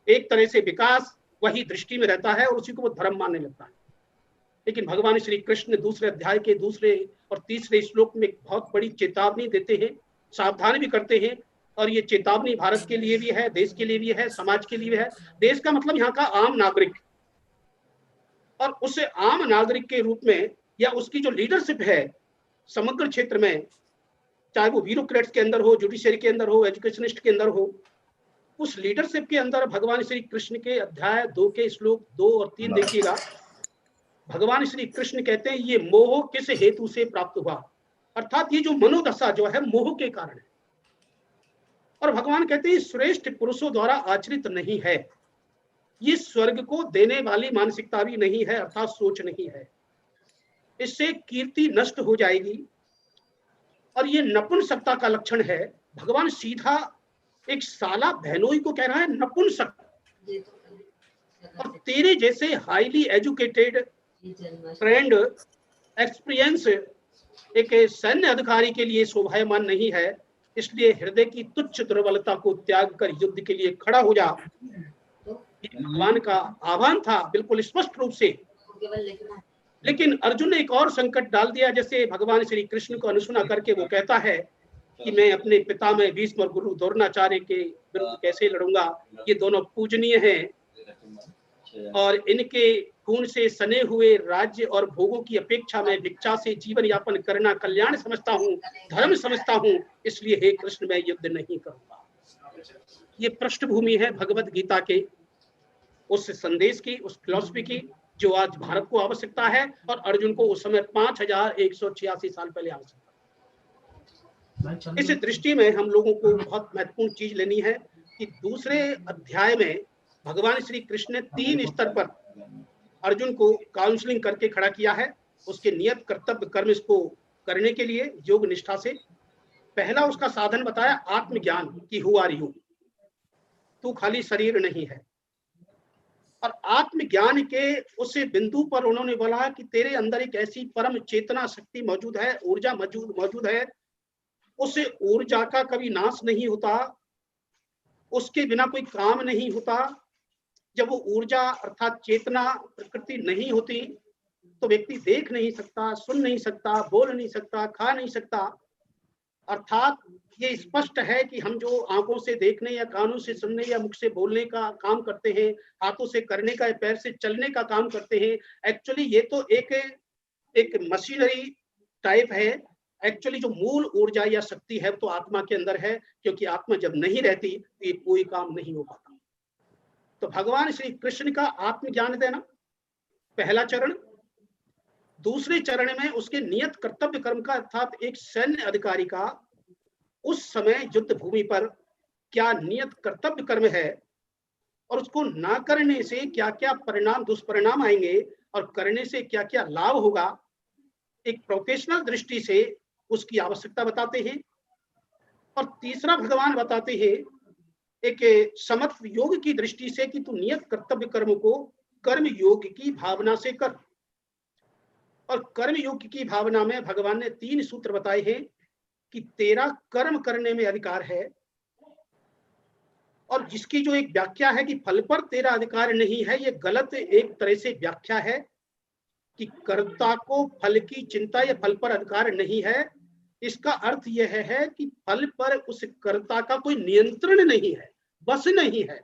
एक तरह से विकास वही दृष्टि में रहता है और उसी को वो धर्म मानने लगता है। लेकिन भगवान श्री कृष्ण दूसरे अध्याय के दूसरे और तीसरे श्लोक में एक बहुत बड़ी चेतावनी देते हैं, सावधान भी करते हैं। और ये चेतावनी भारत के लिए भी है, देश के लिए भी है, समाज के लिए भी है। देश का मतलब यहाँ का आम नागरिक, और उस आम नागरिक के रूप में या उसकी जो लीडरशिप है समग्र क्षेत्र में, चाहे वो ब्यूरोक्रेट्स के अंदर हो, जुडिशरी के अंदर हो, एजुकेशनिस्ट के अंदर हो, उस लीडरशिप के अंदर भगवान श्री कृष्ण के अध्याय 2 के श्लोक 2 और 3 देखिएगा। भगवान श्री कृष्ण कहते हैं ये मोह किस हेतु से प्राप्त हुआ, अर्थात ये जो मनोदशा जो है मोह के कारण है। और भगवान कहते हैं श्रेष्ठ पुरुषों द्वारा आचरित नहीं है, ये स्वर्ग को देने वाली मानसिकता भी नहीं है, अर्थात सोच नहीं है। इससे कीर्ति नष्ट हो जाएगी और ये नपुंसकता का लक्षण है। भगवान सीधा एक साला बहनोई को कह रहा है नपुंसक। और तेरे जैसे हाईली एजुकेटेड, ट्रेंड, एक्सपीरियंस एक सैन्य अधिकारी के लिए शोभायमान नहीं है। इसलिए हृदय की तुच्छ दुर्बलता को त्याग कर युद्ध के लिए खड़ा हो जा। भगवान का आह्वान था बिल्कुल स्पष्ट रूप से। लेकिन अर्जुन ने एक और संकट डाल दिया, जैसे भगवान श्री कृष्ण को अनुसुना करके वो कहता है कि मैं अपने पिता में भीष्म और गुरु द्रोणाचार्य के विरुद्ध कैसे लड़ूंगा, ये दोनों पूजनीय हैं और इनके खून से सने हुए राज्य और भोगों की अपेक्षा में भिक्षा से जीवन यापन करना कल्याण समझता हूँ, धर्म समझता हूँ, इसलिए हे कृष्ण मैं युद्ध नहीं करूंगा। ये पृष्ठभूमि है भगवत गीता के उस संदेश की, उस फिलॉसफी की जो आज भारत को आवश्यकता है और अर्जुन को उस समय 5186 साल पहले आवश्यकता। इस दृष्टि में हम लोगों को बहुत महत्वपूर्ण चीज लेनी है कि दूसरे अध्याय में भगवान श्री कृष्ण ने 3 स्तर पर अर्जुन को काउंसलिंग करके खड़ा किया है, उसके नियत कर्तव्य कर्म इसको करने के लिए योग निष्ठा से। पहला उसका साधन बताया आत्मज्ञान की हु आर यू, तू खाली शरीर नहीं है। और आत्मज्ञान के उस बिंदु पर उन्होंने बोला कि तेरे अंदर एक ऐसी परम चेतना शक्ति मौजूद है, ऊर्जा मौजूद है, उस ऊर्जा का कभी नाश नहीं होता, उसके बिना कोई काम नहीं होता। जब वो ऊर्जा अर्थात चेतना प्रकृति नहीं होती तो व्यक्ति देख नहीं सकता, सुन नहीं सकता, बोल नहीं सकता, खा नहीं सकता। अर्थात ये स्पष्ट है कि हम जो आंखों से देखने या कानों से सुनने या मुख से बोलने का काम करते हैं, हाथों से करने का, पैर से चलने का काम करते हैं, एक्चुअली ये तो एक मशीनरी टाइप है। एक्चुअली जो मूल ऊर्जा या शक्ति है तो आत्मा के अंदर है, क्योंकि आत्मा जब नहीं रहती तो ये कोई काम नहीं हो पाता। तो भगवान श्री कृष्ण का आत्मज्ञान देना पहला चरण। दूसरे चरण में उसके नियत कर्तव्य कर्म का, अर्थात एक सैन्य अधिकारी का उस समय युद्ध भूमि पर क्या नियत कर्तव्य कर्म है और उसको ना करने से क्या क्या परिणाम दुष्परिणाम आएंगे और करने से क्या क्या लाभ होगा, एक प्रोफेशनल दृष्टि से उसकी आवश्यकता बताते हैं। और तीसरा भगवान बताते हैं एक समत्व योग की दृष्टि से कि तू नियत कर्तव्य कर्म को कर्म योग की भावना से कर। और कर्म योग की भावना में भगवान ने 3 सूत्र बताए हैं कि तेरा कर्म करने में अधिकार है, और जिसकी जो एक व्याख्या है कि फल पर तेरा अधिकार नहीं है, ये गलत एक तरह से व्याख्या है कि कर्ता को फल की चिंता या फल पर अधिकार नहीं है। इसका अर्थ यह है कि फल पर उस कर्ता का कोई नियंत्रण नहीं है, बस नहीं है।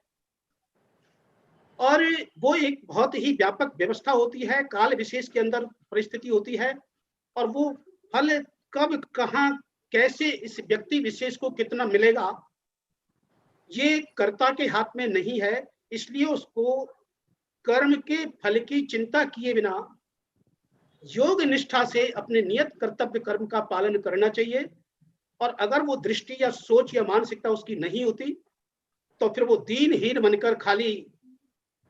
और वो एक बहुत ही व्यापक व्यवस्था होती है, काल विशेष के अंदर परिस्थिति होती है, और वो फल कब कहाँ कैसे इस व्यक्ति विशेष को कितना मिलेगा ये कर्ता के हाथ में नहीं है। इसलिए उसको कर्म के फल की चिंता किए बिना योग निष्ठा से अपने नियत कर्तव्य कर्म का पालन करना चाहिए। और अगर वो दृष्टि या सोच या मानसिकता उसकी नहीं होती तो फिर वो दीनहीन बनकर खाली,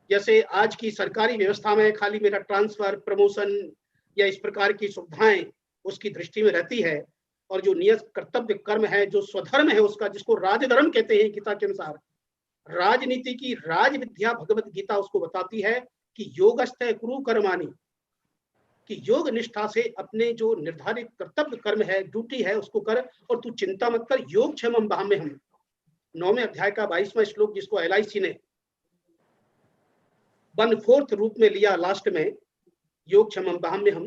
जैसे आज की सरकारी व्यवस्था में खाली मेरा ट्रांसफर, प्रमोशन या इस प्रकार की सुविधाएं उसकी दृष्टि में रहती है, और जो नियत कर्तव्य कर्म है, जो स्वधर्म है उसका, जिसको राजधर्म कहते हैं गीता के अनुसार, राजनीति की राज विद्या भगवत गीता उसको बताती है कि योगस्थ कुरु कर्माणि, कि योग निष्ठा से अपने जो निर्धारित कर्तव्य कर्म है, ड्यूटी है, उसको कर और तू चिंता मत कर। योग क्षेमम वहां में हम 9वें अध्याय का 22वां श्लोक जिसको LIC ने 1/4 रूप में लिया लास्ट में, योग क्षमम बहम में हम,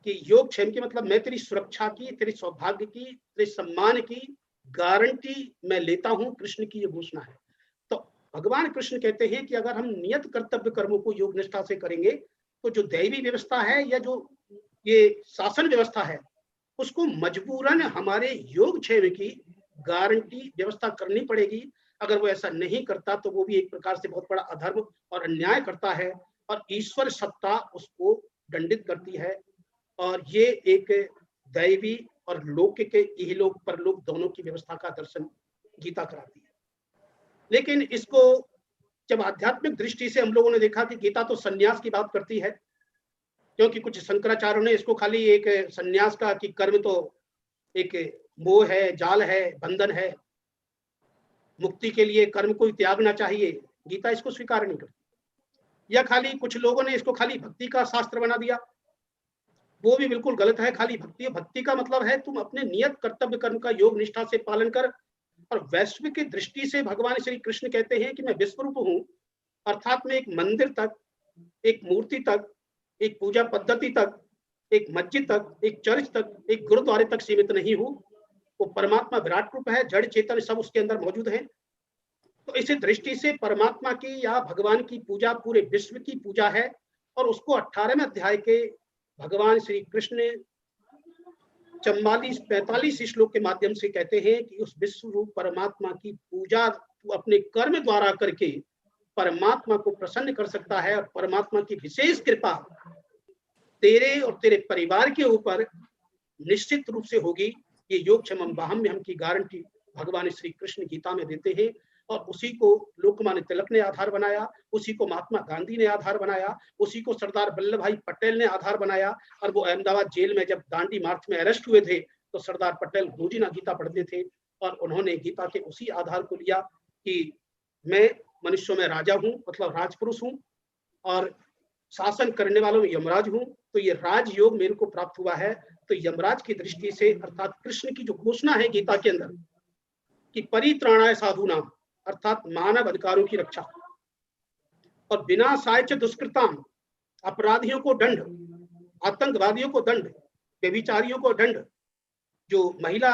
कि योग क्षेम की मतलब मैं तेरी सुरक्षा की, तेरे सौभाग्य की, तेरे सम्मान की गारंटी मैं लेता हूं, कृष्ण की ये घोषणा है। तो भगवान कृष्ण कहते हैं कि अगर हम नियत कर्तव्य कर्मों को योग निष्ठा से करेंगे तो जो दैवी व्यवस्था है या जो ये शासन व्यवस्था है उसको मजबूरन हमारे योग क्षेम की गारंटी व्यवस्था करनी पड़ेगी। अगर वो ऐसा नहीं करता तो वो भी एक प्रकार से बहुत बड़ा अधर्म और अन्याय करता है और ईश्वर सत्ता उसको दंडित करती है। और ये एक दैवी और लौकिक के इहलोक परलोक दोनों की व्यवस्था का दर्शन गीता कराती है। लेकिन इसको जब आध्यात्मिक दृष्टि से हम लोगों ने देखा कि गीता तो संन्यास की बात करती है, क्योंकि कुछ शंकराचार्यों ने इसको खाली एक संन्यास का कि कर्म तो एक मोह है, जाल है, बंधन है, मुक्ति के लिए कर्म को त्यागना चाहिए, गीता इसको स्वीकार नहीं करती। या खाली कुछ लोगों ने इसको खाली भक्ति का शास्त्र बना दिया, वो भी बिल्कुल गलत है। खाली भक्ति, भक्ति का मतलब है तुम अपने नियत कर्तव्य कर्म का योग निष्ठा से पालन कर। और वैश्विक दृष्टि से भगवान श्री कृष्ण कहते हैं कि मैं विश्वरूप हूं, अर्थात मैं एक मंदिर तक, एक मूर्ति तक, एक पूजा पद्धति तक, एक मस्जिद तक, एक चर्च तक, एक गुरुद्वारे तक सीमित नहीं हूं। वो परमात्मा विराट रूप है, जड़ चेतन सब उसके अंदर मौजूद है। तो इस दृष्टि से परमात्मा की या भगवान की पूजा पूरे विश्व की पूजा है। और उसको 18वें अध्याय के भगवान श्री कृष्ण ने 44-45 श्लोक के माध्यम से कहते हैं कि उस विश्व रूप परमात्मा की पूजा तू अपने कर्म द्वारा करके परमात्मा को प्रसन्न कर सकता है। और परमात्मा की विशेष कृपा तेरे और तेरे परिवार के ऊपर निश्चित रूप से होगी। ये योग क्षमम बाहम में हम की गारंटी भगवान श्री कृष्ण गीता में देते हैं। और उसी को लोकमान्य तिलक ने आधार बनाया, उसी को महात्मा गांधी ने आधार बनाया, उसी को सरदार वल्लभ भाई पटेल ने आधार बनाया। और वो अहमदाबाद जेल में जब दांडी मार्च में अरेस्ट हुए थे तो सरदार पटेल रोजीना गीता पढ़ते थे और उन्होंने गीता के उसी आधार को लिया कि मैं मनुष्यों में राजा हूं, मतलब राजपुरुष हूं और शासन करने वालों में यमराज हूं। तो ये राजयोग मेरे को प्राप्त हुआ है। तो यमराज की दृष्टि से अर्थात कृष्ण की जो घोषणा है गीता के अंदर कि परित्राणाय साधुनाम, अर्थात मानव अधिकारों की रक्षा और बिना सायच दुष्कृताम, अपराधियों को दंड, आतंकवादियों को दंड, व्यभिचारियों को दंड, जो महिला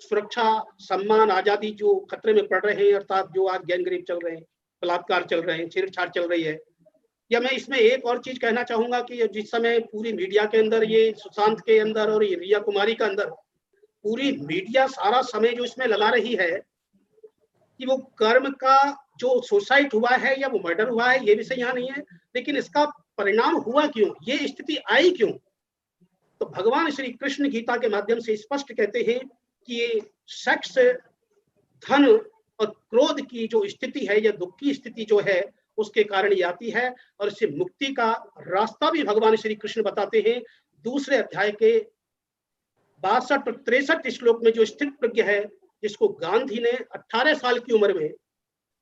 सुरक्षा सम्मान आजादी जो खतरे में पड़ रहे हैं, अर्थात जो आज गैंगरेप चल रहे हैं, बलात्कार चल रहे हैं, छेड़छाड़ चल रही है। या मैं इसमें एक और चीज कहना चाहूंगा कि जिस समय पूरी मीडिया के अंदर ये सुशांत के अंदर और ये रिया कुमारी का अंदर पूरी मीडिया सारा समय जो इसमें लगा रही है कि वो कर्म का जो सुसाइड हुआ है या वो मर्डर हुआ है, ये विषय यहाँ नहीं है, लेकिन इसका परिणाम हुआ क्यों, ये स्थिति आई क्यों। तो भगवान श्री कृष्ण गीता के माध्यम से स्पष्ट कहते हैं कि ये सेक्स, धन और क्रोध की जो स्थिति है या दुख की स्थिति जो है उसके कारण ये आती है। और इससे मुक्ति का रास्ता भी भगवान श्री कृष्ण बताते हैं। दूसरे अध्याय के 62 और 63 श्लोक में जो स्थित प्रज्ञ है, जिसको गांधी ने 18 साल की उम्र में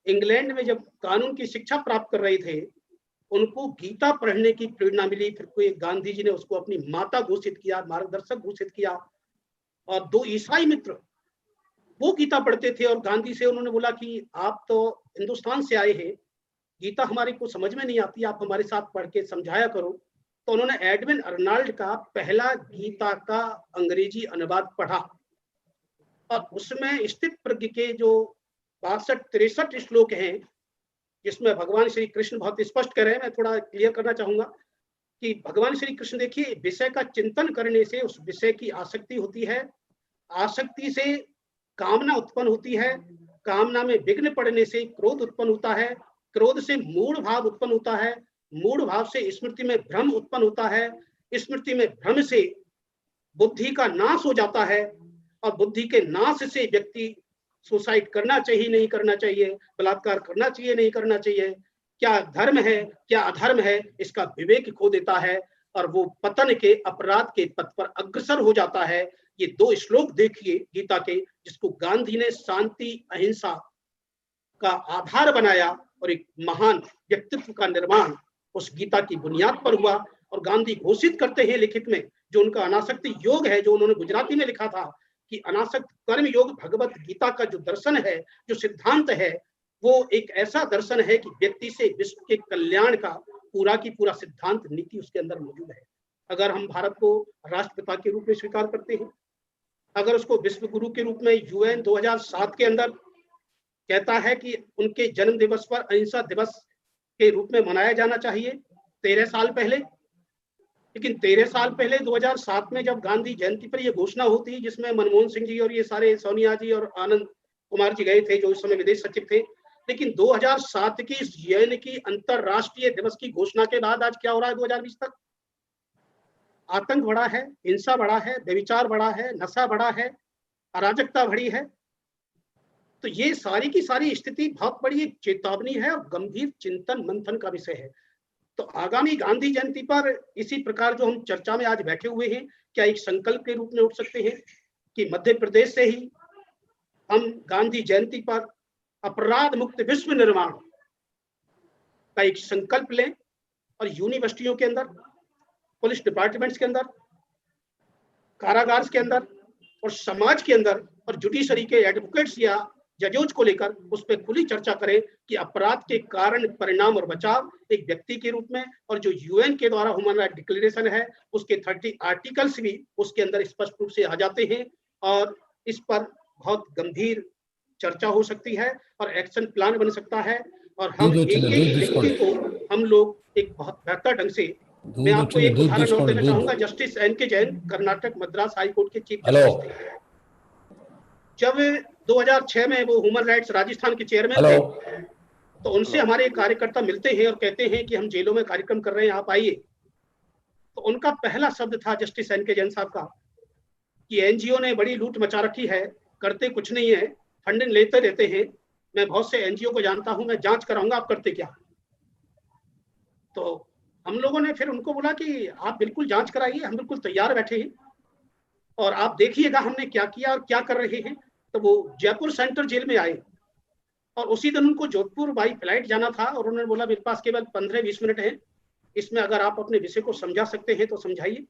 इंग्लैंड में जब कानून की शिक्षा प्राप्त कर रहे थे, उनको गीता पढ़ने की प्रेरणा मिली। फिर कोई गांधी जी ने उसको अपनी माता घोषित किया, मार्गदर्शक घोषित किया। और 2 ईसाई मित्र वो गीता पढ़ते थे और गांधी से उन्होंने बोला कि आप तो हिंदुस्तान से आए हैं, गीता हमारे को समझ में नहीं आती, आप हमारे साथ पढ़ के समझाया करो। तो उन्होंने एडविन अर्नाल्ड का पहला गीता का अंग्रेजी अनुवाद पढ़ा और उसमें स्थित प्रज्ञ के जो 62-63 श्लोक हैं, जिसमें भगवान श्री कृष्ण बहुत स्पष्ट कर रहे हैं, मैं थोड़ा क्लियर करना चाहूंगा कि भगवान श्री कृष्ण देखिए, विषय का चिंतन करने से उस विषय की आसक्ति होती है, आसक्ति से कामना उत्पन्न होती है, कामना में विघ्न पड़ने से क्रोध उत्पन्न होता है, क्रोध से मूढ़ भाव उत्पन्न होता है, मूढ़ भाव से स्मृति में भ्रम उत्पन्न होता है, स्मृति में भ्रम से बुद्धि का नाश हो जाता है और बुद्धि के नाश से व्यक्ति सुसाइड करना चाहिए नहीं करना चाहिए, बलात्कार करना चाहिए नहीं करना चाहिए, क्या धर्म है क्या अधर्म है, इसका विवेक खो देता है और वो पतन के अपराध के पथ पर अग्रसर हो जाता है। ये 2 श्लोक देखिए गीता के, जिसको गांधी ने शांति अहिंसा का आधार बनाया और एक महान व्यक्तित्व का निर्माण उस गीता की बुनियाद पर हुआ। और गांधी घोषित करते हैं लिखित में, जो उनका अनासक्ति योग है, जो उन्होंने गुजराती में लिखा था कि अनासक्त कर्म योग भगवत गीता का जो दर्शन है, जो सिद्धांत है, वो एक ऐसा दर्शन है कि व्यक्ति से विश्व के कल्याण का पूरा की पूरा सिद्धांत नीति उसके अंदर मौजूद है। अगर हम भारत को राष्ट्रपिता के रूप में स्वीकार करते हैं, अगर उसको विश्व गुरु के रूप में यूएन 2007 के अंदर कहता है कि उनके जन्म दिवस पर अहिंसा दिवस के रूप में मनाया जाना चाहिए 13 साल पहले, लेकिन 13 साल पहले 2007 में जब गांधी जयंती पर यह घोषणा होती है, जिसमें मनमोहन सिंह जी और ये सारे सोनिया जी और आनंद कुमार जी गए थे जो उस समय विदेश सचिव थे, लेकिन 2007 की इस यूएन की अंतरराष्ट्रीय दिवस की घोषणा के बाद आज क्या हो रहा है 2020 तक? आतंक बढ़ा है, हिंसा बढ़ा है, व्यभिचार बढ़ा है, नशा बढ़ा है, अराजकता बढ़ी है। तो ये सारी की सारी स्थिति बहुत बड़ी एक चेतावनी है और गंभीर चिंतन मंथन का विषय है। तो आगामी गांधी जयंती पर इसी प्रकार जो हम चर्चा में आज बैठे हुए हैं, क्या एक संकल्प के रूप में उठ सकते हैं कि मध्य प्रदेश से ही हम गांधी जयंती पर अपराध मुक्त विश्व निर्माण का एक संकल्प लें और यूनिवर्सिटियों के अंदर, पुलिस डिपार्टमेंट्स के अंदर, कारागार के अंदर और समाज के अंदर और जुडिशरी के एडवोकेट्स या जजों को लेकर उस पर खुली चर्चा करें कि अपराध के कारण, परिणाम और बचाव एक व्यक्ति के रूप में, और जो यूएन के द्वारा ह्यूमन राइट डिक्लेरेशन है उसके 30 आर्टिकल्स भी उसके अंदर स्पष्ट रूप से आ जाते हैं और इस पर बहुत गंभीर चर्चा हो सकती है और एक्शन प्लान बन सकता है और हम एक व्यक्ति को हम लोग एक बहुत बेहतर ढंग से, मैं आपको एक उदाहरण और देना चाहूंगा। Justice NK. Jain Karnataka Madras high court के चीफ जस्टिस थे। जब 2006 में वो ह्यूमन राइट्स राजस्थान के चेयरमैन थे, तो उनसे हमारे कार्यकर्ता मिलते हैं और कहते हैं कि हम जेलों में कार्यक्रम कर रहे हैं, आप आइए। तो उनका पहला शब्द था जस्टिस एन.के. जैन साहब का कि एनजीओ ने बड़ी लूट मचा रखी है, करते कुछ नहीं है, फंडिंग लेते रहते हैं, मैं बहुत से एनजीओ को जानता हूं, मैं जांच कराऊंगा, आप करते क्या। तो हम लोगों ने फिर उनको बोला कि आप बिल्कुल जांच कराइए, हम बिल्कुल तैयार बैठे हैं और आप देखिएगा हमने क्या किया और क्या कर रहे हैं। तो वो जयपुर सेंट्रल जेल में आए और उसी दिन उनको जोधपुर बाई फ्लाइट जाना था और उन्होंने बोला मेरे पास केवल 15-20 मिनट है, इसमें अगर आप अपने विषय को समझा सकते हैं तो समझाइए।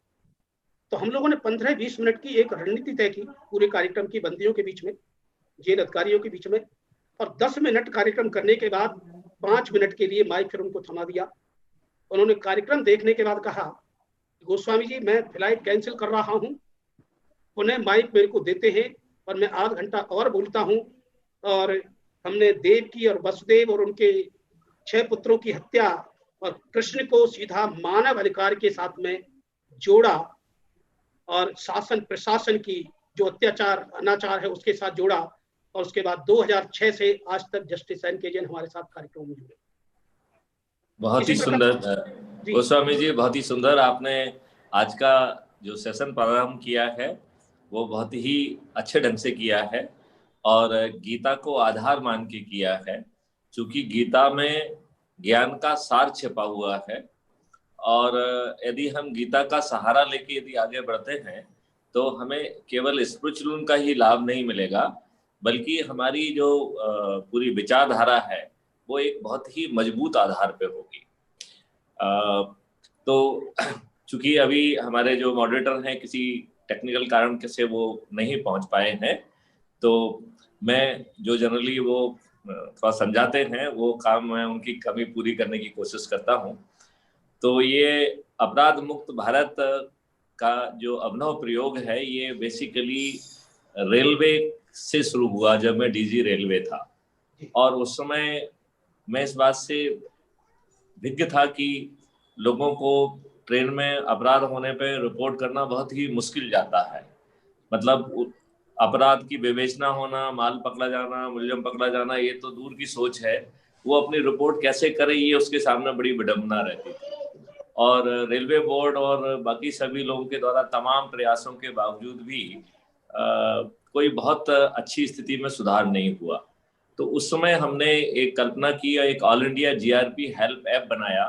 तो हम लोगों ने 15-20 मिनट की एक रणनीति तय की पूरे कार्यक्रम की, बंदियों के बीच में, जेल अधिकारियों के बीच में, और 10 मिनट कार्यक्रम करने के बाद 5 मिनट के लिए माइक फिर उनको थमा दिया। उन्होंने कार्यक्रम देखने के बाद कहा, गोस्वामी जी मैं फ्लाइट कैंसिल कर रहा हूं, उन्हें माइक मेरे को देते हैं और मैं आध घंटा और बोलता हूं। और हमने देव की और वसुदेव और उनके 6 पुत्रों की हत्या और कृष्ण को सीधा मानव अधिकार के साथ में जोड़ा और शासन प्रशासन की जो अत्याचार अनाचार है उसके साथ जोड़ा, और उसके बाद 2006 से आज तक जस्टिस एन.के. जैन हमारे साथ कार्यक्रम में जुड़े। बहुत ही सुंदर गोस्वामी जी, बहुत ही सुंदर आपने आज का जो सेशन प्रारंभ किया है वो बहुत ही अच्छे ढंग से किया है और गीता को आधार मान के किया है, क्योंकि गीता में ज्ञान का सार छिपा हुआ है और यदि हम गीता का सहारा लेके यदि आगे बढ़ते हैं तो हमें केवल स्पिरिचुअल का ही लाभ नहीं मिलेगा, बल्कि हमारी जो पूरी विचारधारा है वो एक बहुत ही मजबूत आधार पे होगी। तो चूंकि अभी हमारे जो मॉडरेटर हैं किसी टेक्निकल कारण से वो नहीं पहुंच पाए हैं, तो मैं जो जनरली वो थोड़ा समझाते हैं वो काम मैं उनकी कमी पूरी करने की कोशिश करता हूं। तो ये अपराध मुक्त भारत का जो अभिनव प्रयोग है ये बेसिकली रेलवे से शुरू हुआ जब मैं डीजी रेलवे था, और उस समय मैं इस बात से विज्ञ था कि लोगों को ट्रेन में अपराध होने पे रिपोर्ट करना बहुत ही मुश्किल जाता है। मतलब अपराध की विवेचना होना, माल पकड़ा जाना, मुलजिम पकड़ा जाना, ये तो दूर की सोच है, वो अपनी रिपोर्ट कैसे करे ये उसके सामने बड़ी विडंबना रहती थी। और रेलवे बोर्ड और बाकी सभी लोगों के द्वारा तमाम प्रयासों के बावजूद भी कोई बहुत अच्छी स्थिति में सुधार नहीं हुआ। तो उस समय हमने एक कल्पना की, एक all India GRP help app बनाया,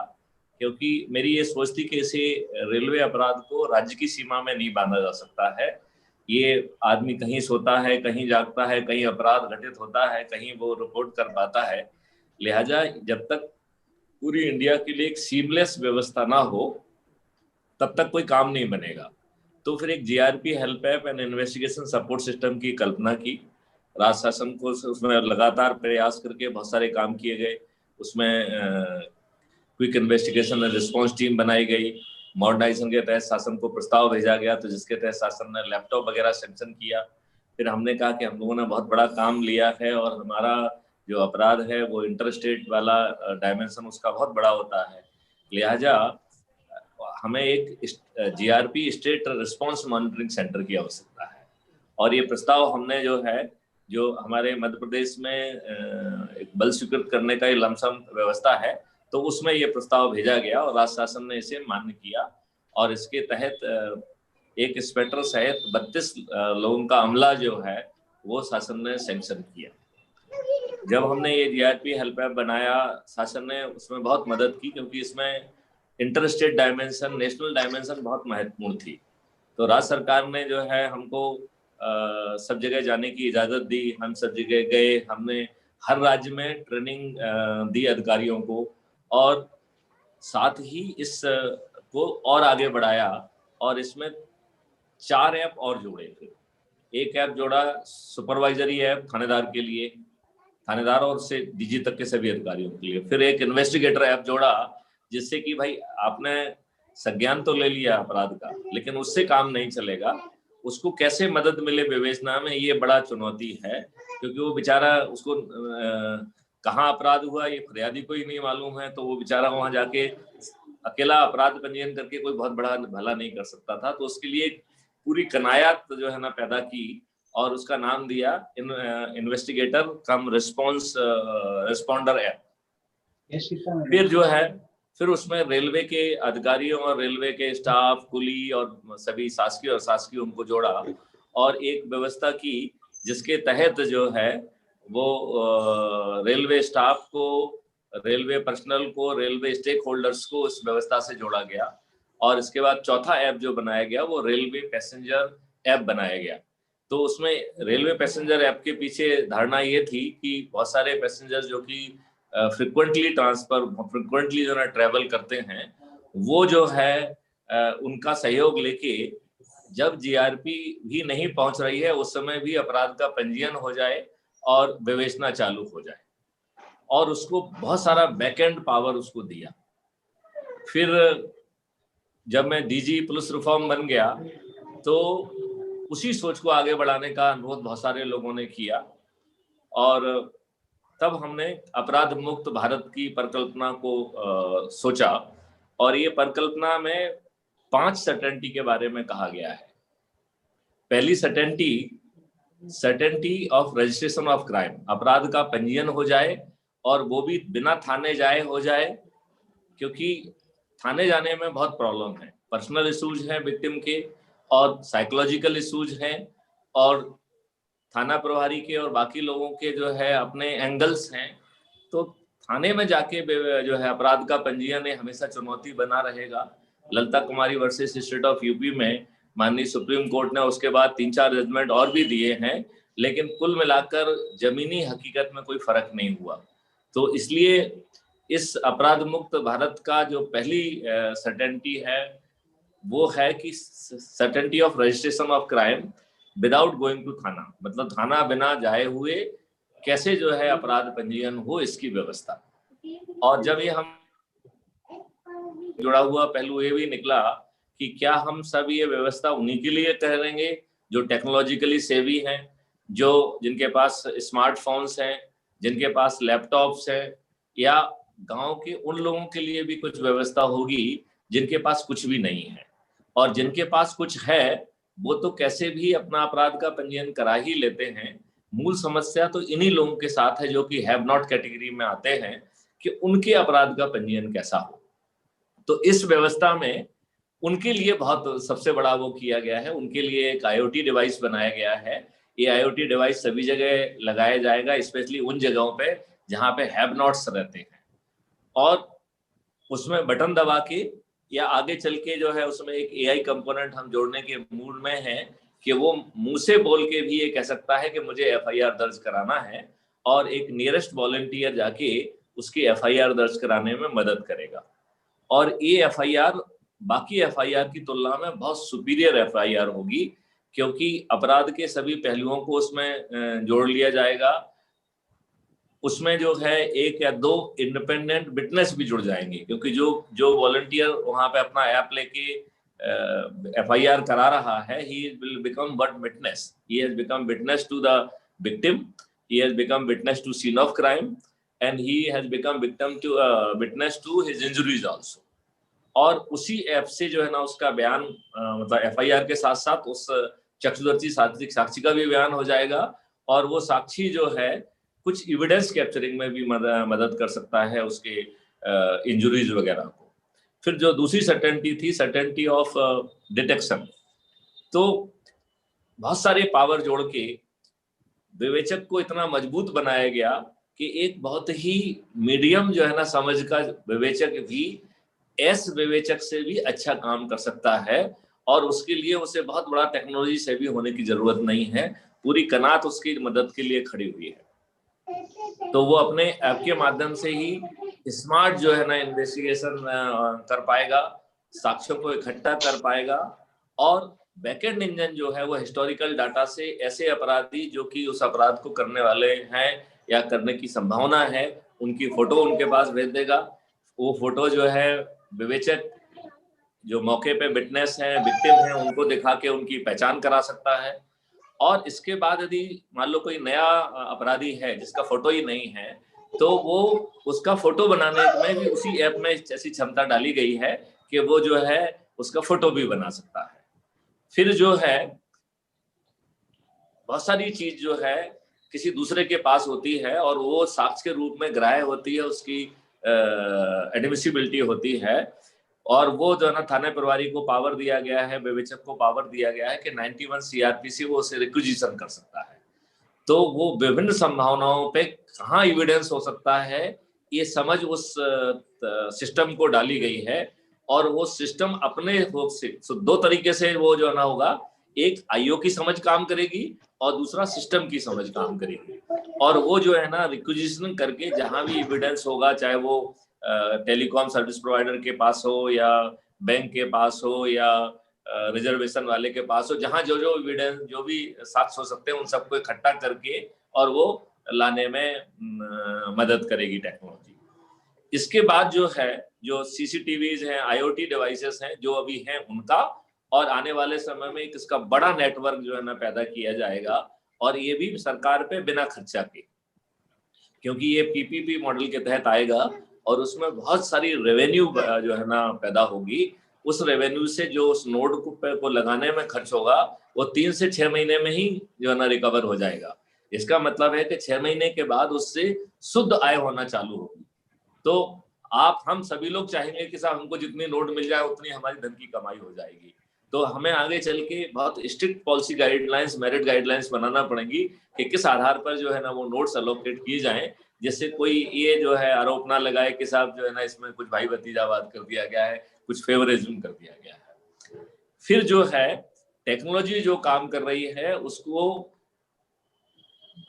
क्योंकि मेरी ये सोच थी कि इसे रेलवे अपराध को राज्य की सीमा में नहीं बांधा जा सकता है। ये आदमी कहीं सोता है, कहीं जागता है, कहीं अपराध घटित होता है, कहीं वो रिपोर्ट कर पाता है। लिहाजा जब तक पूरी इंडिया के लिए एक सीमलेस व्यवस्था ना हो तब तक कोई काम नहीं बनेगा। तो फिर एक GRP help app and investigation support system की कल्पना की, राज्य शासन को उसमें लगातार प्रयास करके बहुत सारे काम किए गए। उसमें quick investigation and response team बनाई गई। मॉडर्नाइजेशन के तहत शासन को प्रस्ताव भेजा गया, तो जिसके तहत शासन ने लैपटॉप वगैरह सैंक्शन किया। फिर हमने कहा कि हम लोगों ने बहुत बड़ा काम लिया है और हमारा जो अपराध है वो इंटर स्टेट वाला डायमेंशन उसका बहुत बड़ा होता है, लिहाजा हमें एक GRP state response monitoring centre की आवश्यकता है। और ये प्रस्ताव हमने जो हमारे मध्य प्रदेश में एक बल स्वीकृत करने का ये लमसम व्यवस्था है, तो उसमें ये प्रस्ताव भेजा गया और राज्य शासन ने इसे मान्य किया और इसके तहत एक इंस्पेक्टर सहित 32 लोगों का अमला जो है वो शासन ने सैंक्शन किया। जब हमने ये जीआरपी हेल्प ऐप बनाया, शासन ने उसमें बहुत मदद की, क्योंकि इसमें inter state dimension, national dimension बहुत महत्वपूर्ण थी। तो राज्य सरकार ने जो है हमको सब जगह जाने की इजाज़त दी। हम सब जगह गए, हमने हर राज्य में ट्रेनिंग दी अधिकारियों को, और साथ ही इस को और आगे बढ़ाया और इसमें 4 ऐप और जोड़े थे। एक ऐप जोड़ा सुपरवाइजरी ऐप थानेदार के लिए, थानेदार और से डीजी तक के सभी अधिकारियों के लिए। फिर एक इन्वेस्टिगेटर ऐप जोड़ा, जिससे कि भाई आपने संज्ञान तो ले लिया अपराध का, लेकिन उससे काम नहीं चलेगा, उसको कैसे मदद मिले विवेचना में, ये बड़ा चुनौती है। क्योंकि वो बेचारा, उसको कहाँ अपराध हुआ ये फरियादी को ही नहीं मालूम है, तो वो बेचारा वहां जाके अकेला अपराध पंजीयन करके कोई बहुत बड़ा भला नहीं कर सकता था। तो उसके लिए पूरी कनायत जो है ना पैदा की और उसका नाम दिया इन्वेस्टिगेटर कम रिस्पॉन्डर ऐप। फिर जो है फिर उसमें रेलवे के अधिकारियों और रेलवे के स्टाफ, कुली और सभी शासकीय और शासकीय उनको जोड़ा और एक व्यवस्था की, जिसके तहत जो है वो रेलवे स्टाफ को, रेलवे पर्सनल को, रेलवे स्टेक होल्डर्स को इस व्यवस्था से जोड़ा गया। और इसके बाद चौथा ऐप जो बनाया गया वो रेलवे पैसेंजर ऐप बनाया गया। तो उसमें रेलवे पैसेंजर ऐप के पीछे धारणा ये थी कि बहुत सारे पैसेंजर जो कि फ्रिक्वेंटली जो ना ट्रैवल करते हैं, वो जो है उनका सहयोग लेके जब जीआरपी भी नहीं पहुंच रही है उस समय भी अपराध का पंजीयन हो जाए और विवेचना चालू हो जाए, और उसको बहुत सारा बैकएंड पावर उसको दिया। फिर जब मैं डीजी पुलिस रिफॉर्म बन गया तो उसी सोच को आगे बढ़ाने का अनुरोध बहुत सारे लोगों ने किया और तब हमने अपराध मुक्त भारत की परिकल्पना को सोचा। और ये परिकल्पना में 5 सर्टेनिटी के बारे में कहा गया है। पहली certainty of registration of crime, अपराध का पंजीयन हो जाए और वो भी बिना थाने जाए हो जाए, क्योंकि थाने जाने में बहुत प्रॉब्लम है। पर्सनल इश्यूज हैं विक्टिम के और साइकोलॉजिकल इश्यूज हैं और थाना प्रभारी के और बाकी लोगों के जो है अपने एंगल्स हैं। तो थाने में जाके जो है अपराध का पंजीयन हमेशा चुनौती बना रहेगा। ललिता कुमारी वर्सेस स्टेट ऑफ यूपी में माननीय सुप्रीम कोर्ट ने उसके बाद 3-4 जजमेंट और भी दिए हैं, लेकिन कुल मिलाकर जमीनी हकीकत में कोई फर्क नहीं हुआ। तो इसलिए इस अपराध मुक्त भारत का जो पहली सर्टेनिटी है वो है कि certainty of registration of crime without going to thana, मतलब थाना बिना जाए हुए कैसे जो है अपराध पंजीयन हो, इसकी व्यवस्था। और जब ये हम जुड़ा हुआ पहलू ये भी निकला कि क्या हम सब ये व्यवस्था उन्हीं के लिए करेंगे जो टेक्नोलॉजिकली सेवी हैं, जो जिनके पास स्मार्टफोन्स हैं, जिनके पास लैपटॉप्स हैं, या गांव के उन लोगों के लिए भी कुछ व्यवस्था होगी जिनके पास कुछ भी नहीं है। और जिनके पास कुछ है वो तो कैसे भी अपना अपराध का पंजीयन करा ही लेते हैं। मूल समस्या तो इन्हीं लोगों के साथ है जो कि हैव नॉट कैटेगरी में आते हैं, कि उनके अपराध का पंजीयन कैसा हो। तो इस व्यवस्था में उनके लिए बहुत सबसे बड़ा वो किया गया है, उनके लिए एक IoT डिवाइस बनाया गया है। ये IoT डिवाइस सभी जगह लगाया जाएगा, स्पेशली उन जगहों पे जहाँ पे हैव नॉट्स रहते हैं, और उसमें बटन दबा के या आगे चल के जो है उसमें एक AI कंपोनेंट हम जोड़ने के मूड में हैं कि वो मुंह से बोल के भी ये कह सकता है कि मुझे FIR दर्ज कराना है, और एक नियरेस्ट वॉलंटियर जाके उसकी FIR दर्ज कराने में मदद करेगा। और ये FIR बाकी FIR की तुलना में बहुत सुपीरियर FIR होगी, क्योंकि अपराध के सभी पहलुओं को उसमें जोड़ लिया जाएगा। उसमें जो है 1 या 2 इंडिपेंडेंट विटनेस भी जुड़ जाएंगे, क्योंकि जो वॉलंटियर वहां पे अपना ऐप लेके FIR करा रहा है, he will become what witness. He has become witness to the victim, he has become witness to scene of crime, and he has become witness to his injuries also. और उसी app से जो है ना उसका बयान मतलब FIR के साथ साथ उस चक्षुदर्शी साक्षी का भी बयान हो जाएगा, और वो साक्षी जो है कुछ एविडेंस कैप्चरिंग में भी मदद कर सकता है उसके इंजुरीज वगैरह को। फिर जो दूसरी सर्टेनिटी थी, सर्टेनिटी ऑफ डिटेक्शन, तो बहुत सारे पावर जोड़ के विवेचक को इतना मजबूत बनाया गया कि एक बहुत ही मीडियम जो है ना समझ का विवेचक भी एस विवेचक से भी अच्छा काम कर सकता है, और उसके लिए उसे बहुत बड़ा टेक्नोलॉजी से भी होने की जरूरत नहीं है, पूरी कनात उसकी मदद के लिए खड़ी हुई है। तो वो अपने ऐप के माध्यम से ही स्मार्ट जो है ना इन्वेस्टिगेशन कर पाएगा, साक्ष्यों को इकट्ठा कर पाएगा, और बैकएंड इंजन जो है वो हिस्टोरिकल डाटा से ऐसे अपराधी जो कि उस अपराध को करने वाले हैं या करने की संभावना है उनकी फोटो उनके पास भेज देगा। वो फोटो जो है विवेचक जो मौके पे विटनेस है, विक्टिम है, उनको दिखा के उनकी पहचान करा सकता है। और इसके बाद यदि मान लो कोई नया अपराधी है जिसका फोटो ही नहीं है, तो वो उसका फोटो बनाने में भी उसी ऐप में ऐसी क्षमता डाली गई है कि वो जो है उसका फोटो भी बना सकता है। फिर जो है बहुत सारी चीज जो है किसी दूसरे के पास होती है और वो साक्ष्य के रूप में ग्राह्य होती है, उसकी एडमिसिबिलिटी होती है, और वो जो है ना थाने प्रभारी को पावर दिया गया है, विवेचक को पावर दिया गया है कि 91 CRPC वो उसे रिक्विजिशन कर सकता है। तो वो विभिन्न संभावनाओं पे कहाँ एविडेंस हो सकता है ये समझ उस सिस्टम को डाली गई है, और वो सिस्टम अपने से 2 तरीके से वो जो है ना होगा, एक IO की समझ काम करेगी और दूसरा सिस्टम की समझ काम करेगी, और वो जो है ना रिक्विजिशन करके जहां भी एविडेंस होगा, चाहे वो टेलीकॉम सर्विस प्रोवाइडर के पास हो या बैंक के पास हो या रिजर्वेशन वाले के पास हो, जहां जो एविडेंस जो भी साक्ष्य हो सकते हैं उन सबको इकट्ठा करके और वो लाने में मदद करेगी टेक्नोलॉजी। इसके बाद जो है जो CCTVs हैं, IoT डिवाइसेस हैं जो अभी हैं उनका, और आने वाले समय में इसका बड़ा नेटवर्क जो है ना पैदा किया जाएगा, और ये भी सरकार पे बिना खर्चा के, क्योंकि ये PPP मॉडल के तहत आएगा और उसमें बहुत सारी रेवेन्यू जो है ना पैदा होगी। उस रेवेन्यू से जो उस नोड को लगाने में खर्च होगा वो 3 से 6 महीने में ही जो है ना रिकवर हो जाएगा। इसका मतलब है कि 6 महीने के बाद उससे शुद्ध आय होना चालू होगी। तो हम सभी लोग चाहेंगे कि साहब हमको जितनी नोट मिल जाए उतनी हमारी धन की कमाई हो जाएगी। तो हमें आगे चल के बहुत strict policy guidelines, merit guidelines बनाना पड़ेंगी कि किस आधार पर जो है ना वो नोट्स अलोकेट किए जाएं, जिससे कोई ये जो है आरोप ना लगाए कि साहब जो है ना इसमें कुछ भाई भतीजावाद कर दिया गया है, कुछ फेवरिज्म कर दिया गया है। फिर जो है टेक्नोलॉजी जो काम कर रही है उसको,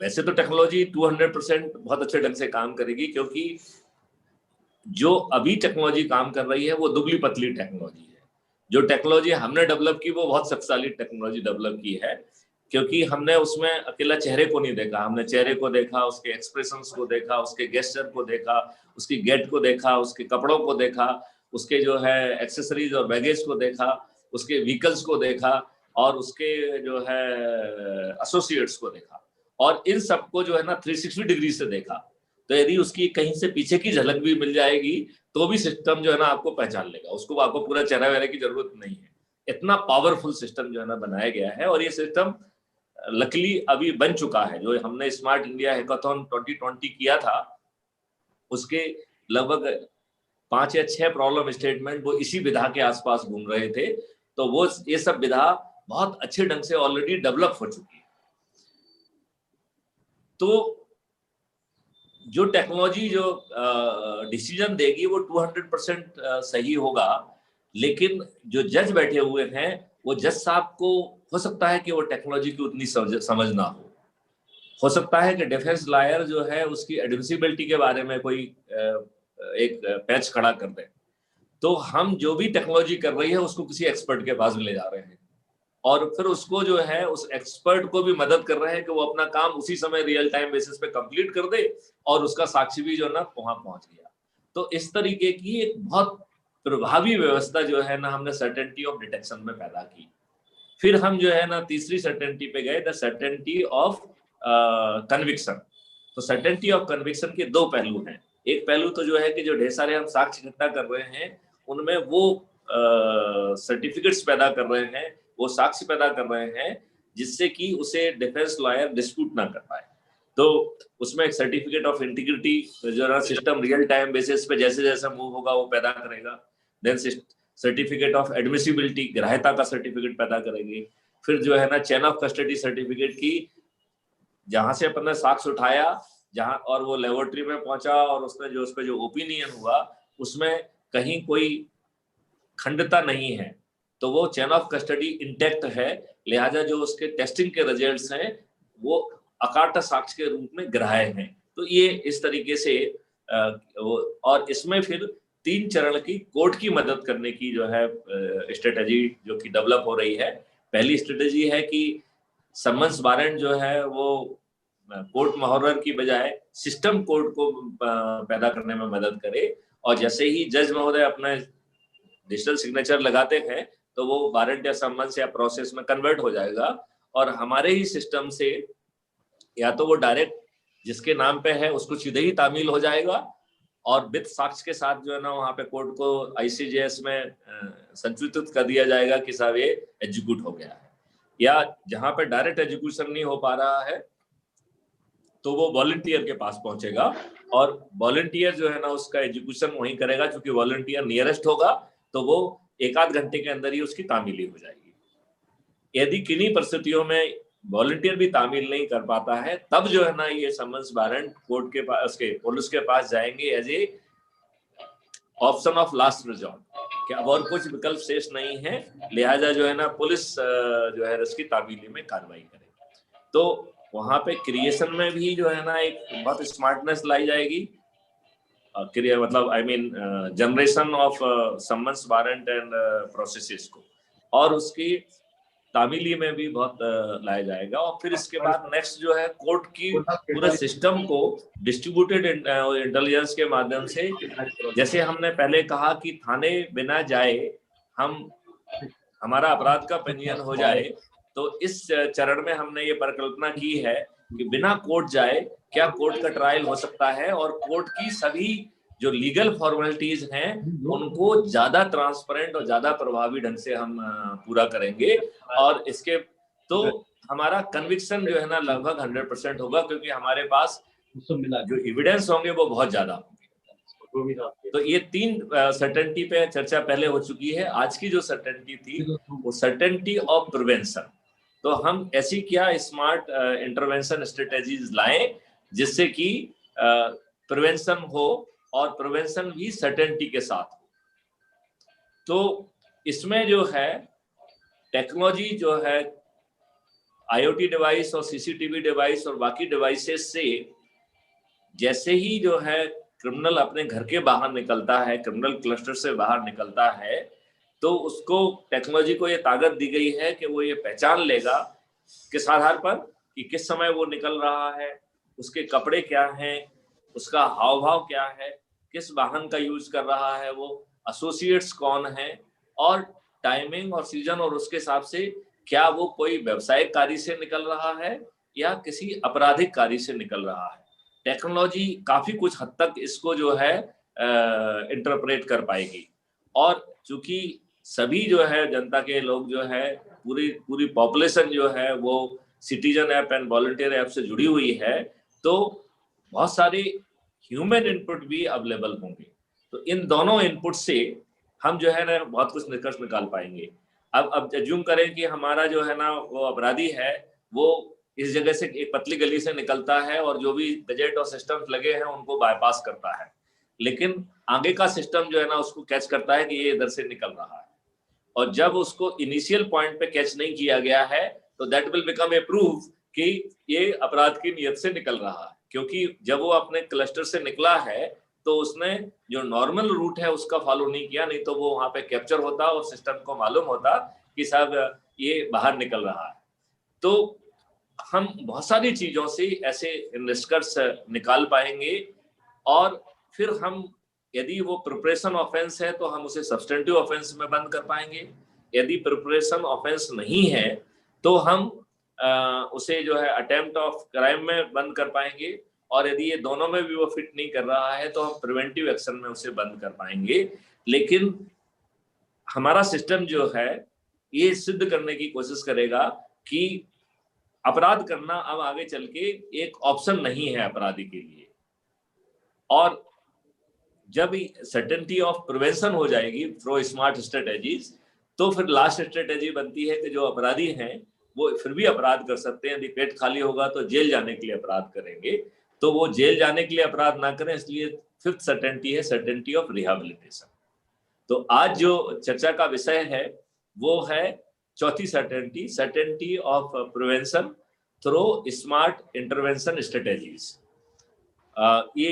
वैसे तो टेक्नोलॉजी 200% बहुत अच्छे ढंग से काम करेगी, क्योंकि जो अभी टेक्नोलॉजी काम कर रही है वो दुबली पतली टेक्नोलॉजी है। जो टेक्नोलॉजी हमने डेवलप की वो बहुत शक्तिशाली टेक्नोलॉजी डेवलप की है, क्योंकि हमने उसमें अकेला चेहरे को नहीं देखा, हमने चेहरे को देखा, उसके एक्सप्रेशंस को देखा, उसके गेस्चर को देखा, उसकी गेट को देखा, उसके कपड़ों को देखा, उसके जो है एक्सेसरीज और बैगेज को देखा, उसके व्हीकल्स को देखा, और उसके जो है एसोसिएट्स को देखा, और इन सबको जो है ना 360 डिग्री से देखा। तो यदि उसकी कहीं से पीछे की झलक भी मिल जाएगी तो भी सिस्टम जो है ना आपको पहचान लेगा, उसको आपको पूरा चेहरा वेहरे की जरूरत नहीं है। इतना पावरफुल सिस्टम जो है ना बनाया गया है, और ये सिस्टम लकीली अभी बन चुका है। जो हमने स्मार्ट इंडिया हैकाथॉन 2020 किया था उसके लगभग 5 या 6 प्रॉब्लम स्टेटमेंट वो इसी विधा के आसपास घूम रहे थे। तो वो ये सब विधा बहुत अच्छे ढंग से ऑलरेडी डेवलप हो चुकी है। तो जो टेक्नोलॉजी जो डिसीजन देगी वो 200% सही होगा, लेकिन जो जज बैठे हुए हैं वो जज साहब को हो सकता है कि वो टेक्नोलॉजी की उतनी समझ ना हो सकता है कि डिफेंस लॉयर जो है उसकी एडमिसिबिलिटी के बारे में कोई एक पैच खड़ा कर दे। तो हम जो भी टेक्नोलॉजी कर रही है उसको किसी एक्सपर्ट के पास ले जा रहे हैं, और फिर उसको जो है उस एक्सपर्ट को भी मदद कर रहे हैं कि वो अपना काम उसी समय रियल टाइम बेसिस पे कंप्लीट कर दे, और उसका साक्षी भी जो है ना वहां पहुंच गया। तो इस तरीके की एक बहुत प्रभावी व्यवस्था जो है ना हमने सर्टेनिटी ऑफ डिटेक्शन में पैदा की। फिर हम जो है ना तीसरी सर्टेनिटी पे गए, द सर्टेनिटी ऑफ कन्विक्शन। तो सर्टेनिटी ऑफ कन्विक्शन के दो पहलू हैं। एक पहलू तो जो है कि जो ढेर सारे हम साक्ष्य इकट्ठा कर रहे हैं उनमें वो सर्टिफिकेट्स पैदा कर रहे हैं, वो साक्ष्य पैदा कर रहे हैं जिससे कि उसे डिफेंस लॉयर डिस्प्यूट ना कर पाए। तो उसमें एक सर्टिफिकेट ऑफ इंटीग्रिटी जो है सिस्टम रियल टाइम बेसिस पे जैसे जैसे मूव होगा वो पैदा करेगा। देन सर्टिफिकेट ऑफ एडमिसिबिलिटी, ग्राह्यता का सर्टिफिकेट पैदा करेंगे। फिर जो है ना चेन ऑफ कस्टडी सर्टिफिकेट की, जहां से अपन ने साक्ष्य उठाया, जहां और वो लेबोरेटरी में पहुंचा और उसने जो उस पर जो ओपिनियन हुआ उसमें कहीं कोई खंडता नहीं है, तो वो चेन ऑफ कस्टडी इंटैक्ट है। लिहाजा जो उसके टेस्टिंग के रिजल्ट्स हैं वो अकाट्य साक्ष्य के रूप में ग्राह्य हैं। तो ये इस तरीके से और इसमें फिर 3 चरण की कोर्ट की मदद करने की जो है स्ट्रेटेजी जो कि डेवलप हो रही है। पहली स्ट्रेटेजी है कि समन्स वारंट जो है वो कोर्ट मुहर्रर की बजाय सिस्टम कोर्ट को पैदा करने में मदद करे, और जैसे ही जज महोदय अपना डिजिटल सिग्नेचर लगाते हैं तो वो वारंट या समन्स या प्रोसेस में कन्वर्ट हो जाएगा, और हमारे ही सिस्टम से या तो वो डायरेक्ट जिसके नाम पे है उसको सीधे ही तामील हो जाएगा, और विद साक्ष्य के साथ जो है ना वहां पे कोर्ट को ICJS में संचित कर दिया जाएगा कि साहब ये एग्जीक्यूट हो गया है। या जहां पे डायरेक्ट एग्जीक्यूशन नहीं हो पा रहा है तो वो वॉलंटियर के पास पहुंचेगा, और वॉलंटियर जो है ना उसका एग्जीक्यूशन वहीं करेगा, क्योंकि वॉलंटियर नियरेस्ट होगा तो वो 1-8 घंटे के अंदर ही उसकी तामीली हो जाएगी। यदि किन्हीं परिस्थितियों में वॉलंटियर भी तामील नहीं कर पाता है तब जो है ना ये समन्स वारंट कोर्ट के पास, उसके पुलिस के पास जाएंगे as a option of last resort, क्या और कुछ विकल्प शेष नहीं है, लिहाजा जो है ना पुलिस जो है इसकी तामीली में कार्रवाई करेगी। तो वहां पे क्रिएशन में भी जो है ना एक बहुत स्मार्टनेस लाई जाएगी, मतलब I mean generation of summons warrant and processes को, और उसकी तामीली में भी बहुत लाया जाएगा। और फिर इसके बाद नेक्स्ट जो है कोर्ट की पूरे सिस्टम को डिस्ट्रीब्यूटेड इंटेलिजेंस के माध्यम से, जैसे हमने पहले कहा कि थाने बिना जाए हमारा अपराध का पंजीयन हो जाए, तो इस चरण में हमने ये परिकल्पना की है कि बिना कोर्ट जाए क्या कोर्ट का ट्रायल हो सकता है, और कोर्ट की सभी जो लीगल फॉर्मेलिटीज हैं उनको ज्यादा ट्रांसपेरेंट और ज्यादा प्रभावी ढंग से हम पूरा करेंगे, और इसके तो हमारा कन्विक्शन जो है ना लगभग 100% होगा, क्योंकि हमारे पास जो एविडेंस होंगे वो बहुत ज्यादा होंगे। तो ये 3 सर्टेनिटी पे चर्चा पहले हो चुकी है। आज की जो सर्टेनिटी थी वो सर्टेनिटी ऑफ प्रिवेंशन। तो हम ऐसी क्या स्मार्ट इंटरवेंशन स्ट्रेटेजीज लाएं जिससे कि प्रिवेंशन हो, और प्रिवेंशन भी सर्टेनिटी के साथ हो। तो इसमें जो है टेक्नोलॉजी जो है IoT डिवाइस और CCTV डिवाइस और बाकी डिवाइसेस से जैसे ही जो है क्रिमिनल अपने घर के बाहर निकलता है, क्रिमिनल क्लस्टर से बाहर निकलता है, तो उसको टेक्नोलॉजी को ये ताकत दी गई है कि वो ये पहचान लेगा किस आधार पर कि किस समय वो निकल रहा है, उसके कपड़े क्या हैं, उसका हाव भाव क्या है, किस वाहन का यूज कर रहा है, वो एसोसिएट्स कौन है, और टाइमिंग और सीजन, और उसके हिसाब से क्या वो कोई व्यावसायिक कार्य से निकल रहा है या किसी आपराधिक कार्य से निकल रहा है। टेक्नोलॉजी काफी कुछ हद तक इसको जो है इंटरप्रेट कर पाएगी, और चूंकि सभी जो है जनता के लोग जो है पूरी पॉपुलेशन जो है वो citizen app and volunteer app से जुड़ी हुई है, तो बहुत सारी ह्यूमन इनपुट भी अवेलेबल होंगे। तो इन दोनों इनपुट से हम जो है ना बहुत कुछ निष्कर्ष निकाल पाएंगे। अब एज्यूम करें कि हमारा जो है ना वो अपराधी है, वो इस जगह से एक पतली गली से निकलता है और जो भी गजेट और सिस्टम्स लगे हैं उनको बाईपास करता है, लेकिन आगे का सिस्टम जो है ना उसको कैच करता है कि ये इधर से निकल रहा है, और जब उसको इनिशियल पॉइंट पे कैच नहीं किया गया है तो that will become a proof कि ये अपराध की नियत से निकल रहा है, क्योंकि जब वो अपने क्लस्टर से निकला है तो उसने जो नॉर्मल रूट है उसका फॉलो नहीं किया, नहीं तो वो वहां पे कैप्चर होता और सिस्टम को मालूम होता कि साहब ये बाहर निकल रहा है। तो हम बहुत सारी चीजों से ऐसे निष्कर्ष निकाल पाएंगे, और फिर हम, यदि वो प्रिपरेशन ऑफेंस है तो हम उसे सब्सटेंटिव ऑफेंस में बंद कर पाएंगे, यदि प्रिपरेशन ऑफेंस नहीं है तो हम उसे जो है अटेम्प्ट ऑफ क्राइम में बंद कर पाएंगे, और यदि ये दोनों में भी वो फिट नहीं कर रहा है तो हम प्रिवेंटिव एक्शन में उसे बंद कर पाएंगे। लेकिन हमारा सिस्टम जो है ये सिद्ध करने की कोशिश करेगा कि अपराध करना अब आगे चल के एक ऑप्शन नहीं है अपराधी के लिए। और जब सर्टेनिटी ऑफ प्रिवेंशन हो जाएगी थ्रू स्मार्ट स्ट्रेटेजीज, तो फिर लास्ट स्ट्रेटेजी बनती है कि जो अपराधी हैं वो फिर भी अपराध कर सकते हैं। यदि पेट खाली होगा तो जेल जाने के लिए अपराध करेंगे, तो वो जेल जाने के लिए अपराध ना करें। इसलिए फिफ्थ सर्टेनिटी है सर्टेनिटी ऑफ रिहेबिलिटेशन। तो आज जो चर्चा का विषय है वो है चौथी certainty, certainty of prevention through smart intervention strategies. ये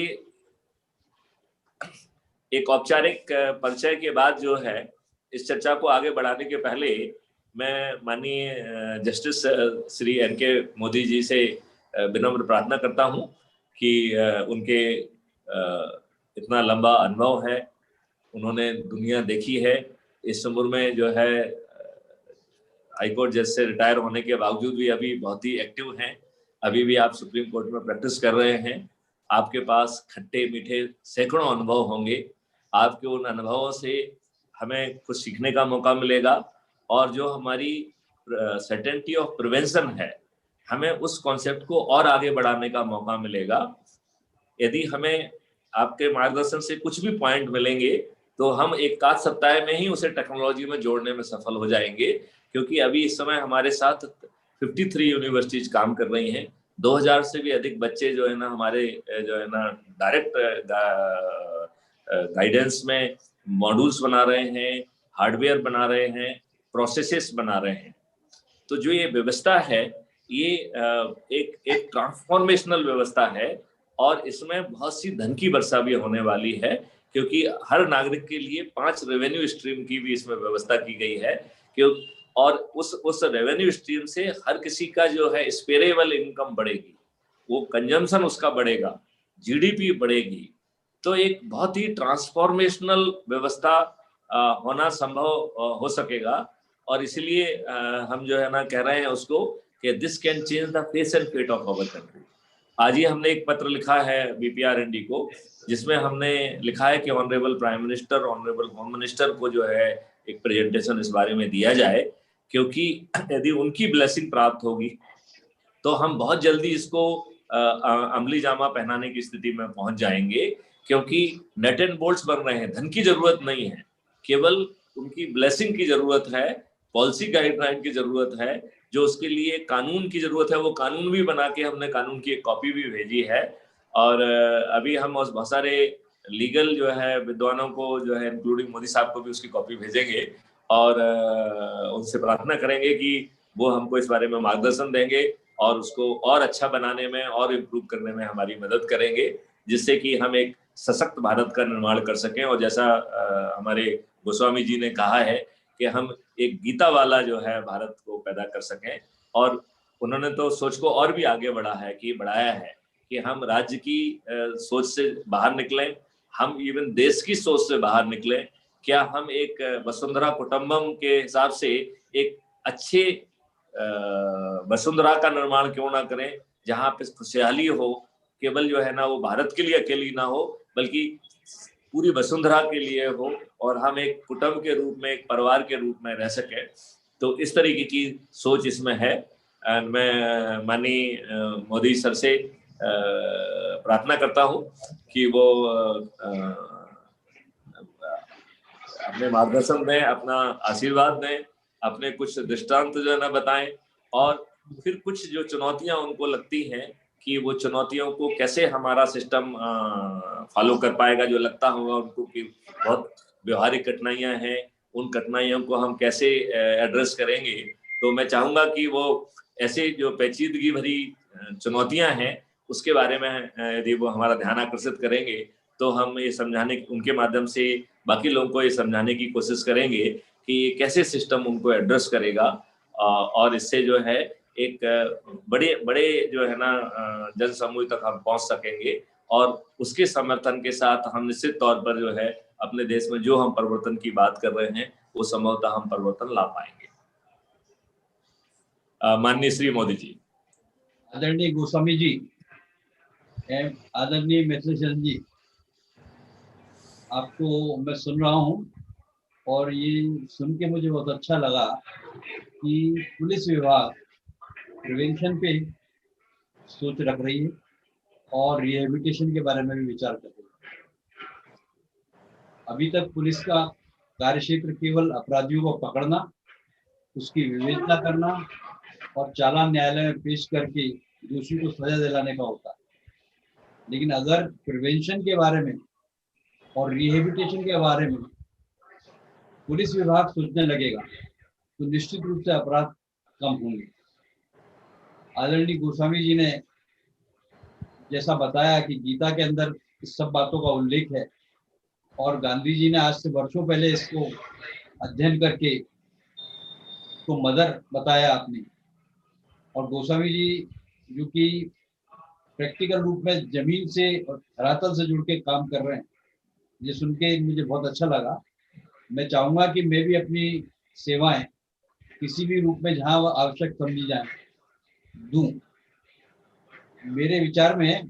एक औपचारिक परिचय के बाद जो है इस चर्चा को आगे बढ़ाने के पहले मैं माननीय जस्टिस श्री एन.के. मोदी जी से विनम्र प्रार्थना करता हूं कि उनके इतना लंबा अनुभव है, उन्होंने दुनिया देखी है, इस उम्र में जो है हाईकोर्ट जज से रिटायर होने के बावजूद भी अभी बहुत ही एक्टिव हैं। अभी भी आप सुप्रीम कोर्ट में प्रैक्टिस कर रहे हैं। आपके पास खट्टे मीठे सैकड़ों अनुभव होंगे। आपके उन अनुभवों से हमें कुछ सीखने का मौका मिलेगा, और जो हमारी सर्टेनिटी ऑफ प्रिवेंशन है हमें उस कॉन्सेप्ट को और आगे बढ़ाने का मौका मिलेगा। यदि हमें आपके मार्गदर्शन से कुछ भी पॉइंट मिलेंगे तो हम एक आध सप्ताह में ही उसे टेक्नोलॉजी में जोड़ने में सफल हो जाएंगे, क्योंकि अभी इस समय हमारे साथ 53 यूनिवर्सिटीज काम कर रही हैं। 2000 से भी अधिक बच्चे जो है ना हमारे जो है ना डायरेक्ट गाइडेंस में मॉड्यूल्स बना रहे हैं, हार्डवेयर बना रहे हैं, प्रोसेसेस बना रहे हैं। तो जो ये व्यवस्था है ये एक ट्रांसफॉर्मेशनल व्यवस्था है, और इसमें बहुत सी धन की वर्षा भी होने वाली है, क्योंकि हर नागरिक के लिए 5 रेवेन्यू स्ट्रीम की भी इसमें व्यवस्था की गई है। और उस रेवेन्यू स्ट्रीम से हर किसी का जो है स्पेरेबल इनकम बढ़ेगी, वो कंजम्पशन उसका बढ़ेगा, जीडीपी बढ़ेगी। तो एक बहुत ही ट्रांसफॉर्मेशनल व्यवस्था होना संभव हो सकेगा। और इसलिए हम जो है ना कह रहे हैं उसको कि this can change the face and fate of our country. आज ही हमने एक पत्र लिखा है बीपीआरएनडी को, जिसमें हमने लिखा है कि honourable prime minister, honourable home minister को जो है एक प्रेजेंटेशन इस बारे में दिया जाए, क्योंकि यदि उनकी ब्लेसिंग प्राप्त होगी तो हम बहुत जल्दी इसको अमली जामा पहनाने की स्थिति में पहुंच जाएंगे। क्योंकि नट एंड बोल्ट्स बन रहे हैं, धन की जरूरत नहीं है, केवल उनकी ब्लेसिंग की जरूरत है, पॉलिसी गाइडलाइन की जरूरत है। जो उसके लिए कानून की जरूरत है वो कानून भी बना के हमने कानून की एक कॉपी भी भेजी है। और अभी हम बहुत सारे लीगल जो है विद्वानों को जो है इंक्लूडिंग मोदी साहब को भी उसकी कॉपी भेजेंगे, और उनसे प्रार्थना करेंगे कि वो हमको इस बारे में मार्गदर्शन देंगे और उसको और अच्छा बनाने में और इम्प्रूव करने में हमारी मदद करेंगे, जिससे कि हम एक सशक्त भारत का निर्माण कर सकें। और जैसा हमारे गोस्वामी जी ने कहा है कि हम एक गीता वाला जो है भारत को पैदा कर सकें। और उन्होंने तो सोच को और भी आगे बढ़ाया है कि हम राज्य की सोच से बाहर निकलें, हम इवन देश की सोच से बाहर निकलें। क्या हम एक वसुंधरा कुटुंबम के हिसाब से एक अच्छे वसुंधरा का निर्माण क्यों ना करें, जहाँ पे खुशहाली हो, केवल जो है ना वो भारत के लिए अकेली ना हो बल्कि पूरी वसुंधरा के लिए हो, और हम एक कुटुंब के रूप में, एक परिवार के रूप में रह सके। तो इस तरीके की सोच इसमें है। मैं माननीय मोदी सर से प्रार्थना करता हूँ कि वो अपने मार्गदर्शन दें, अपना आशीर्वाद दें, अपने कुछ दृष्टांत जो है ना बताएं, और फिर कुछ जो चुनौतियां उनको लगती हैं कि वो चुनौतियों को कैसे हमारा सिस्टम फॉलो कर पाएगा, जो लगता होगा उनको कि बहुत व्यवहारिक कठिनाइयां हैं, उन कठिनाइयों को हम कैसे एड्रेस करेंगे। तो मैं चाहूंगा कि वो ऐसे जो पेचीदगी भरी चुनौतियां हैं उसके बारे में यदि वो हमारा ध्यान आकर्षित करेंगे तो हम ये समझाने, उनके माध्यम से बाकी लोगों को ये समझाने की कोशिश करेंगे कि ये कैसे सिस्टम उनको एड्रेस करेगा। और इससे जो है एक बड़े बड़े जो है ना जन समूह तक हम पहुंच सकेंगे, और उसके समर्थन के साथ हम निश्चित तौर पर जो है अपने देश में जो हम परिवर्तन की बात कर रहे हैं वो संभवतः हम परिवर्तन ला पाएंगे। माननीय श्री मोदी जी। आदरणीय गोस्वामी जी, आदरणीय मैथिलीशरण जी, आपको मैं सुन रहा हूँ और ये सुन के मुझे बहुत अच्छा लगा कि पुलिस विभाग प्रिवेंशन पे सोच रख रही है और रिहेबिलिटेशन के बारे में भी विचार कर रही है। अभी तक पुलिस का कार्यक्षेत्र केवल अपराधियों को पकड़ना, उसकी विवेचना करना और चालान न्यायालय में पेश करके दोषी को सजा दिलाने का होता है। लेकिन अगर प्रिवेंशन के बारे में और रिहेबिलिटेशन के बारे में पुलिस विभाग सोचने लगेगा तो निश्चित रूप से अपराध कम होंगे। आदरणीय गोस्वामी जी ने जैसा बताया कि गीता के अंदर इस सब बातों का उल्लेख है और गांधी जी ने आज से वर्षों पहले इसको अध्ययन करके तो मदर बताया आपने, और गोस्वामी जी जो कि प्रैक्टिकल रूप में जमीन से और धरातल से जुड़ के काम कर रहे हैं, ये सुन के मुझे बहुत अच्छा लगा। मैं चाहूँगा कि मैं भी अपनी सेवाएं किसी भी रूप में जहाँ आवश्यक समझी जाए दूं। मेरे विचार में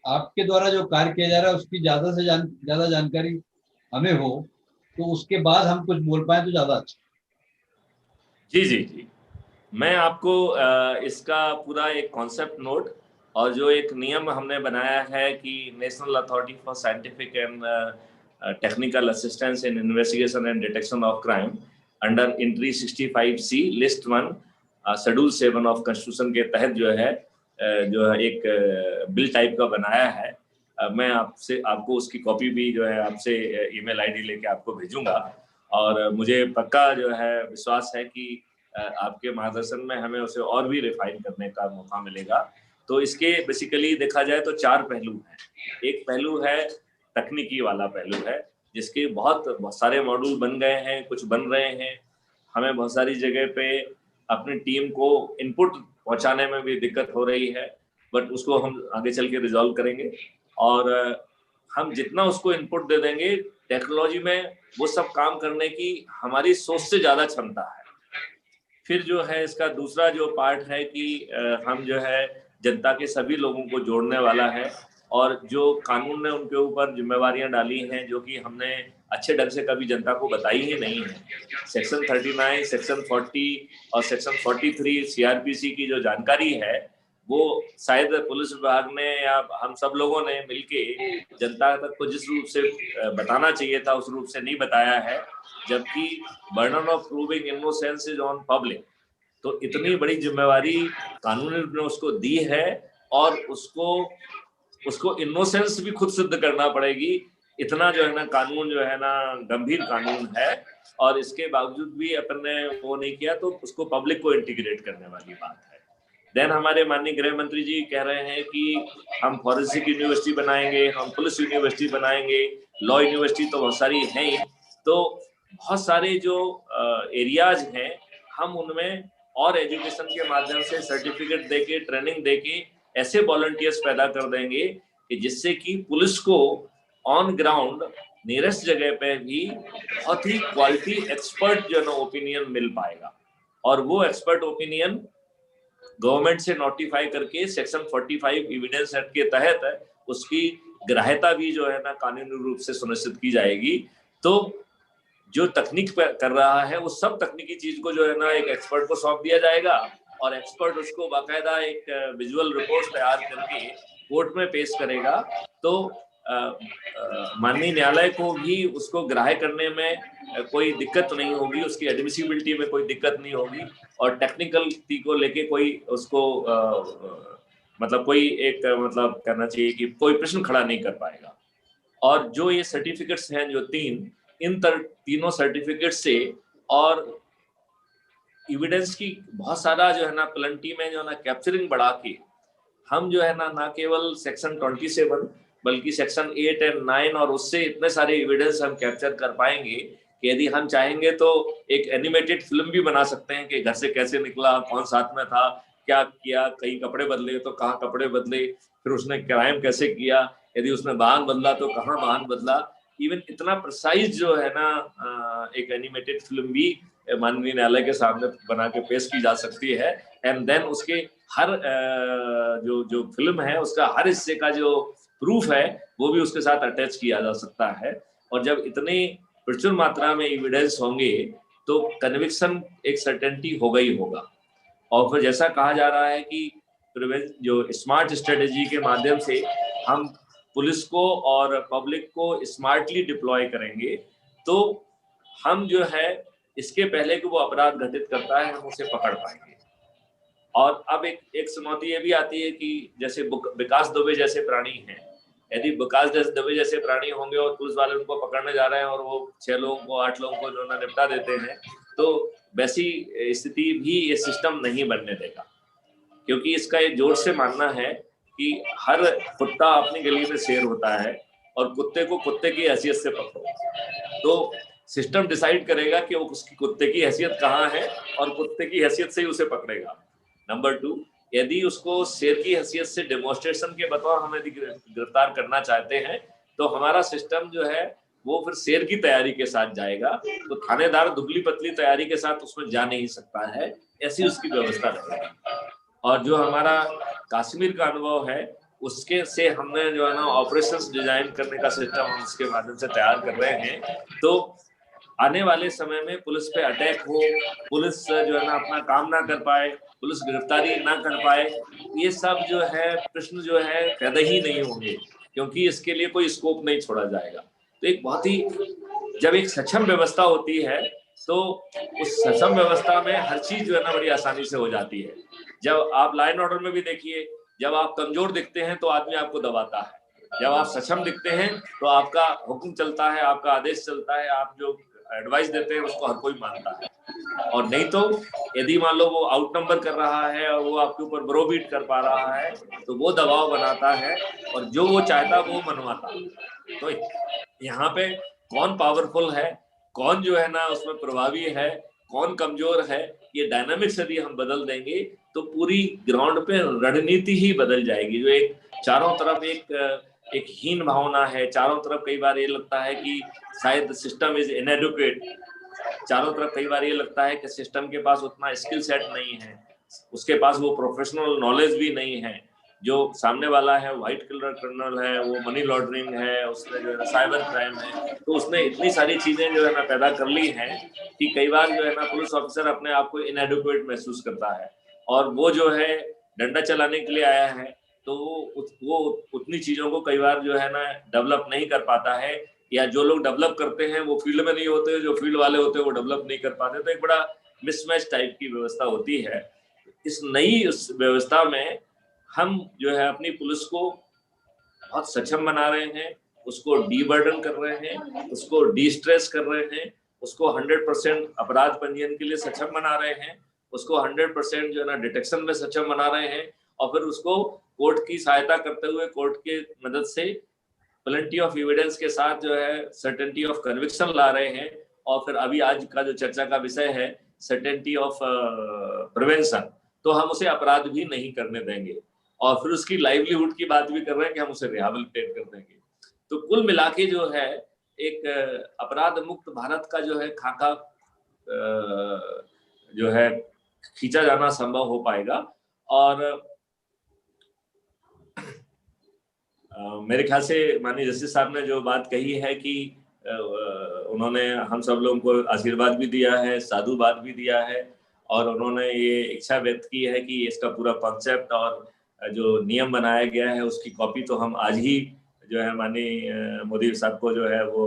आपके द्वारा जो कार्य किया जा रहा है उसकी ज़्यादा से ज़्यादा जानकारी हमें हो तो उसके बाद हम कुछ बोल पाए तो ज़्यादा अच्छा। जी जी जी, मैं आपको इसका पूरा एक कॉन्सेप्ट नोट और जो एक नियम हमने बनाया है कि national authority for scientific and technical assistance in investigation and detection of crime under entry 65C list 1 schedule 7 of constitution के तहत जो है एक बिल टाइप का बनाया है। मैं आपको उसकी कॉपी भी जो है आपसे ईमेल आईडी लेके आपको भेजूंगा, और मुझे पक्का जो है विश्वास है कि आपके मार्गदर्शन में हमें उसे और भी रिफाइन करने का मौका मिलेगा। तो इसके बेसिकली देखा जाए तो 4 पहलू हैं। एक पहलू है तकनीकी वाला पहलू है, जिसके बहुत सारे मॉड्यूल बन गए हैं, कुछ बन रहे हैं। हमें बहुत सारी जगह पे अपनी टीम को इनपुट पहुंचाने में भी दिक्कत हो रही है, बट उसको हम आगे चल के रिजॉल्व करेंगे। और हम जितना उसको इनपुट दे देंगे, टेक्नोलॉजी में वो सब काम करने की हमारी सोच से ज़्यादा क्षमता है। फिर जो है इसका दूसरा जो पार्ट है कि हम जो है जनता के सभी लोगों को जोड़ने वाला है, और जो कानून ने उनके ऊपर जिम्मेवारियां डाली हैं जो कि हमने अच्छे ढंग से कभी जनता को बताई ही नहीं है। सेक्शन 39, सेक्शन 40 और सेक्शन 43 CRPC की जो जानकारी है वो शायद पुलिस विभाग ने या हम सब लोगों ने मिलके जनता तक को जिस रूप से बताना चाहिए था उस रूप से नहीं बताया है, जबकि burden of proving innocence is on public. तो इतनी बड़ी जिम्मेवारी कानून ने उसको दी है और उसको इनोसेंस भी खुद सिद्ध करना पड़ेगी। इतना जो है ना कानून जो है ना गंभीर कानून है, और इसके बावजूद भी अपन ने वो नहीं किया, तो उसको पब्लिक को इंटीग्रेट करने वाली बात है। देन हमारे माननीय गृह मंत्री जी कह रहे हैं कि हम फॉरेंसिक यूनिवर्सिटी बनाएंगे, हम पुलिस यूनिवर्सिटी बनाएंगे, लॉ यूनिवर्सिटी तो बहुत सारी हैं ही। तो बहुत सारे जो एरियाज हैं हम उनमें और एजुकेशन के माध्यम से सर्टिफिकेट देके, ट्रेनिंग देके ऐसे वॉलंटियर्स पैदा कर देंगे कि जिससे कि पुलिस को ऑन ग्राउंड नियरेस्ट जगह पे भी बहुत ही क्वालिटी एक्सपर्ट जो है ओपिनियन मिल पाएगा, और वो एक्सपर्ट ओपिनियन गवर्नमेंट से नोटिफाई करके सेक्शन 45 एविडेंस एक्ट के तहत उसकी ग्राह्यता भी जो है ना कानूनी रूप से सुनिश्चित की जाएगी। तो जो तकनीक कर रहा है वो सब तकनीकी चीज को जो है ना एक एक्सपर्ट को सौंप दिया जाएगा, और एक्सपर्ट उसको बाकायदा एक विजुअल रिपोर्ट तैयार करके कोर्ट में पेश करेगा। तो माननीय न्यायालय को भी उसको ग्राह्य करने में कोई दिक्कत नहीं होगी, उसकी एडमिसिबिलिटी में कोई दिक्कत नहीं होगी, और टेक्निकलिटी को लेके कोई उसको मतलब कोई एक मतलब करना चाहिए कि कोई प्रश्न खड़ा नहीं कर पाएगा। और जो ये सर्टिफिकेट्स हैं जो इन तीनों सर्टिफिकेट से और एविडेंस की बहुत सारा जो है ना प्लेंटी में जो है ना कैप्चरिंग बढ़ा के हम जो है ना केवल सेक्शन 27 बल्कि सेक्शन 8 और 9 और उससे इतने सारे एविडेंस हम कैप्चर कर पाएंगे कि यदि हम चाहेंगे तो एक एनिमेटेड फिल्म भी बना सकते हैं कि घर से कैसे निकला, कौन साथ में था, क्या किया, कहीं कपड़े बदले तो कहाँ कपड़े बदले, फिर उसने क्राइम कैसे किया, यदि उसने वाहन बदला तो कहाँ वाहन बदला। इवन इतना प्रिसाइज जो है ना एक एनिमेटेड फिल्म भी माननीय न्यायालय के सामने बना के पेश की जा सकती है। एंड देन उसके हर जो जो फिल्म है उसका हर हिस्से का जो प्रूफ है वो भी उसके साथ अटैच किया जा सकता है। और जब इतनी प्रचुर मात्रा में एविडेंस होंगे तो कन्विक्शन एक सर्टेनिटी होगा ही होगा। और फिर जैसा कहा जा रहा है कि जो स्मार्ट स्ट्रेटेजी के माध्यम से हम पुलिस को और पब्लिक को स्मार्टली डिप्लॉय करेंगे तो हम जो है इसके पहले कि वो अपराध घटित करता है हम उसे पकड़ पाएंगे। और अब एक चुनौती ये भी आती है कि जैसे विकास दुबे जैसे प्राणी हैं, यदि विकास दुबे जैसे प्राणी होंगे और पुलिस वाले उनको पकड़ने जा रहे हैं और वो 6 लोगों को 8 लोगों को जो ना निपटा देते हैं, तो वैसी स्थिति भी ये सिस्टम नहीं बनने देगा। क्योंकि इसका ये जोर से मानना है कि हर कुत्ता अपनी गली में शेर होता है और कुत्ते को कुत्ते की हैसियत से पकड़ो, तो सिस्टम डिसाइड करेगा कि वो उसकी कुत्ते की हैसियत कहाँ है और कुत्ते की हैसियत से ही उसे पकड़ेगा। नंबर 2, यदि उसको शेर की हैसियत से डेमोन्स्ट्रेशन के बतौर हम यदि गिरफ्तार करना चाहते हैं तो हमारा सिस्टम जो है वो फिर शेर की तैयारी के साथ जाएगा, तो थानेदार दुबली पतली तैयारी के साथ उसमें जा नहीं सकता है, ऐसी उसकी व्यवस्था रहेगी। और जो हमारा कश्मीर का अनुभव है उसके से हमने जो है ना ऑपरेशंस डिजाइन करने का सिस्टम हम उसके माध्यम से तैयार कर रहे हैं, तो आने वाले समय में पुलिस पे अटैक हो, पुलिस जो है ना अपना काम ना कर पाए, पुलिस गिरफ्तारी ना कर पाए, ये सब जो है प्रश्न जो है पैदा ही नहीं होंगे, क्योंकि इसके लिए कोई स्कोप नहीं छोड़ा जाएगा। तो एक बहुत ही जब एक सक्षम व्यवस्था होती है तो उस सक्षम व्यवस्था में हर चीज जो है ना बड़ी आसानी से हो जाती है। जब आप लॉ एंड ऑर्डर में भी देखिए, जब आप कमजोर दिखते हैं तो आदमी आपको दबाता है, जब आप सक्षम दिखते हैं तो आपका हुक्म चलता है, आपका आदेश चलता है, आप जो एडवाइस देते हैं उसको हर कोई मानता है। और नहीं तो यदि मान लो वो आउट नंबर कर रहा है और वो आपके ऊपर ब्रोबीट कर पा रहा है तो वो दबाव बनाता है और जो वो चाहता वो मनवाता है। तो यहाँ पे कौन पावरफुल है, कौन जो है ना उसमें प्रभावी है, कौन कमजोर है, ये डायनामिक्स यदि हम बदल देंगे तो पूरी ग्राउंड पे रणनीति ही बदल जाएगी। जो एक चारों तरफ एक हीन भावना है, चारों तरफ कई बार ये लगता है कि शायद सिस्टम इज इनएडुकेट, चारों तरफ कई बार ये लगता है कि सिस्टम के पास उतना स्किल सेट नहीं है, उसके पास वो प्रोफेशनल नॉलेज भी नहीं है। जो सामने वाला है व्हाइट कलर क्रिमिनल है, वो मनी लॉन्ड्रिंग है, उसने जो है साइबर क्राइम है, तो उसने इतनी सारी चीजें जो है ना पैदा कर ली हैं कि कई बार जो है ना पुलिस ऑफिसर अपने आप को इनएडुकेट महसूस करता है और वो जो है डंडा चलाने के लिए आया है तो वो उतनी चीजों को कई बार जो है ना डेवलप नहीं कर पाता है, या जो लोग डेवलप करते हैं वो फील्ड में नहीं होते, जो फील्ड वाले होते हैं वो डेवलप नहीं कर पाते, तो एक बड़ा मिसमैच टाइप की व्यवस्था होती है। इस नई उस व्यवस्था में हम जो है अपनी पुलिस को बहुत सक्षम बना रहे हैं, उसको डीबर्डन कर रहे हैं, उसको डी स्ट्रेस कर रहे हैं, उसको 100% अपराध पंजीयन के लिए सक्षम बना रहे हैं, उसको 100% जो है ना डिटेक्शन में सक्षम बना रहे हैं और फिर उसको कोर्ट की सहायता करते हुए कोर्ट के मदद से प्लेंटी ऑफ एविडेंस के साथ जो है सर्टेनिटी ऑफ कन्विक्शन ला रहे हैं। और फिर अभी आज का जो चर्चा का विषय है सर्टेनिटी ऑफ प्रिवेंशन, तो हम उसे अपराध भी नहीं करने देंगे और फिर उसकी लाइवलीहुड की बात भी कर रहे हैं कि हम उसे रिहेबिलिटेट कर देंगे। तो कुल मिला के जो है एक अपराध मुक्त भारत का जो है खाका जो है खींचा जाना संभव हो पाएगा। और मेरे ख्याल से माननीय जस्टिस साहब ने जो बात कही है कि उन्होंने हम सब लोगों को आशीर्वाद भी दिया है, साधुवाद भी दिया है और उन्होंने ये इच्छा व्यक्त की है कि इसका पूरा कॉन्सेप्ट और जो नियम बनाया गया है उसकी कॉपी तो हम आज ही जो है माननीय मोदी साहब को जो है वो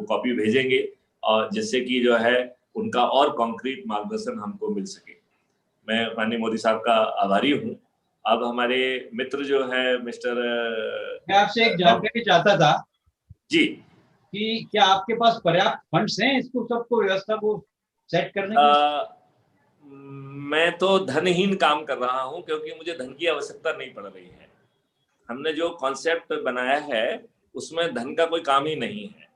कॉपी भेजेंगे और जिससे कि जो है उनका और कॉन्क्रीट मार्गदर्शन हमको मिल सके। मैं माननीय मोदी साहब का आभारी हूँ। अब हमारे मित्र जो है मिस्टर, मैं आपसे एक जानकारी चाहता था जी कि क्या आपके पास पर्याप्त फंड्स हैं इसको सबको व्यवस्था को सेट करने के? मैं तो धनहीन काम कर रहा हूं क्योंकि मुझे धन की आवश्यकता नहीं पड़ रही है। हमने जो कॉन्सेप्ट बनाया है उसमें धन का कोई काम ही नहीं है।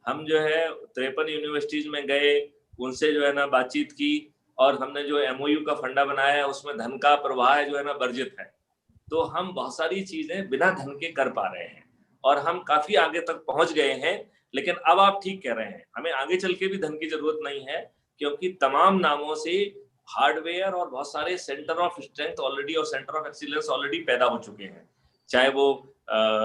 हम जो है 53 यूनिवर्सिटीज में गए, उनसे जो है ना बातचीत की, और हमने जो MOU का फंडा बनाया है उसमें धन का प्रवाह जो है ना वर्जित है। तो हम बहुत सारी चीजें बिना धन के कर पा रहे हैं और हम काफी आगे तक पहुंच गए हैं। लेकिन अब आप ठीक कह रहे हैं, हमें आगे चल के भी धन की जरूरत नहीं है, क्योंकि तमाम नामों से हार्डवेयर और बहुत सारे सेंटर ऑफ स्ट्रेंथ ऑलरेडी और सेंटर ऑफ एक्सीलेंस ऑलरेडी पैदा हो चुके हैं। चाहे वो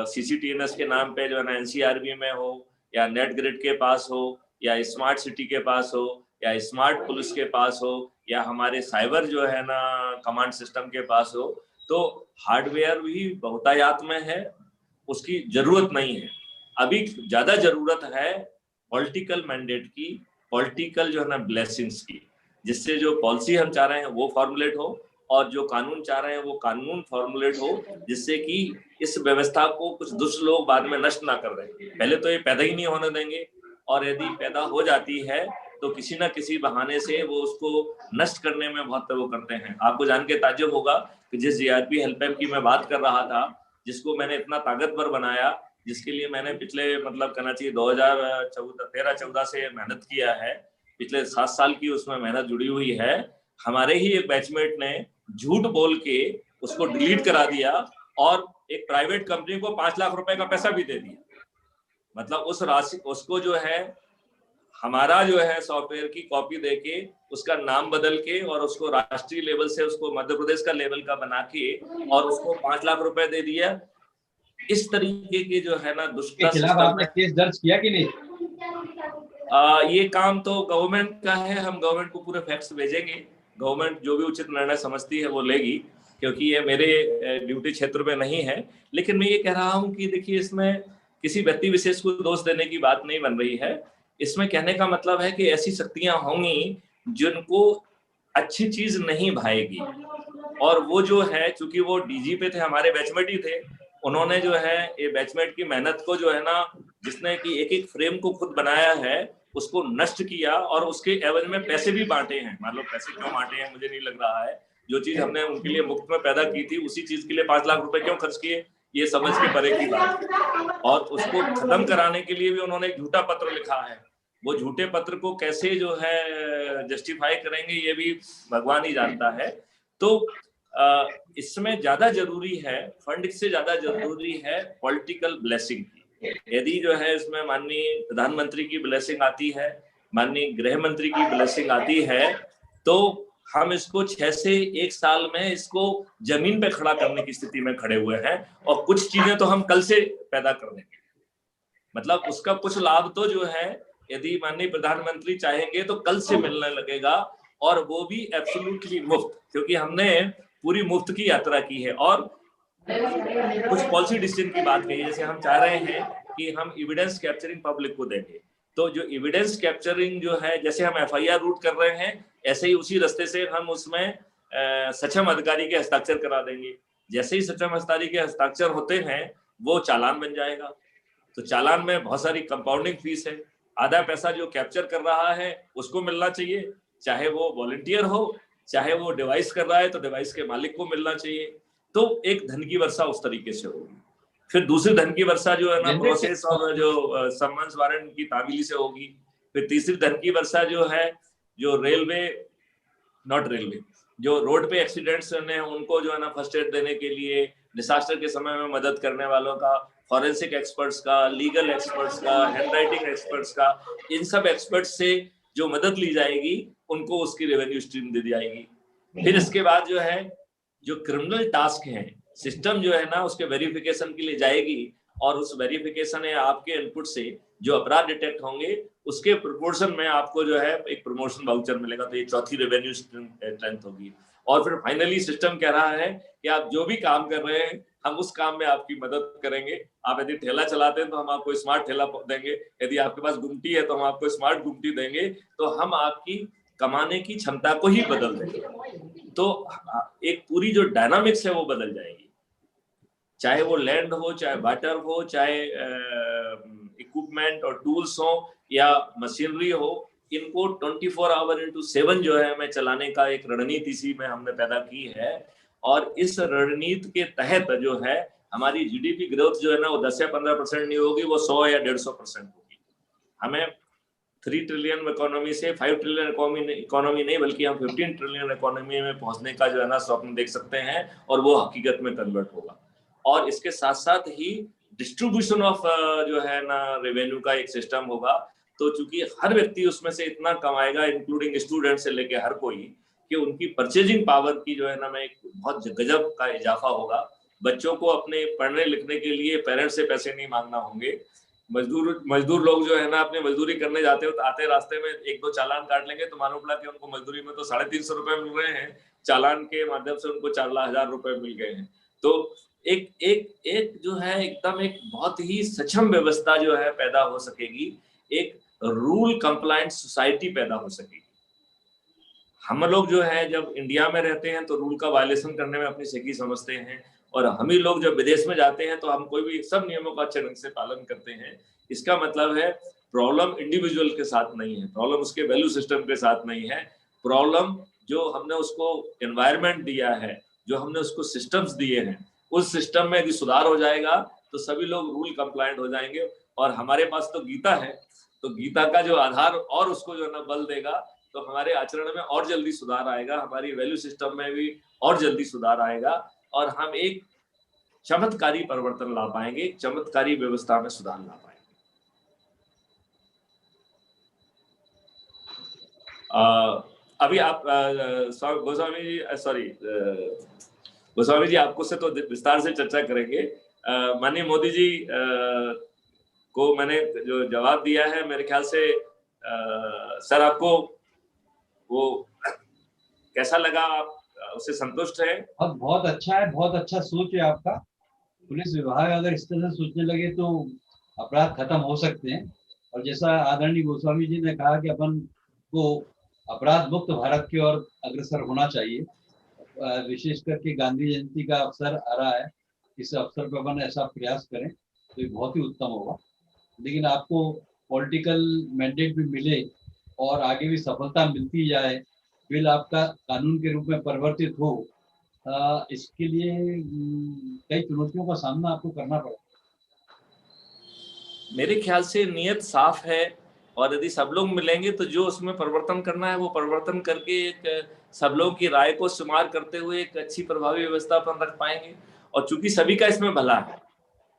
CCTNS के नाम पे जो है ना NCRB में हो, या नेट ग्रिड के पास हो, या स्मार्ट सिटी के पास हो, या स्मार्ट पुलिस के पास हो, या हमारे साइबर जो है ना कमांड सिस्टम के पास हो। तो हार्डवेयर भी बहुतायत में है, उसकी जरूरत नहीं है। अभी ज्यादा जरूरत है पॉलिटिकल मैंडेट की, पॉलिटिकल जो है ना ब्लेसिंग्स की, जिससे जो पॉलिसी हम चाह रहे हैं वो फॉर्मुलेट हो, और जो कानून चाह रहे हैं वो कानून फॉर्मुलेट हो, जिससे कि इस व्यवस्था को कुछ दुष्ट लोग बाद में नष्ट ना कर दें। पहले तो ये पैदा ही नहीं होने देंगे, और यदि पैदा हो जाती है तो किसी ना किसी बहाने से वो उसको नष्ट करने में बहुत वो करते हैं। आपको जान के ताज्जुब होगा कि जिस GRP हेल्पलाइन की मैं बात कर रहा था, जिसको मैंने इतना ताकतवर बनाया, जिसके लिए मैंने पिछले मतलब कहना चाहिए 2013-14 से मेहनत किया है, पिछले 7 साल की उसमें मेहनत जुड़ी हुई है। हमारे ही एक बैचमेट ने झूठ बोल के उसको डिलीट करा दिया और एक प्राइवेट कंपनी को 5 लाख रुपए का पैसा भी दे दिया। मतलब उस राशि उसको जो है हमारा जो है सॉफ्टवेयर की कॉपी देके उसका नाम बदल के और उसको राष्ट्रीय लेवल से उसको मध्य प्रदेश का लेवल का बना के और उसको 5 लाख रुपए दे दिया। इस तरीके के जो है ना दुष्टता के खिलाफ आपने केस दर्ज किया कि नहीं? ये काम तो गवर्नमेंट का है, हम गवर्नमेंट को पूरे फैक्ट्स भेजेंगे, गवर्नमेंट जो भी उचित निर्णय समझती है वो लेगी, क्योंकि ये मेरे ड्यूटी क्षेत्र में नहीं है। लेकिन मैं ये कह रहा हूँ कि देखिए, इसमें किसी व्यक्ति विशेष को दोष देने की बात नहीं बन रही है। इसमें कहने का मतलब है कि ऐसी शक्तियां होंगी जिनको अच्छी चीज नहीं भाएगी, और वो जो है चूंकि वो DG पे थे, हमारे बैचमेट ही थे, उन्होंने जो है ये बैचमेट की मेहनत को जो है ना, जिसने कि एक एक फ्रेम को खुद बनाया है, उसको नष्ट किया और उसके एवज में पैसे भी बांटे हैं। मान लो पैसे क्यों बांटे हैं मुझे नहीं लग रहा है, जो चीज हमने उनके लिए मुफ्त में पैदा की थी उसी चीज के लिए 5 लाख रुपए क्यों खर्च किए, ये समझ के परे की बात। और उसको खत्म कराने के लिए भी उन्होंने एक झूठा पत्र लिखा है। वो झूठे पत्र को कैसे जो है जस्टिफाई करेंगे ये भी भगवान ही जानता है। तो इसमें ज्यादा जरूरी है, फंड से ज्यादा जरूरी है पॉलिटिकल ब्लेसिंग की। यदि जो है इसमें माननीय प्रधानमंत्री की ब्लेसिंग आती है, माननीय गृह मंत्री की ब्लेसिंग आती है, तो हम इसको 6 से 1 साल में इसको जमीन पे खड़ा करने की स्थिति में खड़े हुए हैं। और कुछ चीजें तो हम कल से पैदा कर देंगे। मतलब उसका कुछ लाभ तो जो है यदि माननीय प्रधानमंत्री चाहेंगे तो कल से मिलने लगेगा, और वो भी एब्सोल्युटली मुफ्त, क्योंकि हमने पूरी मुफ्त की यात्रा की है। और कुछ पॉलिसी डिसीजन की बात कही, जैसे हम चाह रहे हैं कि हम एविडेंस कैप्चरिंग पब्लिक को देंगे, तो जो एविडेंस कैप्चरिंग जो है, जैसे हम FIR रूट कर रहे हैं, ऐसे ही उसी रास्ते से हम उसमें सक्षम अधिकारी के हस्ताक्षर करा देंगे। जैसे ही सक्षम अधिकारी के हस्ताक्षर होते हैं वो चालान बन जाएगा। तो चालान में बहुत सारी कंपाउंडिंग फीस है, आधा पैसा जो कैप्चर कर रहा है उसको मिलना चाहिए, चाहे वो वॉलंटियर हो, चाहे वो डिवाइस कर रहा है तो डिवाइस के मालिक को मिलना चाहिए। तो एक धन की वर्षा उस तरीके से होगी। फिर दूसरी धन की वर्षा जो है ना प्रोसेस और जो सम्मन्स वारंट की तामीली से होगी। फिर तीसरी धन की वर्षा जो है, जो जो रोड पे एक्सीडेंट्स हैं उनको जो है ना फर्स्ट एड देने के लिए, डिसास्टर के समय में मदद करने वालों का, फॉरेंसिक एक्सपर्ट्स का, लीगल एक्सपर्ट्स का, हैंडराइटिंग एक्सपर्ट्स का, इन सब एक्सपर्ट्स से जो मदद ली जाएगी उनको उसकी रेवेन्यू स्ट्रीम दे दी जाएगी। फिर इसके बाद जो है जो क्रिमिनल टास्क है, सिस्टम जो है ना उसके वेरिफिकेशन के लिए जाएगी, और उस वेरिफिकेशन या आपके इनपुट से जो अपराध डिटेक्ट होंगे उसके प्रोपोर्शन में आपको जो है एक प्रमोशन वाउचर मिलेगा। तो ये चौथी रेवेन्यू स्ट्रेंथ होगी। और फिर फाइनली सिस्टम कह रहा है कि आप जो भी काम कर रहे हैं हम उस काम में आपकी मदद करेंगे। आप यदि ठेला चलाते हैं तो हम आपको स्मार्ट ठेला देंगे, यदि आपके पास गुमटी है तो हम आपको स्मार्ट गुमटी देंगे। तो हम आपकी कमाने की क्षमता को ही बदल देंगे। तो एक पूरी जो डायनामिक्स है वो बदल जाएगी, चाहे वो लैंड हो, चाहे वाटर हो, चाहे इक्विपमेंट और टूल्स हो या मशीनरी हो, इनको 24 आवर into 7 जो है हमें चलाने का एक रणनीति इसी में हमने पैदा की है। और इस रणनीति के तहत जो है हमारी GDP ग्रोथ जो है ना वो 10 या 15% नहीं होगी, वो 100 या 150% होगी। हमें 3 ट्रिलियन इकोनॉमी से 5 ट्रिलियन इकोनॉमी नहीं, बल्कि हम 15 ट्रिलियन इकोनॉमी में पहुंचने का जो है ना स्वप्न देख सकते हैं, और वो हकीकत में कन्वर्ट होगा। और इसके साथ साथ ही डिस्ट्रीब्यूशन ऑफ जो है ना रेवेन्यू का एक सिस्टम होगा। तो चूंकि हर व्यक्ति उसमें से इतना कमाएगा, इंक्लूडिंग स्टूडेंट से लेके हर कोई, कि उनकी परचेजिंग पावर की जो है ना में एक बहुत गजब का इजाफा होगा। बच्चों को अपने पढ़ने लिखने के लिए पेरेंट्स से पैसे नहीं मांगना होंगे। मजदूर लोग जो है ना अपने मजदूरी करने जाते हो तो आते रास्ते में 1-2 चालान काट लेंगे, तो मालूम पड़ा कि उनको मजदूरी में तो 350 रुपए मिल रहे हैं, चालान के माध्यम से उनको 4,00,000 रुपए मिल गए हैं। तो एक जो है एकदम एक बहुत ही सक्षम व्यवस्था जो है पैदा हो सकेगी, एक रूल कंप्लायंट सोसाइटी पैदा हो सकेगी। हम लोग जो है जब इंडिया में रहते हैं तो रूल का वायलेशन करने में अपनी सही समझते हैं, और हम ही लोग जब विदेश में जाते हैं तो हम कोई भी सब नियमों का अच्छे ढंग से पालन करते हैं। इसका मतलब है प्रॉब्लम इंडिविजुअल के साथ नहीं है, प्रॉब्लम उसके वैल्यू सिस्टम के साथ नहीं है, प्रॉब्लम जो हमने उसको एनवायरनमेंट दिया है, जो हमने उसको सिस्टम्स दिए हैं, उस सिस्टम में यदि सुधार हो जाएगा तो सभी लोग रूल कंप्लायंट हो जाएंगे। और हमारे पास तो गीता है, तो गीता का जो आधार और उसको जो है ना बल देगा, तो हमारे आचरण में और जल्दी सुधार आएगा, हमारी वैल्यू सिस्टम में भी और जल्दी सुधार आएगा, और हम एक चमत्कारी परिवर्तन ला पाएंगे, एक चमत्कारी व्यवस्था में सुधार ला पाएंगे। अभी आप गोस्वामी जी, गोस्वामी जी आपको से तो विस्तार से चर्चा करेंगे। माननीय मोदी जी को मैंने जो जवाब दिया है, मेरे ख्याल से सर आपको वो कैसा लगा, आप उससे संतुष्ट है? बहुत अच्छा है, बहुत अच्छा सोच है आपका। पुलिस विभाग अगर इस तरह से सोचने लगे तो अपराध खत्म हो सकते हैं। और जैसा आदरणीय गोस्वामी जी ने कहा कि अपन को अपराध मुक्त भारत की ओर अग्रसर होना चाहिए, विशेष करके गांधी जयंती का अवसर आ रहा है, इस अवसर पर अपन ऐसा प्रयास करें तो ये बहुत ही उत्तम होगा। लेकिन आपको पॉलिटिकल मैंडेट भी मिले और आगे भी सफलता मिलती जाए, बिल आपका कानून के रूप में परिवर्तित हो, इसके लिए कई चुनौतियों का सामना आपको करना पड़ेगा। मेरे ख्याल से नियत साफ है, और यदि सब लोग मिलेंगे तो जो उसमें परिवर्तन करना है वो परिवर्तन करके एक सब लोगों की राय को शुमार करते हुए एक अच्छी प्रभावी व्यवस्था पर रख पाएंगे। और चूंकि सभी का इसमें भला है,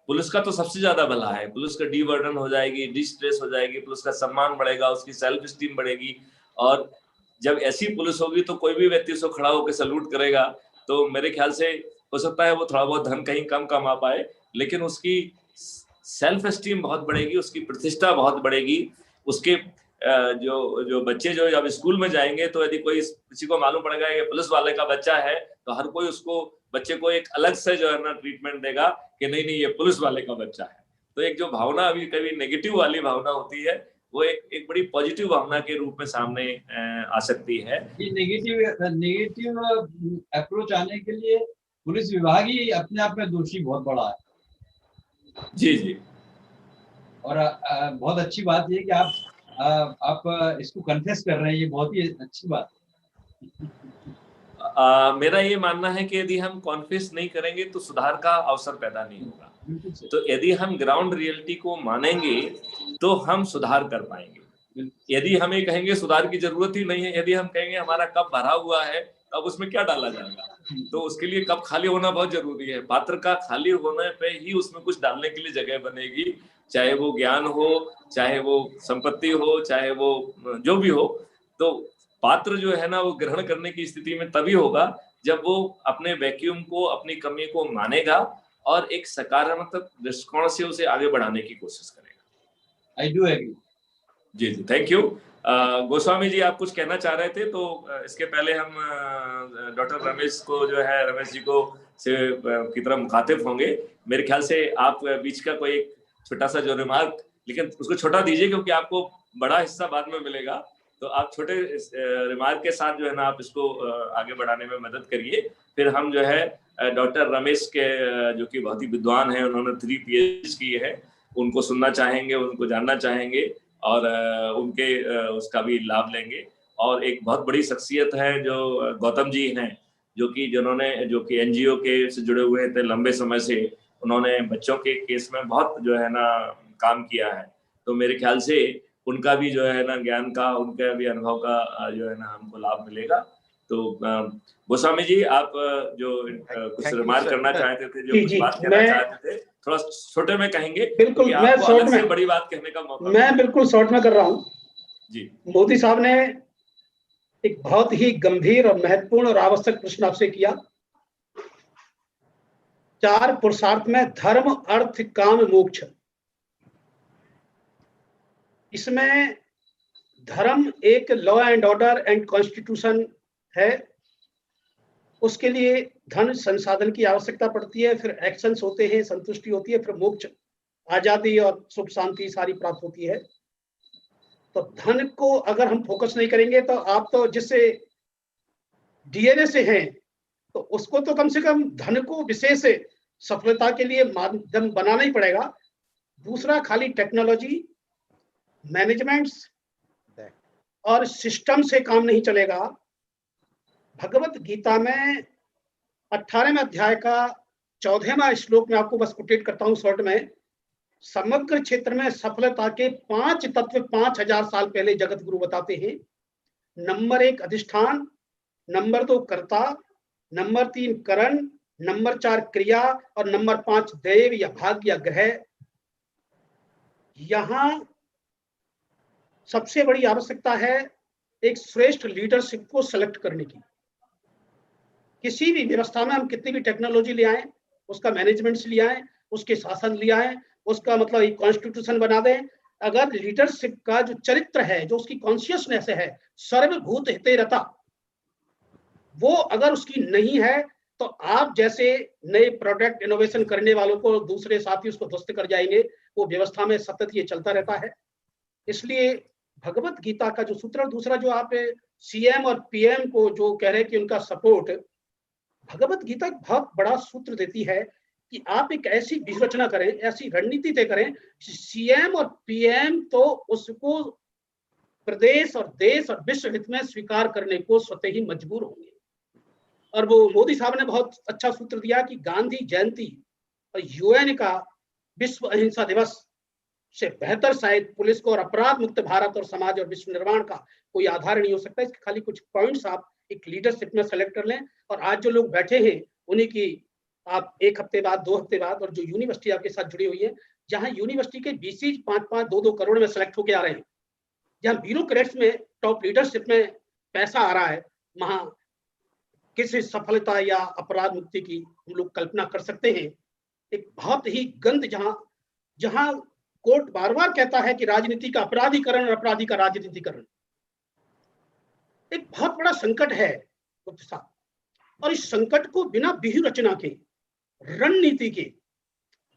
पुलिस का तो सबसे ज्यादा भला है, पुलिस का डीबर्डन हो जाएगी, डिस्ट्रेस हो जाएगी, पुलिस का सम्मान बढ़ेगा, उसकी सेल्फ स्टीम बढ़ेगी। और जब ऐसी पुलिस होगी तो कोई भी व्यक्ति उसको खड़ा होकर सैल्यूट करेगा। तो मेरे ख्याल से हो सकता है वो थोड़ा बहुत धन कहीं कम कमा पाए, लेकिन उसकी सेल्फ स्टीम बहुत बढ़ेगी, उसकी प्रतिष्ठा बहुत बढ़ेगी। उसके जो बच्चे जो जब स्कूल में जाएंगे तो यदि कोई किसी को मालूम पड़ेगा कि पुलिस वाले का बच्चा है, तो हर कोई उसको बच्चे को एक अलग से जो है ना ट्रीटमेंट देगा कि नहीं ये पुलिस वाले का बच्चा है। तो एक जो भावना अभी कभी नेगेटिव वाली भावना होती है, वो एक बड़ी पॉजिटिव भावना के रूप में सामने आ सकती है। ये नेगेटिव अप्रोच आने के लिए पुलिस विभाग ही अपने आप में दोषी बहुत बड़ा है। जी। और बहुत अच्छी बात ये कि आप इसको कन्फेस कर रहे हैं, ये बहुत ही अच्छी बात है। मेरा ये मानना है कि यदि हम कॉन्फेस नहीं करेंगे तो सुधार का अवसर पैदा नहीं होगा। तो यदि हम ग्राउंड रियलिटी को मानेंगे तो हम सुधार कर पाएंगे। यदि हम ये कहेंगे सुधार की जरूरत ही नहीं है, यदि हम कहेंगे हमारा कप भरा हुआ है, अब उसमें क्या डाला जाएगा, तो उसके लिए कप खाली होना बहुत जरूरी है। पात्र का खाली होने पे ही उसमें कुछ डालने के लिए जगह बनेगी, चाहे वो ज्ञान हो, चाहे वो संपत्ति हो, चाहे वो जो भी हो। तो पात्र जो है ना वो ग्रहण करने की स्थिति में तभी होगा जब वो अपने वैक्यूम को, अपनी कमी को मानेगा और एक सकारात्मक दृष्टिकोण से उसे आगे बढ़ाने की कोशिश करेगा। I do agree. जी, थैंक यू। गोस्वामी जी आप कुछ कहना चाह रहे थे, तो इसके पहले हम डॉक्टर रमेश को जो है, रमेश जी को की तरफ मुखातिब होंगे। मेरे ख्याल से आप बीच का कोई एक छोटा सा जो रिमार्क, लेकिन उसको छोटा दीजिए क्योंकि आपको बड़ा हिस्सा बाद में मिलेगा, तो आप छोटे रिमार्क के साथ जो है ना आप इसको आगे बढ़ाने में मदद करिए। फिर हम जो है डॉक्टर रमेश के जो कि बहुत ही विद्वान हैं, उन्होंने 3 PhD की है, उनको सुनना चाहेंगे, उनको जानना चाहेंगे और उनके उसका भी लाभ लेंगे। और एक बहुत बड़ी शख्सियत है जो गौतम जी हैं, जो कि NGO के से जुड़े हुए थे लंबे समय से, उन्होंने बच्चों के केस में बहुत जो है ना काम किया है। तो मेरे ख्याल से उनका भी जो है ना ज्ञान का, उनके भी अनुभव का जो है ना हमको लाभ मिलेगा। तो गोस्वामी जी, आप जो कुछ रिमार्क करना चाहते थे, जो कुछ बात कहना चाहते थे, थोड़ा छोटे में कहेंगे। बिल्कुल, मैं आपको शॉर्ट अलग में से बड़ी बात कहने का मौका, मैं बिल्कुल शॉर्ट में कर रहा हूँ जी। मोदी साहब ने एक बहुत ही गंभीर और महत्वपूर्ण और आवश्यक प्रश्न आपसे किया। 4 पुरुषार्थ में धर्म, अर्थ, काम, मोक्ष। इसमें धर्म एक law and order and constitution है, उसके लिए धन संसाधन की आवश्यकता पड़ती है, फिर एक्शंस होते हैं, संतुष्टि होती है, फिर मोक्ष, आजादी और सुख शांति सारी प्राप्त होती है। तो धन को अगर हम फोकस नहीं करेंगे तो आप तो जिससे डीएनए से हैं, तो उसको तो कम से कम धन को विशेष सफलता के लिए माध्यम बनाना ही पड़ेगा। दूसरा, खाली टेक्नोलॉजी, मैनेजमेंट्स और सिस्टम से काम नहीं चलेगा। भगवत गीता में 18वें अध्याय का 14वां श्लोक में आपको बस कोटेट करता हूं शॉर्ट में। समग्र क्षेत्र में सफलता के 5 तत्व 5000 साल पहले जगत गुरु बताते हैं। नंबर 1 अधिष्ठान, नंबर 2 कर्ता, नंबर 3 करण, नंबर 4 क्रिया और नंबर 5 देव या भाग्य या ग्रह। यहां सबसे बड़ी आवश्यकता है एक श्रेष्ठ लीडरशिप को सेलेक्ट करने की। किसी भी व्यवस्था में हम कितनी भी टेक्नोलॉजी ले आए, उसका मैनेजमेंट ले आए, उसके शासन ले आए, उसका मतलब एक कॉन्स्टिट्यूशन बना दें, अगर लीडरशिप का जो चरित्र है, जो उसकी कॉन्शियसनेस है, सर्वभूत हिते रता, वो अगर उसकी नहीं है तो आप जैसे नए प्रोडक्ट इनोवेशन करने वालों को दूसरे साथी उसको ध्वस्त कर जाएंगे। वो व्यवस्था में सतत ये चलता रहता है। इसलिए भगवत गीता का जो सूत्र, दूसरा जो आप सीएम और पीएम को जो कह रहे हैं कि उनका सपोर्ट, भगवत गीता एक बहुत बड़ा सूत्र देती है कि आप एक ऐसी व्यूहरचना करें, ऐसी रणनीति तय करें, सीएम और पीएम तो उसको प्रदेश और देश और विश्व हित में स्वीकार करने को स्वतः ही मजबूर होंगे। और वो मोदी साहब ने बहुत अच्छा सूत्र दिया कि गांधी जयंती और यूएन का विश्व अहिंसा दिवस से बेहतर शायद पुलिस को और अपराध मुक्त भारत और समाज और विश्व निर्माण का कोई आधार नहीं हो सकता। इसके खाली कुछ पॉइंट्स आप एक लीडरशिप में सेलेक्ट कर लें, और आज जो लोग बैठे हैं उन्हीं की आप 1 हफ्ते बाद, 2 हफ्ते बाद, और जो यूनिवर्सिटी आपके साथ जुड़ी हुई है, जहां यूनिवर्सिटी के बीसी 5-5, 2-2 करोड़ में सेलेक्ट होकर आ रहे हैं, जहां ब्यूरोक्रेट्स में टॉप लीडरशिप में पैसा आ रहा है, वहां किसी सफलता या अपराध मुक्ति की हम लोग कल्पना कर सकते हैं। एक बहुत ही गंद, जहां कोर्ट बार बार कहता है कि राजनीति का अपराधीकरण और अपराधी का राजनीतिकरण, एक बहुत बड़ा संकट है गुप्ता साहब। और इस संकट को बिना व्यूह रचना के, रणनीति के,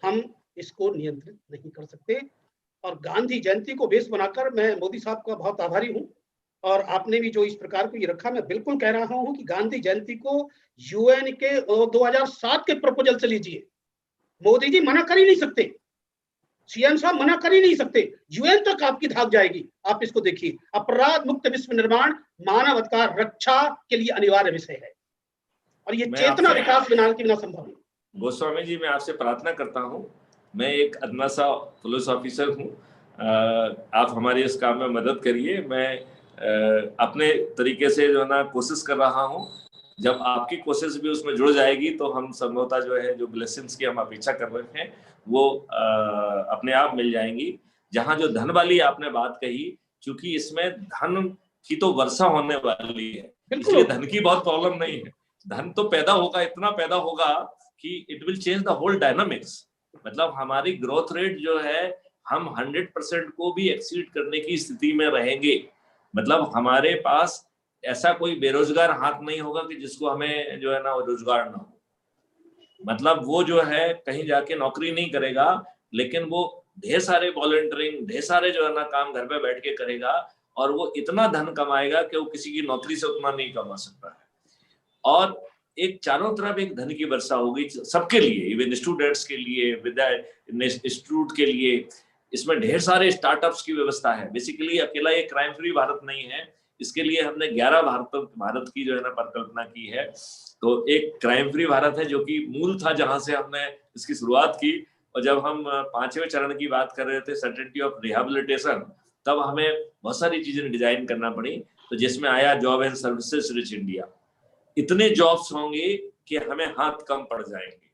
हम इसको नियंत्रित नहीं कर सकते। और गांधी जयंती को बेस बनाकर मैं मोदी साहब का बहुत आभारी हूं, और आपने भी जो इस प्रकार को ये रखा, मैं बिल्कुल कह रहा हूं कि गांधी जयंती को यूएन के 2007 के प्रपोजल से लीजिए। मोदी जी मना कर ही नहीं सकते, सीएम साहब मना कर ही नहीं सकते, यूएन तक आपकी धाक जाएगी। आप इसको देखिए, अपराध मुक्त विश्व निर्माण मानव अधिकार रक्षा के लिए अनिवार्य विषय है, और ये चेतना विकास के बिना संभव नहीं। गोस्वामी जी, मैं आपसे प्रार्थना करता हूँ, मैं एक अदना सा पुलिस ऑफिसर हूँ, आप हमारी इस काम में मदद करिए। मैं अपने तरीके से जो है ना कोशिश कर रहा हूँ। जब आपकी कोशिश भी उसमें जुड़ जाएगी तो हम संभवतः जो है जो ब्लेसिंग्स की हम अपेक्षा कर रहे हैं वो अपने आप मिल जाएंगी। जहाँ जो धन वाली आपने बात कही, क्योंकि इसमें धन की तो वर्षा होने वाली है, इसलिए धन की बहुत प्रॉब्लम नहीं है। धन तो पैदा होगा, इतना पैदा होगा कि it will change the whole dynamics. मतलब हमारी ग्रोथ रेट जो है, हम 100% को भी एक्सीड करने की स्थिति में रहेंगे। मतलब हमारे पास ऐसा कोई बेरोजगार हाथ नहीं होगा कि जिसको हमें जो है ना रोजगार ना हो। मतलब वो जो है कहीं जाके नौकरी नहीं करेगा, लेकिन वो ढेर सारे वॉलंटियरिंग, ढेर सारे जो है ना काम घर पे बैठ के करेगा, और वो इतना धन कमाएगा कि वो किसी की नौकरी से उतना नहीं कमा सकता है। और एक चारों तरफ एक धन की वर्षा होगी सबके लिए, इवन स्टूडेंट्स के लिए, इंस्टीट्यूट के लिए। इसमें ढेर सारे स्टार्टअप्स की व्यवस्था है। बेसिकली अकेला ये क्राइम फ्री भारत नहीं है, इसके लिए हमने 11 भारत की जो है ना परिकल्पना की है। तो एक क्राइम फ्री भारत है जो कि मूल था, जहां से हमने इसकी शुरुआत की। और जब हम 5वें चरण की बात कर रहे थे, सर्टेनिटी ऑफ रिहेबिलिटेशन, तब हमें बहुत सारी चीजें डिजाइन करना पड़ी, तो जिसमें आया job and services rich India. इतने जॉब्स होंगे कि हमें हाथ कम पड़ जाएंगे।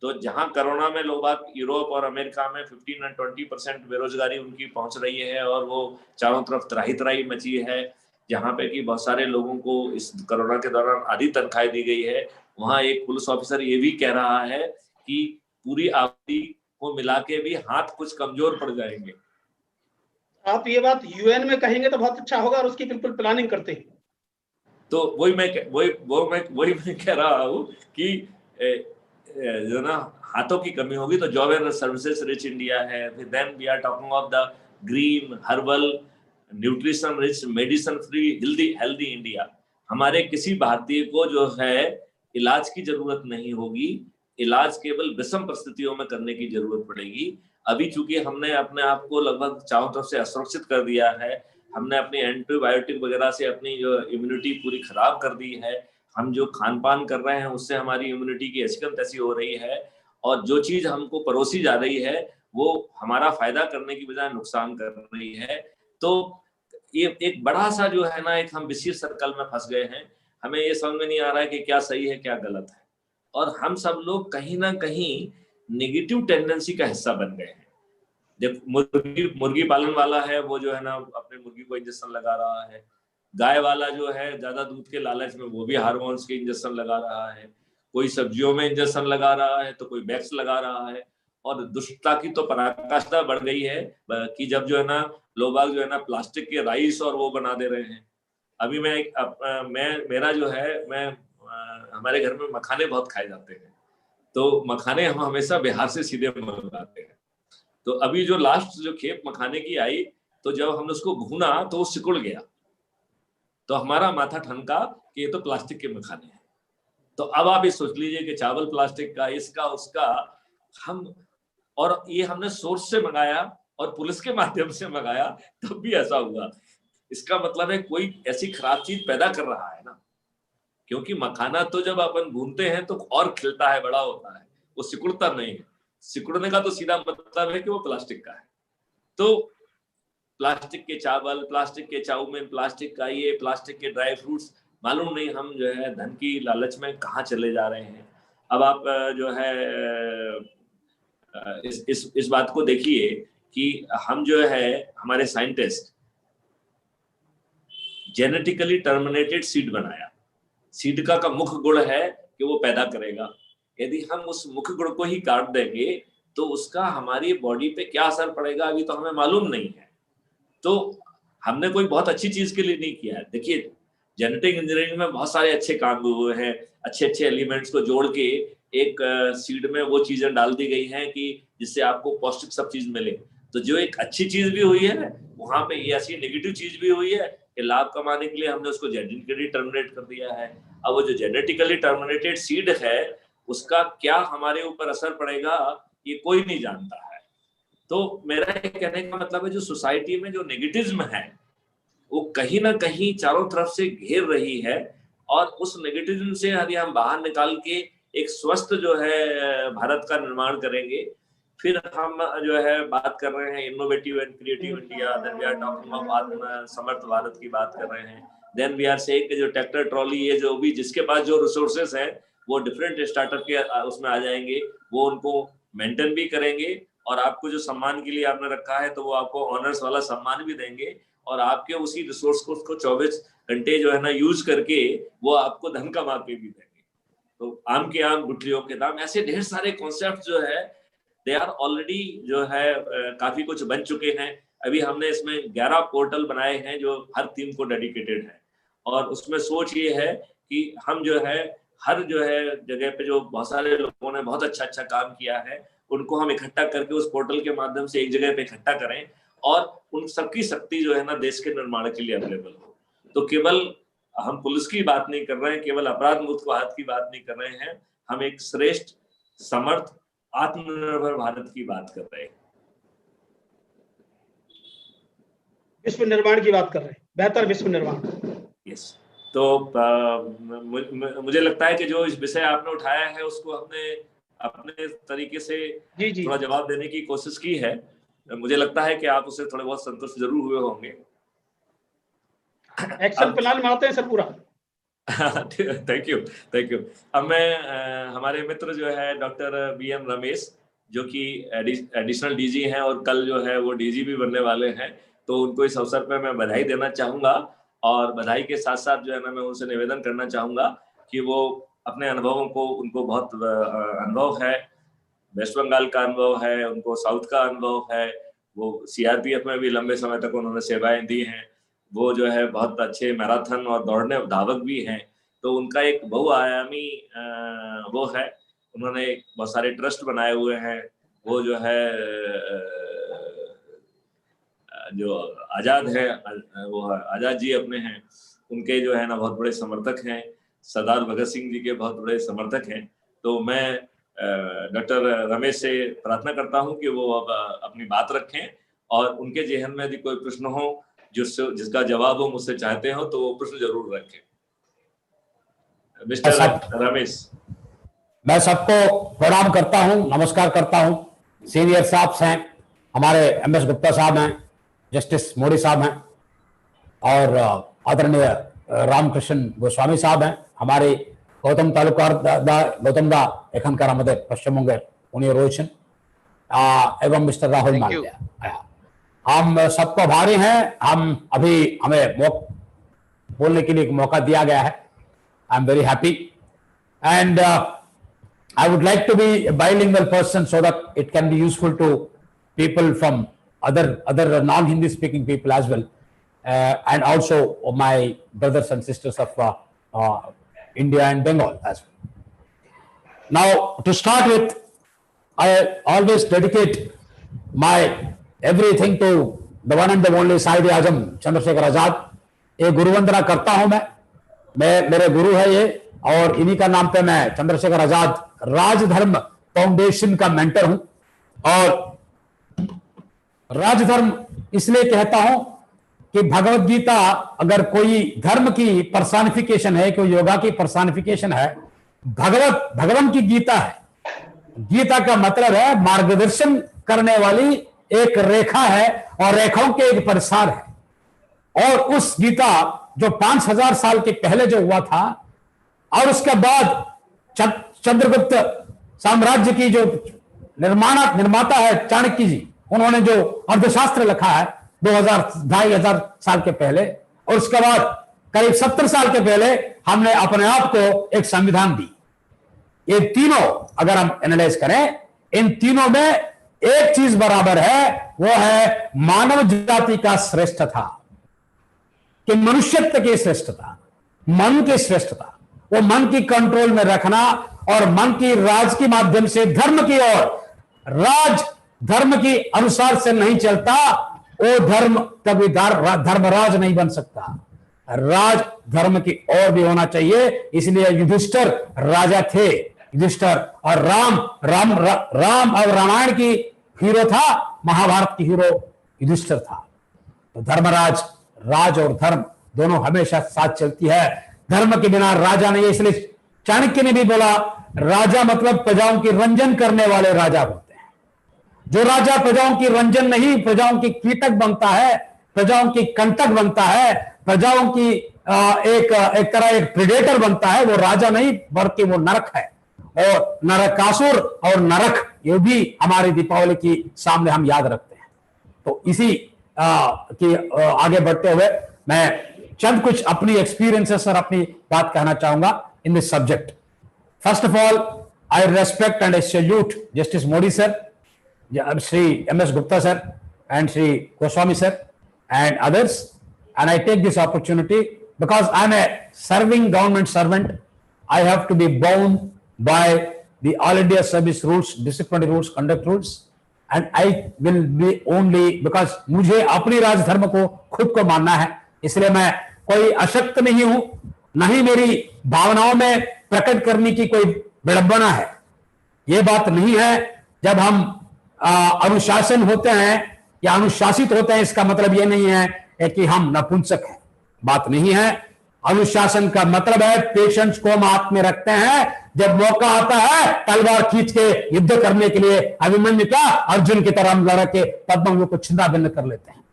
तो जहां कोरोना में लोग बाग यूरोप और अमेरिका में 15 और 20% बेरोजगारी उनकी पहुंच रही है और वो चारों तरफ त्राही त्राही मची है, जहां पे कि बहुत सारे लोगों को इस कोरोना के दौरान आधी तनख्वाह दी गई है, वहां एक पुलिस ऑफिसर ये भी कह रहा है कि पूरी आबादी को मिला के भी हाथ कुछ कमजोर पड़ जाएंगे। आप ये बात यूएन में कहेंगे तो बहुत अच्छा होगा और उसकी बिल्कुल प्लानिंग करते हैं। तो वही मैं कह रहा हूँ कि जो ना हाथों की कमी होगी तो job and services rich India है। फिर then we are talking of the green herbal nutrition rich medicine free healthy India. हमारे किसी भारतीय को जो है इलाज की जरूरत नहीं होगी, इलाज केवल विषम परिस्थितियों में करने की जरूरत पड़ेगी। अभी चूंकि हमने अपने आप को लगभग चारों तरफ से असुरक्षित कर दिया है, हमने अपनी एंटीबायोटिक वगैरह से अपनी जो इम्यूनिटी पूरी खराब कर दी है, हम जो खान पान कर रहे हैं उससे हमारी इम्यूनिटी की ऐसी तैसी हो रही है, और जो चीज हमको परोसी जा रही है वो हमारा फायदा करने की बजाय नुकसान कर रही है। तो ये एक बड़ा सा जो है ना एक हम विशेष सर्कल में फंस गए हैं। हमें ये समझ में नहीं आ रहा है कि क्या सही है क्या गलत है, और हम सब लोग कहीं ना कहीं नेगेटिव टेंडेंसी का हिस्सा बन गए हैं। जब मुर्गी पालन वाला है वो जो है ना अपने मुर्गी को इंजेक्शन लगा रहा है, गाय वाला जो है ज्यादा दूध के लालच में वो भी हार्मोन्स के इंजेक्शन लगा रहा है, कोई सब्जियों में इंजेक्शन लगा रहा है तो कोई वैक्स लगा रहा है। और दुष्टता की तो पराकाष्ठा बढ़ गई है कि जब जो है ना लोग जो है ना प्लास्टिक के राइस और वो बना दे रहे हैं। अभी मेरा जो है हमारे घर में मखाने बहुत खाए जाते हैं, तो मखाने हम हमेशा बिहार से सीधे मंगाते हैं। तो अभी जो लास्ट जो खेप मखाने की आई, तो जब हमने उसको भूना तो वो सिकुड़ गया, तो हमारा माथा ठनका कि ये तो प्लास्टिक के मखाने हैं। तो अब आप ये सोच लीजिए कि चावल प्लास्टिक का, इसका उसका, हम और ये हमने सोर्स से मंगाया और पुलिस के माध्यम से मंगाया, तब भी ऐसा हुआ। इसका मतलब है कोई ऐसी खराब चीज पैदा कर रहा है ना, क्योंकि मखाना तो जब अपन भूनते हैं तो और खिलता है, बड़ा होता है, वो सिकुड़ता नहीं है। सिकुड़ने का तो सीधा मतलब है कि वो प्लास्टिक का है। तो प्लास्टिक के चावल, प्लास्टिक के चाउमीन, प्लास्टिक का ये, प्लास्टिक के ड्राई फ्रूट्स, मालूम नहीं हम जो है धन की लालच में कहाँ चले जा रहे हैं। अब आप जो है इस बात को देखिए कि हम जो है हमारे साइंटिस्ट जेनेटिकली टर्मिनेटेड सीड बनाया। सीड का मुख्य गुण है कि वो पैदा करेगा। यदि हम उस मुख्य गुण को ही काट देंगे तो उसका हमारी बॉडी पे क्या असर पड़ेगा अभी तो हमें मालूम नहीं है। तो हमने कोई बहुत अच्छी चीज के लिए नहीं किया है। देखिए जेनेटिक इंजीनियरिंग में बहुत सारे अच्छे काम हुए हैं, अच्छे अच्छे एलिमेंट्स को जोड़ के एक सीड में वो चीजें डाल दी गई हैं कि जिससे आपको पौष्टिक सब चीज मिले। तो जो एक अच्छी चीज भी हुई है वहां पे ये ऐसी नेगेटिव चीज भी हुई है कि लाभ कमाने के लिए हमने उसको जेनेटिकली टर्मिनेट कर दिया है। अब वो जो जेनेटिकली टर्मिनेटेड सीड है उसका क्या हमारे ऊपर असर पड़ेगा ये कोई नहीं जानता है। तो मेरा ये कहने का मतलब है जो सोसाइटी में जो नेगेटिज्म है वो कहीं ना कहीं चारों तरफ से घेर रही है, और उस नेगेटिज्म से यदि हम बाहर निकाल के एक स्वस्थ जो है भारत का निर्माण करेंगे, फिर हम जो है बात कर रहे हैं innovative and creative India, then we are talking of आत्म समर्थ भारत की बात कर रहे हैं, देन वी आर सेइंग जो ट्रैक्टर ट्रॉली ये जो भी जिसके पास जो रिसोर्सेस है वो डिफरेंट स्टार्टअप के उसमें आ जाएंगे, वो उनको मेंटेन भी करेंगे और आपको जो सम्मान के लिए आपने रखा है तो वो आपको ऑनर्स वाला सम्मान भी देंगे, और आपके उसी रिसोर्स को उसको 24 घंटे जो है ना यूज करके वो आपको धन कमा के भी देंगे। तो आम के आम गुठलियों के दाम, ऐसे ढेर सारे कॉन्सेप्ट जो है दे आर ऑलरेडी जो है काफी कुछ बन चुके हैं। अभी हमने इसमें 11 पोर्टल बनाए हैं जो हर थीम को डेडिकेटेड है, और उसमें सोच ये है कि हम जो है हर जो है जगह पे जो बहुत सारे लोगों ने बहुत अच्छा अच्छा काम किया है उनको हम इकट्ठा करके उस पोर्टल के माध्यम से एक जगह पे इकट्ठा करें, और उन सबकी शक्ति जो है ना देश के निर्माण के लिए अवेलेबल हो। तो केवल हम पुलिस की बात नहीं कर रहे हैं, केवल अपराध मुक्त भारत की बात नहीं कर रहे हैं, हम एक श्रेष्ठ समर्थ आत्मनिर्भर भारत की बात कर रहे हैं, विश्व निर्माण की बात कर रहे हैं, बेहतर विश्व निर्माण। यस। तो मुझे लगता है कि जो इस विषय आपने उठाया है उसको हमने अपने तरीके से थोड़ा जवाब देने की कोशिश की है, मुझे लगता है कि आप उससे थोड़े बहुत संतुष्ट जरूर हुए होंगे। एक्शन प्लान में आते हैं सर पूरा। Thank you. अब मैं हमारे मित्र जो है डॉक्टर BM रमेश, जो कि एडिशनल डीजी हैं और कल जो है वो डीजी भी बनने वाले हैं, तो उनको इस अवसर पर मैं बधाई देना चाहूंगा। और बधाई के साथ साथ जो है ना, मैं उनसे निवेदन करना चाहूंगा कि वो अपने अनुभवों को, उनको बहुत अनुभव है, वेस्ट बंगाल का अनुभव है, उनको साउथ का अनुभव है, वो CRPF में भी लंबे समय तक उन्होंने सेवाएं दी हैं, वो जो है बहुत अच्छे मैराथन और दौड़ने धावक भी हैं। तो उनका एक बहुआयामी वो है, उन्होंने बहुत सारे ट्रस्ट बनाए हुए हैं। वो जो है जो आजाद है, वो आजाद जी अपने हैं, उनके जो है ना बहुत बड़े समर्थक हैं, सरदार भगत सिंह जी के बहुत बड़े समर्थक हैं। तो मैं डॉक्टर रमेश से प्रार्थना करता हूं कि वो अब अपनी बात रखें और उनके जेहन में यदि कोई प्रश्न हो जिसका जवाब वो मुझसे चाहते हो, तो वो प्रश्न जरूर रखें। मिस्टर रमेश। मैं सबको प्रणाम करता हूं, नमस्कार करता हूं। सीनियर साहब हैं, हमारे MS गुप्ता साहब हैं, जस्टिस मोदी साहब हैं, और आदरणीय रामकृष्ण गोस्वामी साहब हैं, हमारे गौतम तालुकार गौतम दा एखनकार आमादेर पश्चिम बंगेर उनी रोयेछेन, एवं मिस्टर राहुल माल्या। हम सबको आभारी हैं। हमें बोलने के लिए एक मौका दिया गया है। I am very happy and I would like to be a bilingual person so that it can be useful to people from other non-Hindi speaking people as well, and also my brothers and sisters of India and Bengal as well. Now, to start with, I always dedicate my everything to the one and the only Sahib-e-Azam Chandrasekhar Azad. ये गुरुवंदना करता हूं मैं मेरे गुरु है ये, और इन्हीं का नाम पे मैं चंद्रशेखर आजाद राजधर्म फाउंडेशन का मेंटर हूं। और राजधर्म इसलिए कहता हूं कि भगवत गीता अगर कोई धर्म की पर्सोनिफिकेशन है, कोई योगा की पर्सोनिफिकेशन है, भगवान की गीता है। गीता का मतलब है मार्गदर्शन करने वाली एक रेखा है और रेखाओं के एक प्रसार है। और उस गीता जो 5000 साल के पहले जो हुआ था, और उसके बाद चंद्रगुप्त साम्राज्य की जो निर्माता है चाणक्य जी, उन्होंने जो अर्थशास्त्र लिखा है 2,500 साल के पहले, और उसके बाद करीब 70 साल के पहले हमने अपने आप को एक संविधान दी। ये तीनों अगर हम एनालाइज करें, इन तीनों में एक चीज बराबर है, वो है मानव जाति का श्रेष्ठता, कि मनुष्यत्व की श्रेष्ठता, मन की श्रेष्ठता, वो मन की कंट्रोल में रखना और मन की राज के माध्यम से धर्म की ओर, राज धर्म के अनुसार से नहीं चलता, वो धर्म कभी धर्मराज नहीं बन सकता। राज धर्म की ओर भी होना चाहिए। इसलिए युधिष्ठिर राजा थे, युधिष्ठिर, और राम और रामायण की हीरो था, महाभारत की हीरो युधिष्ठिर था। तो धर्मराज, राज और धर्म दोनों हमेशा साथ चलती है। धर्म के बिना राजा नहीं है। इसलिए चाणक्य ने भी बोला, राजा मतलब प्रजाओं की रंजन करने वाले राजा होते हैं। जो राजा प्रजाओं की रंजन नहीं, प्रजाओं की कीटक बनता है, प्रजाओं की कंटक बनता है, प्रजाओं की एक तरह एक प्रेडेटर बनता है, वो राजा नहीं बल्कि वो नरक है। और नरकासुर और नरक, ये भी हमारी दीपावली की सामने हम याद रखते हैं। तो इसी की आगे बढ़ते हुए मैं चंद कुछ अपनी एक्सपीरियंसेस और अपनी बात कहना चाहूंगा in this subject. First of all, I respect and I salute justice Modi sir, Shri MS Gupta sir, and Sri Goswami sir and others, and I take this opportunity because I'm a serving government servant. I have to be bound by the All India Service Rules, Disciplinary Rules, Conduct Rules, and I will be only because मुझे अपनी राजधर्म को खुद को मानना है। इसलिए मैं कोई अशक्त नहीं हूं, नहीं मेरी भावनाओं में प्रकट करने की कोई विडंबना है। ये बात नहीं है। जब हम अनुशासन होते हैं या अनुशासित होते हैं, इसका मतलब ये नहीं है कि हम नपुंसक हैं, बात नहीं है। अनुशासन का मतलब है पेशेंस को हम हाथ में रखते हैं, जब मौका आता है तलवार खींच के युद्ध करने के लिए अभिमन्यु क्या अर्जुन की तरह हम लड़ के पद्मव्यूह को छिन्ना भिन्न कर लेते हैं।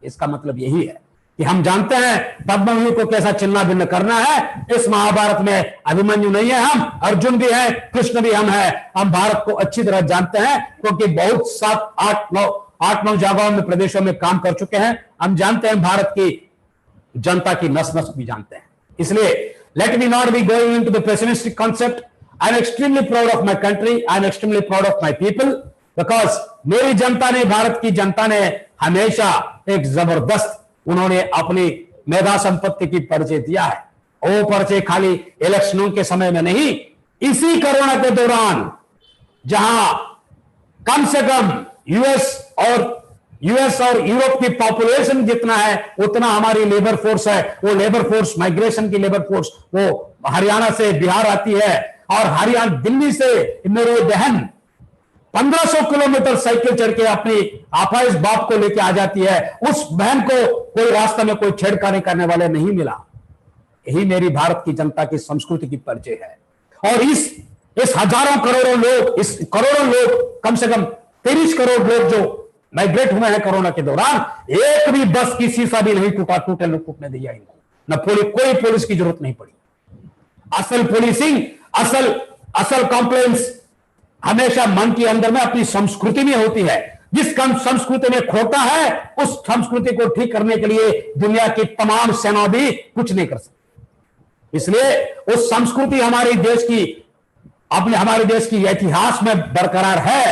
इसका मतलब यही है कि हम जानते हैं पद्मव्यूह को कैसा छिन्ना भिन्न करना है। इस महाभारत में अभिमन्यु नहीं है, हम अर्जुन भी है, कृष्ण भी हम है। हम भारत को अच्छी तरह जानते हैं क्योंकि बहुत 7-8-9 जगहों में प्रदेशों में काम कर चुके हैं। हम जानते हैं भारत की जनता की नस नस भी जानते हैं। इसलिए let me not be going into the pessimistic concept. I am extremely proud of my country, I am extremely proud of my people, because मेरी जनता ने, भारत की जनता ने हमेशा एक जबरदस्त उन्होंने अपनी मेधा संपत्ति की परिचय दिया है। वो परिचय खाली इलेक्शनों के समय में नहीं, इसी कोरोना के दौरान जहां कम से कम यूएस और यूरोप की पॉपुलेशन जितना है उतना हमारी लेबर फोर्स है। वो लेबर फोर्स, माइग्रेशन की लेबर फोर्स, वो हरियाणा से बिहार आती है और हरियाणा, दिल्ली से मेरी बहन 1500 किलोमीटर साइकिल चढ़ के अपनी आपाइस बाप को लेके आ जाती है। उस बहन को कोई रास्ते में कोई छेड़खानी करने वाले नहीं मिला। यही मेरी भारत की जनता की संस्कृति की परिचय है। और इस हजारों करोड़ों लोग, इस करोड़ों लोग, कम से कम 23 करोड़ लोग जो माइग्रेट हुए हैं कोरोना के दौरान, एक भी बस की शीशा भी नहीं टूटने दिया इनको, न कोई पुलिस की जरूरत नहीं पड़ी। असल पुलिसिंग, असल कॉम्प्लेंस हमेशा मन के अंदर में अपनी संस्कृति में होती है। जिस संस्कृति में खोटा है उस संस्कृति को ठीक करने के लिए दुनिया की तमाम सेना भी कुछ नहीं कर सकती। इसलिए उस संस्कृति हमारे देश की इतिहास में बरकरार है।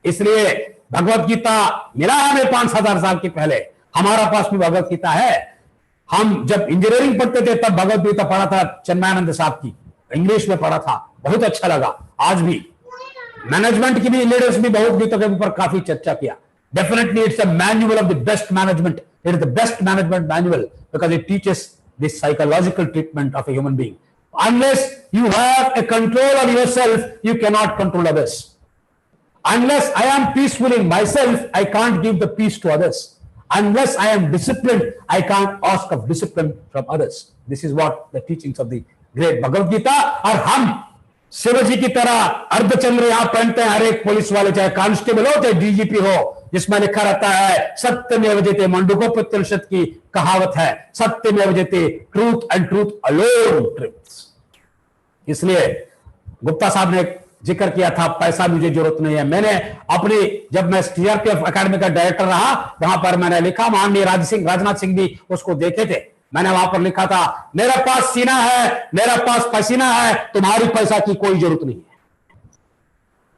इसलिए भगवत गीता मिला हमें 5000 साल के पहले, हमारा पास भी भगवत गीता है। हम जब इंजीनियरिंग पढ़ते थे तब भगवत गीता पढ़ा था चिन्मयानंद साहब की, इंग्लिश में पढ़ा था, बहुत अच्छा लगा। आज भी मैनेजमेंट की भी लीडर्स भी भगवत गीता के ऊपर काफी चर्चा किया। Definitely it's a manual of the best management, it is the best management manual because it teaches the psychological treatment of a human being. Unless you have a control of yourself, you cannot control others. Unless I am peaceful in myself, I can't give the peace to others. Unless I am disciplined, I can't ask of discipline from others. This is what the teachings of the great Bhagavad Gita। और हम शिवजी की तरह अर्धचंद्र यहां पहनते हैं हर एक police वाले, चाहे कांस्टेबल हो चाहे डीजीपी हो, जिसमें लिखा रहता है सत्यमेव जयते। मंडूकोपनिषद की कहावत है, सत्यमेव जयते, truth and truth alone truth. इसलिए गुप्ता साहब ने जिक्र किया था पैसा मुझे जरूरत नहीं है। मैंने जब मैं सीआरपीएफ अकेडमी का डायरेक्टर रहा, वहां पर मैंने लिखा, माननीय राजनाथ सिंह भी उसको देखे थे, मैंने वहां पर लिखा था, मेरे पास सीना है, मेरा पास पसीना है, तुम्हारी पैसा की कोई जरूरत नहीं है।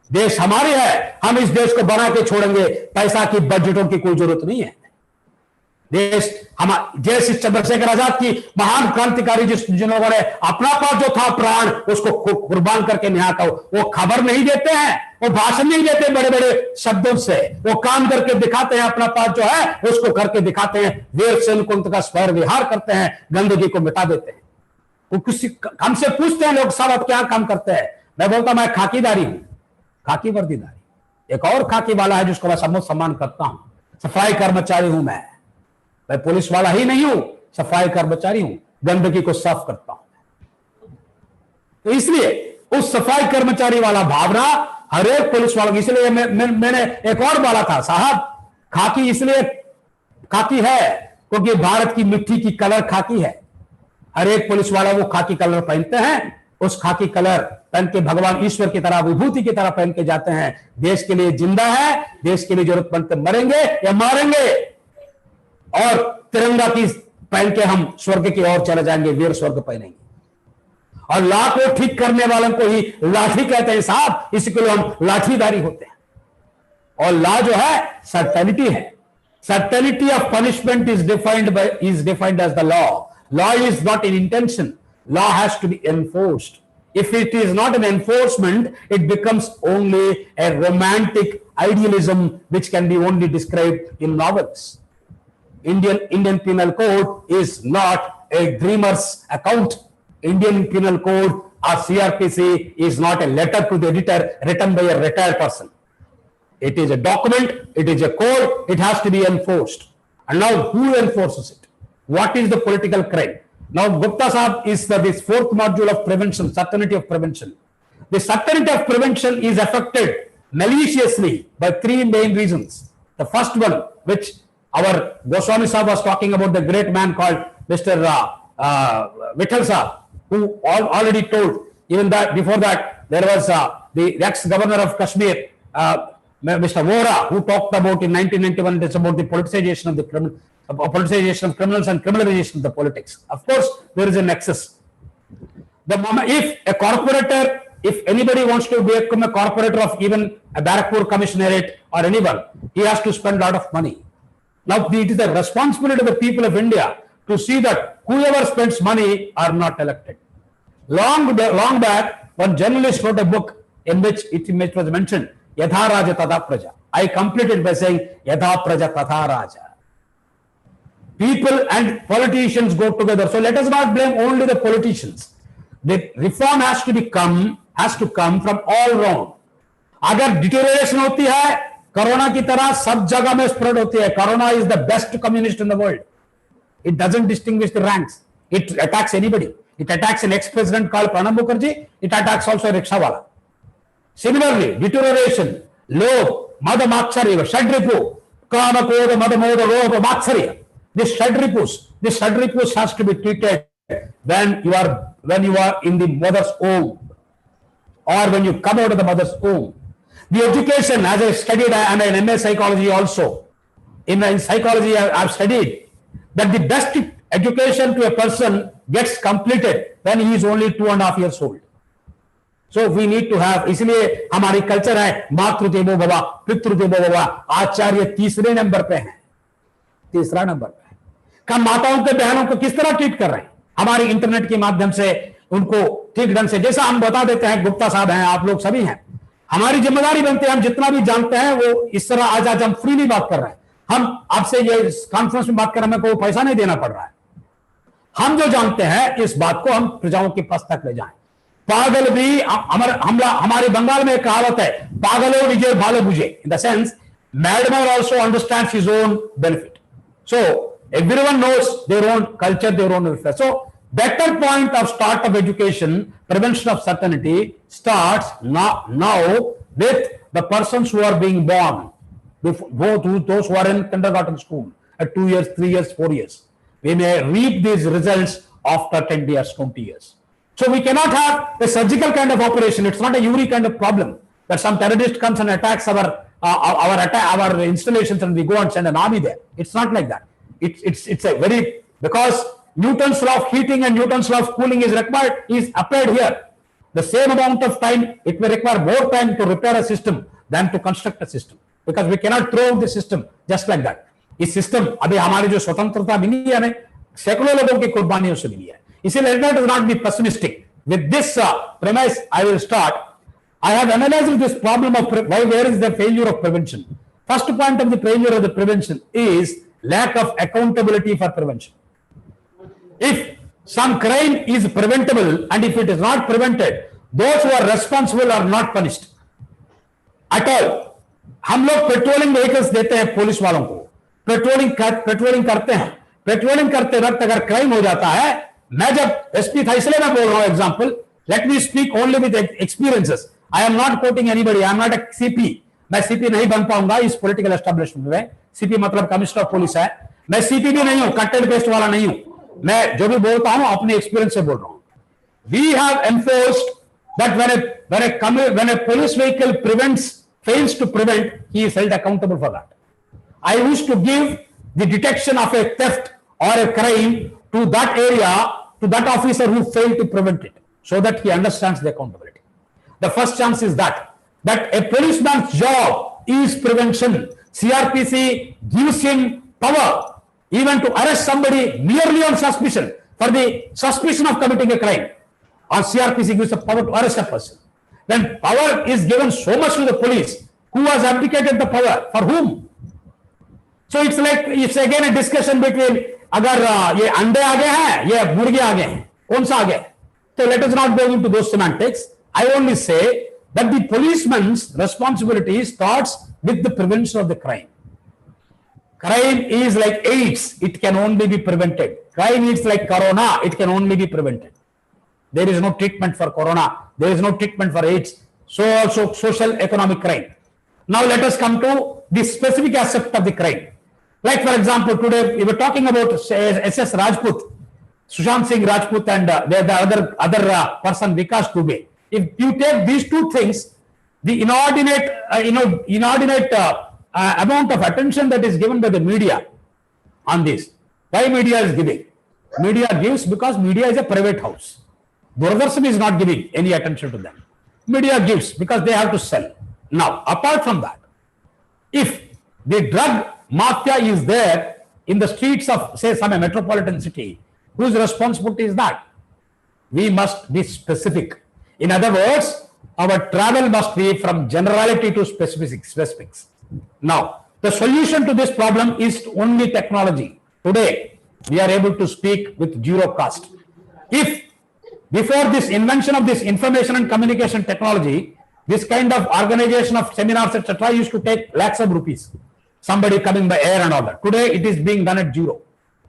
देश हमारी है, हम इस देश को बना के छोड़ेंगे, पैसा की बजटों की कोई जरूरत नहीं है। जैसे चंद्रशेखर आजाद की महान क्रांतिकारी जिन लोगों ने अपना पास जो था प्राण उसको कुर्बान करके निहा का, वो खबर नहीं देते हैं, वो भाषण नहीं देते बड़े बड़े शब्दों से, वो काम करके दिखाते हैं। अपना पास जो है उसको करके दिखाते हैं, वीर से उनको का स्वर विहार करते हैं, गंदगी को मिटा देते हैं। वो किसी हमसे पूछते हैं लोग, साहब आप क्या काम करते हैं? मैं बोलता मैं खाकीदारी हूं, खाकी वर्दीदारी। एक और खाकी वाला है जिसको मैं समूह सम्मान करता हूं, सफाई कर्मचारी हूं मैं पुलिस वाला ही नहीं हूं, सफाई कर्मचारी हूं, गंदगी को साफ करता हूं। तो इसलिए उस सफाई कर्मचारी वाला भावना हर एक पुलिस वालों की, इसलिए मैंने एक और बोला था, साहब खाकी इसलिए खाकी है क्योंकि भारत की मिट्टी की कलर खाकी है। हर एक पुलिस वाला वो खाकी कलर पहनते हैं, उस खाकी कलर पहन के भगवान ईश्वर की तरह, विभूति की तरह पहन के जाते हैं। देश के लिए जिंदा है, देश के लिए जरूरत पड़ते मरेंगे या मारेंगे, और तिरंगा की पहन के हम स्वर्ग की ओर चले जाएंगे, वीर स्वर्ग पहनेंगे। और ला को ठीक करने वालों को ही लाठी कहते हैं साहब, इसी के लिए हम लाठीदारी होते हैं। और ला जो है सर्टेनिटी है, certainty of punishment is defined as the law. Law is not in intention, law has to be enforced. If it is not an enforcement, it becomes only a romantic idealism which can be only described in novels. Indian Penal Code is not a dreamer's account. Indian Penal Code or CRPC is not a letter to the editor written by a retired person. It is a document, it is a code, it has to be enforced. And now who enforces it? What is the political crime? Now, Gupta Sahab is this fourth module of prevention, certainty of prevention. The certainty of prevention is affected maliciously by three main reasons. The first one, which our Goswami Sahab was talking about, the great man called Mr. Vittal Sahab, who already told, even that before that, there was the ex-governor of Kashmir, Mr. Vora, who talked about in 1991, it's about the politicization of the politicization of criminals and criminalization of the politics. Of course, there is a nexus. The moment, if a corporator, if anybody wants to become a corporator of even a Barrackpur Commissionerate or anyone, he has to spend a lot of money. Now, it is the responsibility of the people of India to see that whoever spends money are not elected. Long back, one journalist wrote a book in which it was mentioned, Yadha Raja Tadha Praja. I completed by saying, Yadha Praja Tadha Raja. People and politicians go together. So let us not blame only the politicians. The reform has to come from all round. अगर deterioration होती है corona की तरह सब जगह में spread होती है. Corona is the best communist in the world. It doesn't distinguish the ranks. It attacks anybody. It attacks an ex-president called Pranab Mukherjee. It attacks also a rickshaw wala. Similarly, deterioration, lobh, mada matcharya, shadripu, kama koda mada moda lobh matcharya. This shadripus has to be treated when you are in the mother's womb or when you come out of the mother's womb. The education, as I studied, and in MA psychology also, in psychology I have studied that the best education to a person gets completed when he is only 2.5 years old. So we need to have, इसलिए हमारी culture है मातृदेवो भव पितृदेवो भव. आचार्य तीसरे number पे है, तीसरा number पे. कम माताओं के बहनों को किस तरह ट्रीट कर रहे हैं हमारे इंटरनेट के माध्यम से, उनको ठीक ढंग से, जैसा हम बता देते हैं, गुप्ता साहब हैं, आप लोग सभी हैं, हमारी जिम्मेदारी बनती है, हम जितना भी जानते हैं वो इस तरह आज हम फ्रीली बात कर रहे हैं. हम आपसे ये कॉन्फ्रेंस में बात कर रहे हैं, हमें कोई पैसा नहीं देना पड़ रहा है. हम जो जानते हैं इस बात को हम प्रजाओं के पास तक ले जाएं. पागल भी हमारे बंगाल में कहावत है, पागलो विजय भालो बुझे, in the sense madman also understands his own benefit. So everyone knows their own culture, their own welfare. So better point of start of education, prevention of certainty starts now with the persons who are being born, both those who are in kindergarten school at 2 years, 3 years, 4 years. We may reap these results after 10 years, 20 years. So we cannot have a surgical kind of operation. It's not a URI kind of problem that some terrorist comes and attacks our installations and we go and send an army there. It's not like that. It's a very, because Newton's law of heating and Newton's law of cooling is applied here. The same amount of time, it may require more time to repair a system than to construct a system, because we cannot throw out the system just like that. इस system अभी हमारी जो स्वतंत्रता मिली है हमें सैकड़ों लोगों की कुर्बानियों से मिली है. इसीलिए let us not be pessimistic. With this premise, I will start. I have analyzed this problem of where is the failure of prevention. First point of the failure of the prevention is lack of accountability for prevention. If some crime is preventable and if it is not prevented, those who are responsible are not punished at all. हम लोग patrolling vehicles देते हैं police वालों को, patrolling करते हैं, patrolling करते वक्त अगर क्राइम हो जाता है, मैं जब एसपी था इसलिए मैं बोल रहा हूं example, let me speak only with experiences. I am not coating anybody, I am not a CP. मैं सीपी नहीं बन पाऊंगा इस पॉलिटिकल एस्टेब्लिशमेंट में. सीपी मतलब कमिश्नर ऑफ पुलिस है, मैं सीपी भी नहीं हूं, कट एंड पेस्ट वाला नहीं हूं. मैं जो भी बोलता हूं अपने एक्सपीरियंस से बोल रहा हूं. We have enforced that when a police vehicle fails to prevent, he is held accountable for that. I wish to give the detection of a theft or a crime to that area, to that officer who failed to prevent it, so that he understands the accountability. The first chance is that a policeman's job is prevention. CRPC gives him power even to arrest somebody merely on suspicion, for the suspicion of committing a crime. Or CRPC gives the power to arrest a person. Then power is given so much to the police. Who has abdicated the power? For whom? So it's again a discussion between अगर ये अंडे आगे हैं, ये मुर्गे आगे हैं, कौन सा आगे? So let us not go into those semantics. I only say that the policeman's responsibility starts with the prevention of the crime. Crime is like AIDS, it can only be prevented. Crime is like corona, it can only be prevented. There is no treatment for corona, there is no treatment for AIDS. So also social economic crime. Now let us come to the specific aspect of the crime. Like for example, today we were talking about SS Rajput, Sushant Singh Rajput, and the other person Vikas Dubey. If you take these two things, the inordinate amount of attention that is given by the media on this. Why media is giving? Media gives because media is a private house. Doordarshan is not giving any attention to them. Media gives because they have to sell. Now, apart from that, if the drug mafia is there in the streets of, say, some metropolitan city, whose responsibility is that? We must be specific. In other words, our travel must be from generality to specifics. Now, the solution to this problem is only technology. Today, we are able to speak with zero cost. If before this invention of this information and communication technology, this kind of organization of seminars, etc., used to take lakhs of rupees. Somebody coming by air and all that. Today, it is being done at zero.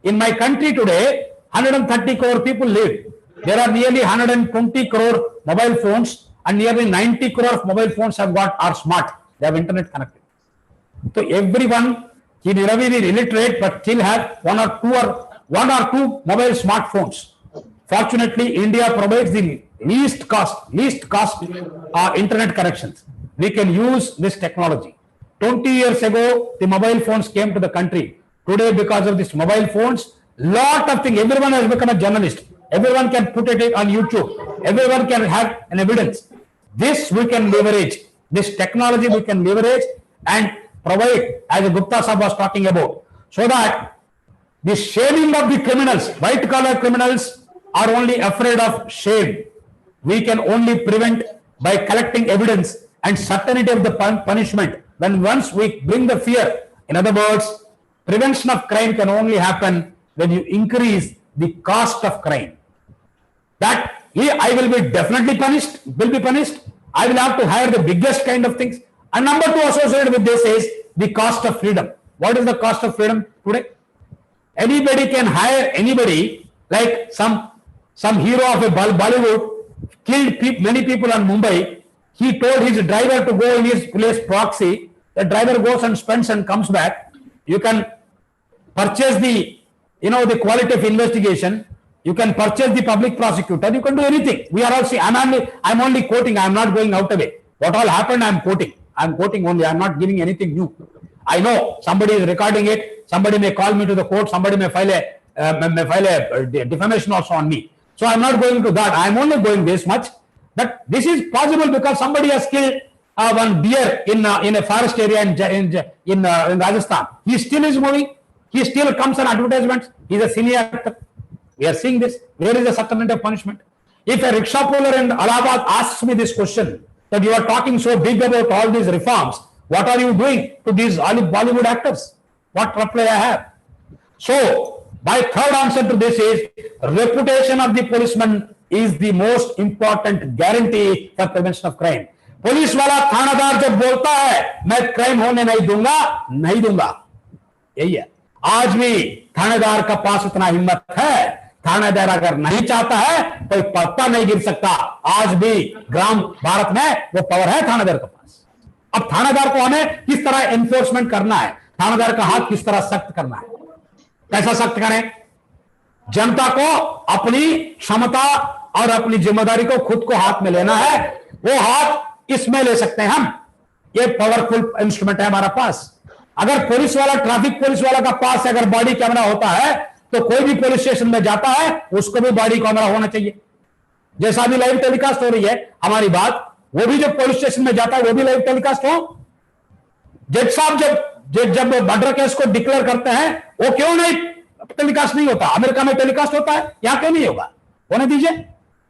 In my country today, 130 crore people live. There are nearly 120 crore mobile phones, and nearly 90 crore of mobile phones are smart. They have internet connected. So everyone in Ravi is illiterate, but still have one or two mobile smartphones. Fortunately, India provides the least cost internet connections. We can use this technology. 20 years ago, the mobile phones came to the country. Today, because of these mobile phones, lot of things, everyone has become a journalist. Everyone can put it on YouTube. Everyone can have an evidence. This we can leverage. This technology we can leverage and provide, as Gupta Sahab was talking about, so that the shaming of the criminals, white collar criminals, are only afraid of shame. We can only prevent by collecting evidence and certainty of the punishment. When once we bring the fear, in other words, prevention of crime can only happen when you increase the cost of crime. That I will be definitely punished, I will have to hire the biggest kind of things. And number two associated with this is the cost of freedom. What is the cost of freedom today? Anybody can hire anybody, like some hero of a Bollywood killed many people on Mumbai. He told his driver to go in his place proxy. The driver goes and spends and comes back. You can purchase the quality of investigation. You can purchase the public prosecutor. You can do anything. We are all see. I'm only quoting. I'm not going out of it. What all happened, I'm quoting. I'm quoting only. I'm not giving anything new. I know somebody is recording it. Somebody may call me to the court. Somebody may file a defamation also on me. So I'm not going to that. I'm only going this much. But this is possible because somebody has killed one deer in a forest area in Rajasthan. He still is moving. He still comes on advertisements. He's a senior actor. We are seeing this. Where is the certainty of punishment? If a rickshaw puller in Allahabad asks me this question, that you are talking so big about all these reforms, what are you doing to these Bollywood actors? What reply I have? So, my third answer to this is, reputation of the policeman is the most important guarantee for prevention of crime. Police वाला थानादार जब बोलता है मैं crime होने नहीं दूंगा, यही है. आज भी थानेदार का पास उतना हिम्मत है. थानेदार अगर नहीं चाहता है कोई पत्ता नहीं गिर सकता. आज भी ग्राम भारत में वो पावर है थानेदार के पास. अब थानेदार को हमें किस तरह एनफोर्समेंट करना है, थानेदार का हाथ किस तरह सख्त करना है, कैसा सख्त करें? जनता को अपनी क्षमता और अपनी जिम्मेदारी को खुद को हाथ में लेना है. वो हाथ इसमें ले सकते हैं हम. ये पावरफुल इंस्ट्रूमेंट है हमारा पास. अगर पुलिस वाला, ट्रैफिक पुलिस वाला का पास अगर बॉडी कैमरा होता है तो कोई भी पुलिस स्टेशन में जाता है उसको भी बॉडी कैमरा होना चाहिए. जैसा भी लाइव टेलीकास्ट हो रही है हमारी बात, वो भी जब पुलिस स्टेशन में जाता है वो भी लाइव टेलीकास्ट हो. जज साहब जब मर्डर केस को डिक्लेयर करते हैं वो क्यों नहीं टेलीकास्ट नहीं होता? अमेरिका में टेलीकास्ट होता है, यहां क्यों नहीं होगा? होने दीजिए.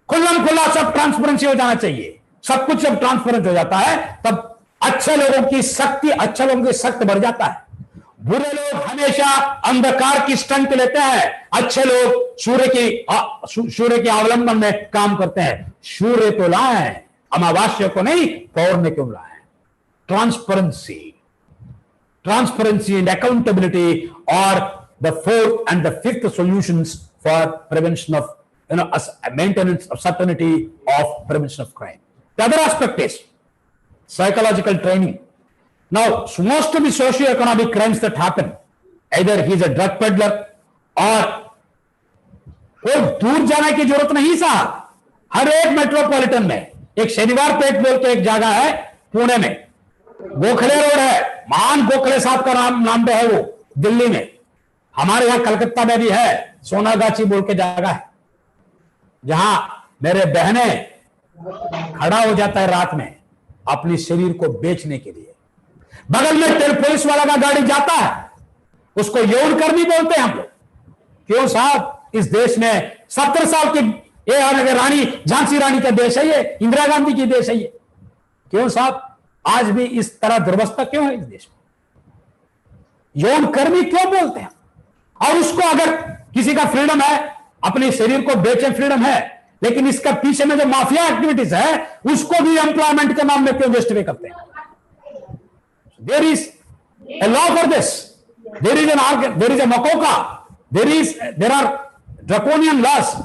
खुल्लम खुल्ला सब ट्रांसपेरेंसी हो जाना चाहिए. सब कुछ जब ट्रांसपेरेंट हो जाता है तब अच्छे लोगों की शक्ति बढ़ जाता है. बुरे लोग हमेशा अंधकार की स्टंट लेते हैं, अच्छे लोग सूर्य के अवलंबन में काम करते हैं. सूर्य तो लाए, अमावास्या को नहीं, पौर्णिमा क्यों लाए? Transparency. transparency and accountability are the fourth and the fifth solutions for prevention of, maintenance of certainty of prevention of crime. The other aspect is psychological training. Now, most of the socio-economic crimes that happen, either he is a drug peddler or कोई दूर जाने की जरूरत नहीं साहब, हर एक metropolitan में एक शनिवार पेट बोल के एक जगह है पुणे में, गोखले रोड है, महान गोखले साहब का नाम पे है वो दिल्ली में, हमारे यहाँ कलकत्ता में भी है सोनागाची बोल के जगह है, जहां मेरे बहने खड़ा हो जाता है रात में अपनी शरीर को बेचने के लिए, बगल में पुलिस वाला का गाड़ी जाता है, उसको यौन कर्मी बोलते हैं हम लोग। क्यों साहब, इस देश में 70 साल की ये रानी, झांसी रानी का देश है ये, इंदिरा गांधी की देश है ये। क्यों साहब, आज भी इस तरह दुर्वस्था क्यों है इस देश में? यौन कर्मी क्यों बोलते हैं? और उसको अगर किसी का फ्रीडम है, अपने शरीर को बेचे फ्रीडम है, लेकिन इसका पीछे में जो माफिया एक्टिविटीज है उसको भी एम्प्लॉयमेंट के नाम में क्यों जस्टिफाई करते हैं? There is a law for this, there is a MCOCA, there are draconian laws.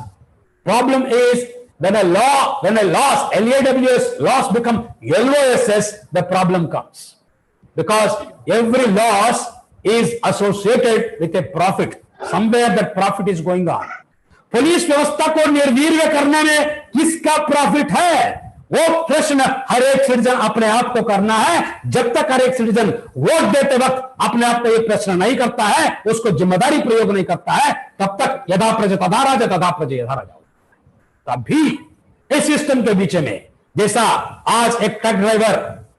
Problem is when a loss, LAWS laws become LOSS, the problem comes, because every loss is associated with a profit. Somewhere that profit is going on. Police व्यवस्था को निर्वीर्य करने में किसका profit है, वो प्रश्न हर एक citizen अपने आप को करना है। जब तक हर एक सिटीजन वोट देते वक्त अपने आप को ये प्रश्न नहीं करता है, उसको जिम्मेदारी प्रयोग नहीं करता है, तब तक यदा प्रजा तदा राजा, तदा प्रजा यदा राजा। तभी इस सिस्टम के बीच में, जैसा आज एक ट्रक ड्राइवर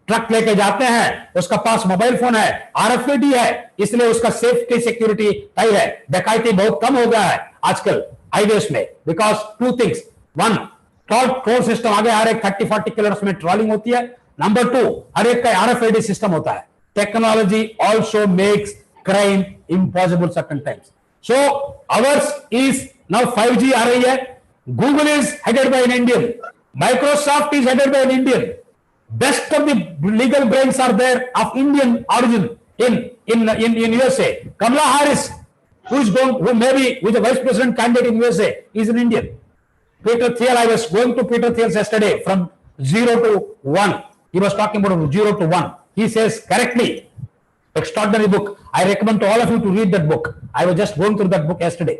ट्रक लेके जाते हैं, उसका पास मोबाइल फोन है, RFID है, इसलिए उसका सेफ्टी सिक्योरिटी तय है, डकैती बहुत कम हो गया है आजकल हाईवेज में, because two things, one, toll system आ गया, हर एक 30-40 किलोमीटर में ट्रॉलिंग होती है। नंबर 2, हर एक का RFID सिस्टम होता है। Technology also makes crime impossible certain times. So ours is now 5G आ रही है, Google is headed by an Indian, Microsoft is headed by an Indian, best of the legal brains are there of Indian origin in USA. Kamala Harris, who is a vice president candidate in USA, is an Indian. Peter Thiel, I was going to Peter Thiel yesterday from 0 to 1. He was talking about 0 to 1. He says correctly, extraordinary book. I recommend to all of you to read that book. I was just going through that book yesterday.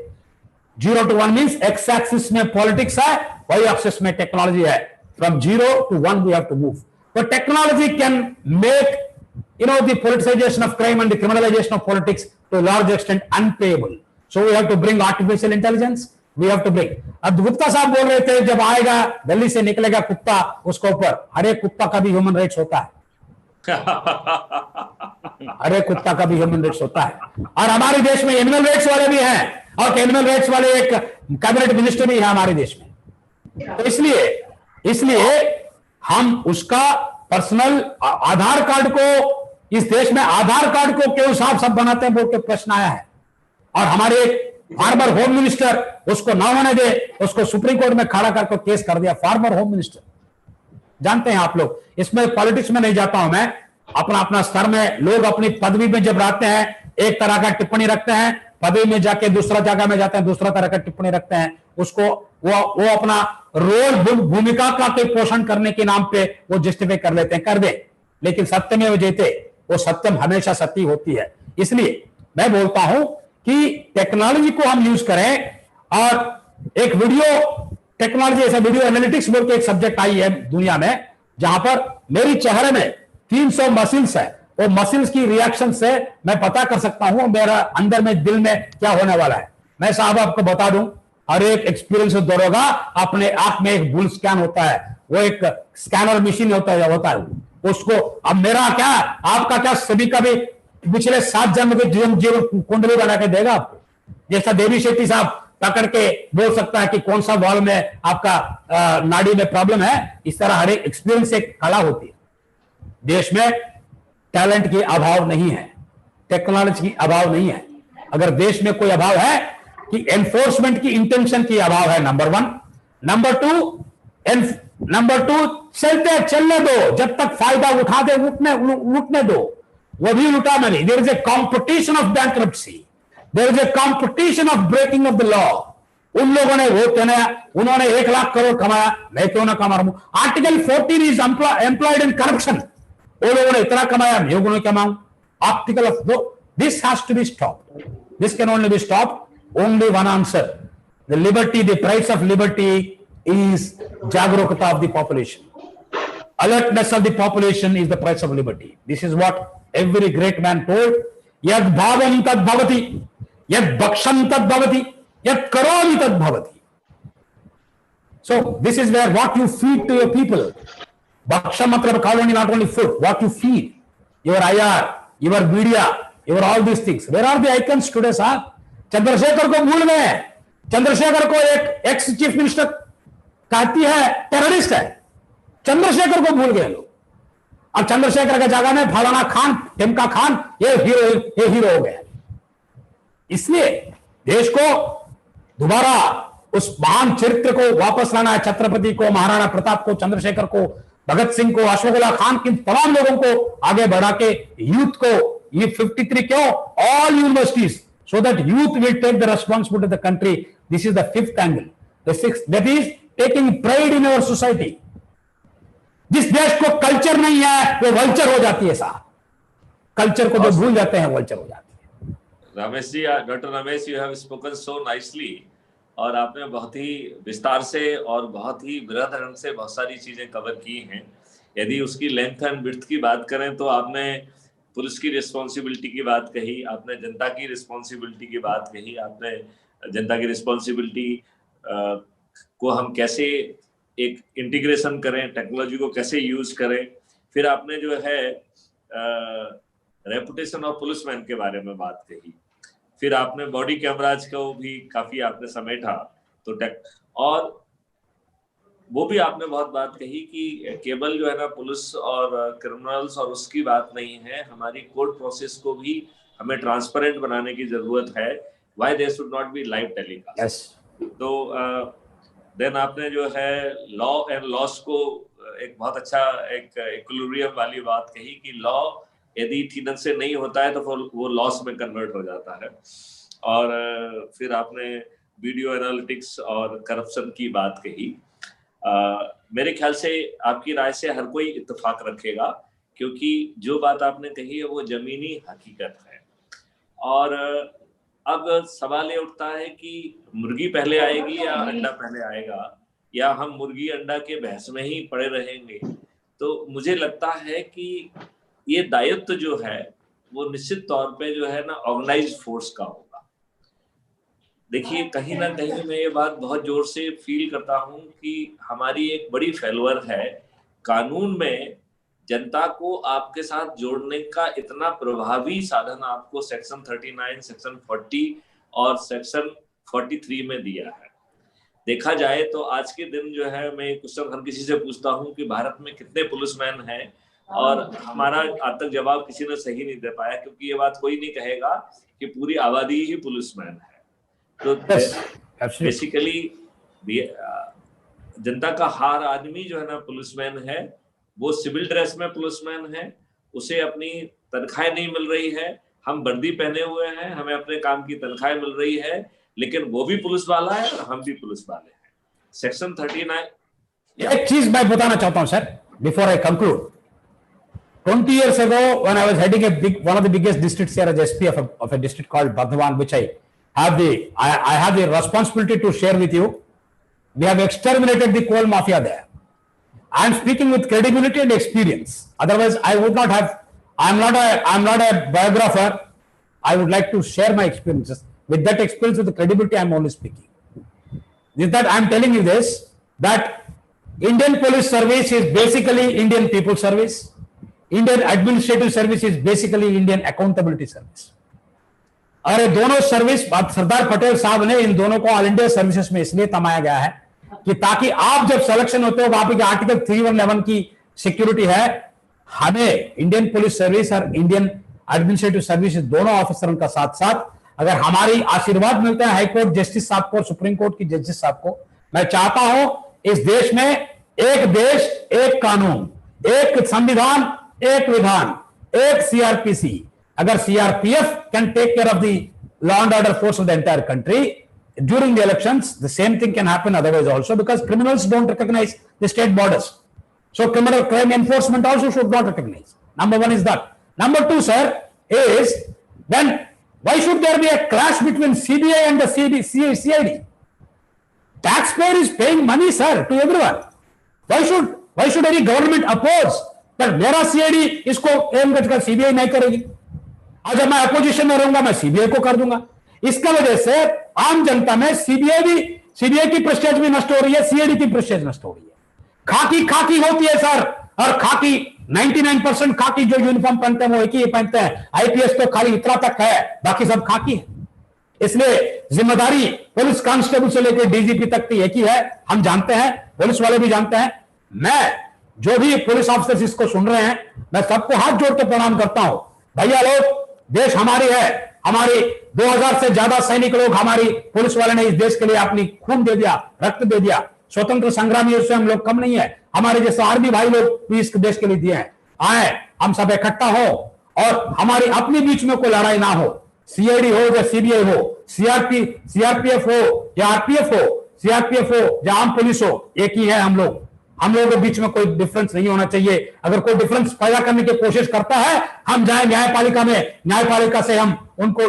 0 to 1 means x-axis में politics है, y-axis में technology है. From 0 to 1 we have to move. But technology can make, the politicization of crime and the criminalization of politics to a large extent unpayable. So we have to bring artificial intelligence. We have to bring. अब गुप्ता साहब बोल रहे थे, जब आएगा दिल्ली से निकलेगा कुत्ता, उसके ऊपर हर एक कुत्ता का भी ह्यूमन राइट्स होता है। हर एक कुत्ता का भी ह्यूमन राइट्स होता है, और हमारे देश में एनिमल राइट्स वाले भी हैं, और एनिमल राइट्स वाले एक कैबिनेट मिनिस्टर भी है हमारे देश में। तो इसलिए हम उसका पर्सनल आधार कार्ड को, इस देश में आधार कार्ड को क्यों साफ सब बनाते हैं बोल के प्रश्न आया है, और हमारे फार्मर होम मिनिस्टर उसको ना होने दे, उसको सुप्रीम कोर्ट में खड़ा करके केस कर दिया। फार्मर होम मिनिस्टर, जानते हैं आप लोग, इसमें पॉलिटिक्स में नहीं जाता हूं मैं, अपना स्तर में लोग अपनी पदवी में जब रहते हैं एक तरह का टिप्पणी रखते हैं, पदवी में जाके दूसरा जगह में जाते हैं दूसरा तरह का टिप्पणी रखते हैं, उसको वो अपना रोल भूमिका का के पोषण करने के नाम पे वो जस्टिफाई कर लेते हैं, कर दे, लेकिन सत्य में वो जेते, वो सत्यम हमेशा सत्य होती है। इसलिए मैं बोलता हूं कि टेक्नोलॉजी को हम यूज करें, और एक वीडियो टेक्नोलॉजी, ऐसा वीडियो एनालिटिक्स बोल के एक सब्जेक्ट आई है दुनिया में, जहां पर मेरी चेहरे में 300 मसल्स है, वो मसल्स की रिएक्शन से मैं पता कर सकता हूं मेरा अंदर में दिल में क्या होने वाला है। मैं साहब आपको बता दूं, हर एक एक्सपीरियंस दौरोगा अपने आंख में एक बुल स्कैन होता है, वो एक स्कैनर मशीन होता है उसको, अब मेरा क्या आपका क्या सभी का भी पिछले 7 जन्म के जीवन कुंडली बना के देगा आपको, जैसा देवी शेट्टी साहब पकड़ के बोल सकता है कि कौन सा वॉल में आपका नाड़ी में प्रॉब्लम है, इस तरह हर एक एक्सपीरियंस से कला होती है। देश में टैलेंट की अभाव नहीं है, टेक्नोलॉजी की अभाव नहीं है। अगर देश में कोई अभाव है कि एनफोर्समेंट की इंटेंशन की अभाव है, नंबर 1। नंबर 2 चलने दो, जब तक फायदा उठा दे उठने दो। वो भी लुटा मैंने। There is a competition of bankruptcy, there is a competition of breaking of the law. उन लोगों ने वो कहना, उन्होंने 1 लाख करोड़ कमाया, मैं क्यों ना कमा रहा हूं। Article 14 is employed in corruption. वो लोगों ने इतना कमाया, मैं क्यों कमाऊं। Article of this has to be stopped. This can only be stopped only one answer, the liberty, the price of liberty is जागरूकता of the population. Alertness of the population is the price of liberty. This is what every great man told. Yad bhavam tad bhavati, yad bhaksham tad bhavati, yad karomi tad bhavati. So this is where what you feed to your people. Bhaksham matlab colony, not only food, what you feed. Your IR, your media, your all these things. Where are the icons today, sir? Chandrashekhar को भूल गए। चंद्रशेखर को एक ex chief minister कहती है terrorist है, चंद्रशेखर को भूल गए लोग। और चंद्रशेखर के जगह में फलाना खान, टिमका खान, ये हीरो हो गया। इसलिए देश को दोबारा उस महान चरित्र को वापस लाना है। छत्रपति को, महाराणा प्रताप को, चंद्रशेखर को, भगत सिंह को, अशोक खान, किन तमाम लोगों को आगे बढ़ा के यूथ को, ये 53 क्यों, all universities, so that youth will take the responsibility of the country. This is the 5th angle. The 6th, that is taking pride in our society. जिस देश को कल्चर नहीं है वो वल्चर हो जाती है साहब। कल्चर को जो भूल जाते हैं वल्चर हो जाती है। Ramesh ji, doctor Ramesh, you have spoken so nicely, और आपने बहुत ही विस्तार से और बहुत ही बृहद ढंग से बहुत सारी चीजें कवर की हैं। यदि उसकी लेंथ एंड विड्थ की बात करें तो आपने पुलिस की रिस्पॉन्सिबिलिटी की बात कही, आपने जनता की रिस्पॉन्सिबिलिटी की बात कही, आपने जनता की रिस्पॉन्सिबिलिटी को हम कैसे एक इंटीग्रेशन करें, टेक्नोलॉजी को कैसे यूज करें। फिर आपने जो है रेपुटेशन ऑफ पुलिसमैन के बारे में बात कही। फिर आपने बॉडी कैमराज को भी काफी आपने समेटा। तो और वो भी आपने बहुत बात कही कि केवल जो है ना पुलिस और क्रिमिनल्स और उसकी बात नहीं है, हमारी कोर्ट प्रोसेस को भी हमें ट्रांसपेरेंट बनाने की जरूरत है। Why there should not be live telecast. तो देन आपने जो है लॉ एंड लॉस को एक बहुत अच्छा एक इक्विलिब्रियम वाली बात कही कि लॉ यदि ठीक से नहीं होता है तो वो लॉस में कन्वर्ट हो जाता है। और फिर आपने वीडियो एनालिटिक्स और करप्शन की बात कही। मेरे ख्याल से आपकी राय से हर कोई इत्तेफाक रखेगा, क्योंकि जो बात आपने कही है वो जमीनी हकीकत है। और अब सवाल ये उठता है कि मुर्गी पहले आएगी या अंडा पहले आएगा, या हम मुर्गी अंडा के बहस में ही पड़े रहेंगे। तो मुझे लगता है कि ये दायित्व जो है वो निश्चित तौर पे जो है ना ऑर्गेनाइज्ड फोर्स का होगा। देखिए, कहीं ना कहीं मैं ये बात बहुत जोर से फील करता हूँ कि हमारी एक बड़ी फेल्योर है कानून में जनता को आपके साथ जोड़ने का इतना प्रभावी साधन आपको सेक्शन 39, सेक्शन 40 और सेक्शन 43 में दिया है। देखा जाए तो आज के दिन जो है, मैं क्वेश्चन हर किसी से पूछता हूं कि भारत में कितने पुलिसमैन हैं, और हमारा आज तक जवाब किसी ने सही नहीं दे पाया, क्योंकि ये बात कोई नहीं कहेगा कि पूरी आबादी ही पुलिसमैन है। तो बेसिकली जनता का हर आदमी जो है ना पुलिसमैन है। वो सिविल ड्रेस में पुलिसमैन है, उसे अपनी तनख्वाह नहीं मिल रही है, हम वर्दी पहने हुए हैं, हमें अपने काम की तनख्वाह मिल रही है, लेकिन वो भी पुलिस वाला है और हम भी पुलिस वाले हैं। सेक्शन 39। एक चीज मैं बताना चाहता हूं sir, before I conclude. 20 years ago, when I was heading one of the biggest districts here as SP of a district called Bardhaman, which I have the responsibility to share with you, we have exterminated the coal mafia there. I am speaking with credibility and experience. Otherwise, I would not have. I'm not a biographer. I would like to share my experiences. With that experience, with the credibility, I'm only speaking. With that, I'm telling you this: that Indian police service is basically Indian people service. Indian administrative service is basically Indian accountability service. और ये दोनों service, Sardar Patel साहब ने इन दोनों को all India services में इसलिए तमाया गया है कि ताकि आप जब सिलेक्शन होते हो, वहां पे आर्टिकल 311 की सिक्योरिटी है। हमें इंडियन पुलिस सर्विस और इंडियन एडमिनिस्ट्रेटिव सर्विस दोनों ऑफिसरों का साथ साथ अगर हमारी आशीर्वाद मिलते हैं हाईकोर्ट जस्टिस साहब को, सुप्रीम कोर्ट की जस्टिस साहब को, मैं चाहता हूं इस देश में एक देश एक कानून, एक संविधान एक विधान, एक सीआरपीसी, अगर CRPF can take care of the law and order force of the entire country during the elections, the same thing can happen otherwise also, because criminals don't recognize the state borders. So criminal crime enforcement also should not recognize. Number one is that. Number two, sir, is then why should there be a clash between CBI and the CID? Taxpayer is paying money, sir, to everyone. Why should any government oppose that मेरा CID इसको M कर CBI नहीं करेगी? आज मैं opposition में रहूंगा, मैं CBI को कर दूंगा. इसका वजह से आम जनता में सीबीआई की प्रेस्टीज भी नष्ट हो रही है, सीआईडी की प्रेस्टीज नष्ट हो रही है. खाकी होती है सर, और खाकी 99% खाकी जो यूनिफॉर्म पहनते हैं वो एक ही पहनते हैं. आईपीएस तो खाली इतना तक है, बाकी सब खाकी है. इसलिए जिम्मेदारी पुलिस कांस्टेबल से लेकर डीजीपी तक की एक ही है. हम जानते हैं, पुलिस वाले भी जानते हैं. मैं जो भी पुलिस ऑफिसर्स इसको सुन रहे हैं, मैं सबको हाथ जोड़ के प्रणाम करता हूं. भैया लोग, देश हमारी है, हमारी 2000 से ज्यादा सैनिक लोग, हमारी पुलिस वाले ने इस देश के लिए अपनी खून दे दिया, रक्त दे दिया. स्वतंत्र संग्रामियों से हम लोग कम नहीं है. हमारे जैसे आर्मी भाई लोग भी इस देश के लिए दिए हैं. आए हम सब इकट्ठा हो और हमारी अपने बीच में कोई लड़ाई ना हो. सीआईडी हो या सीबीआई हो, सीआरपीएफ हो या आरपीएफ हो, सीआरपीएफ हो या आम पुलिस हो, एक ही है हम लोग के बीच में कोई डिफरेंस नहीं होना चाहिए. अगर कोई डिफरेंस पैदा करने की कोशिश करता है, हम जाए न्यायपालिका में, न्यायपालिका से हम उनको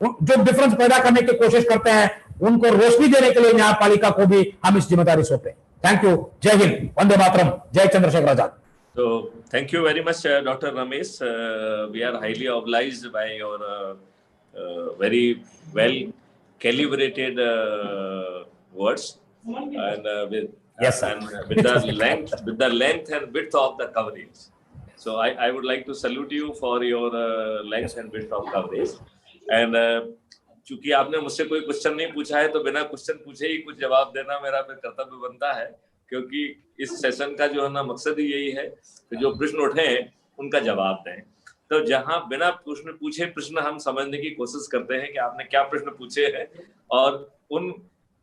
जो डिफरेंस पैदा करने की कोशिश करते हैं उनको रोशनी देने के लिए न्यायपालिका को भी हम इस जिम्मेदारी सौंपे. Thank you. जय हिंद, वंदे मातरम, जय Chandrashekhar Azad. So thank you very much, Dr. Ramesh. We are highly obliged by your very well calibrated words, and yes, sir. And with the length and width of the coverage. So I would like to salute you for your length and width of coverage. And चूंकि आपने मुझसे कोई question नहीं पूछा है, तो बिना question पूछे ही कुछ जवाब देना मेरा फिर कर्तव्य बनता है, क्योंकि इस सेशन का जो है ना मकसद ही यही है कि जो प्रश्न उठे हैं उनका जवाब दें. तो जहां बिना प्रश्न पूछे प्रश्न हम समझने की कोशिश करते हैं कि आपने क्या प्रश्न पूछे हैं, और उन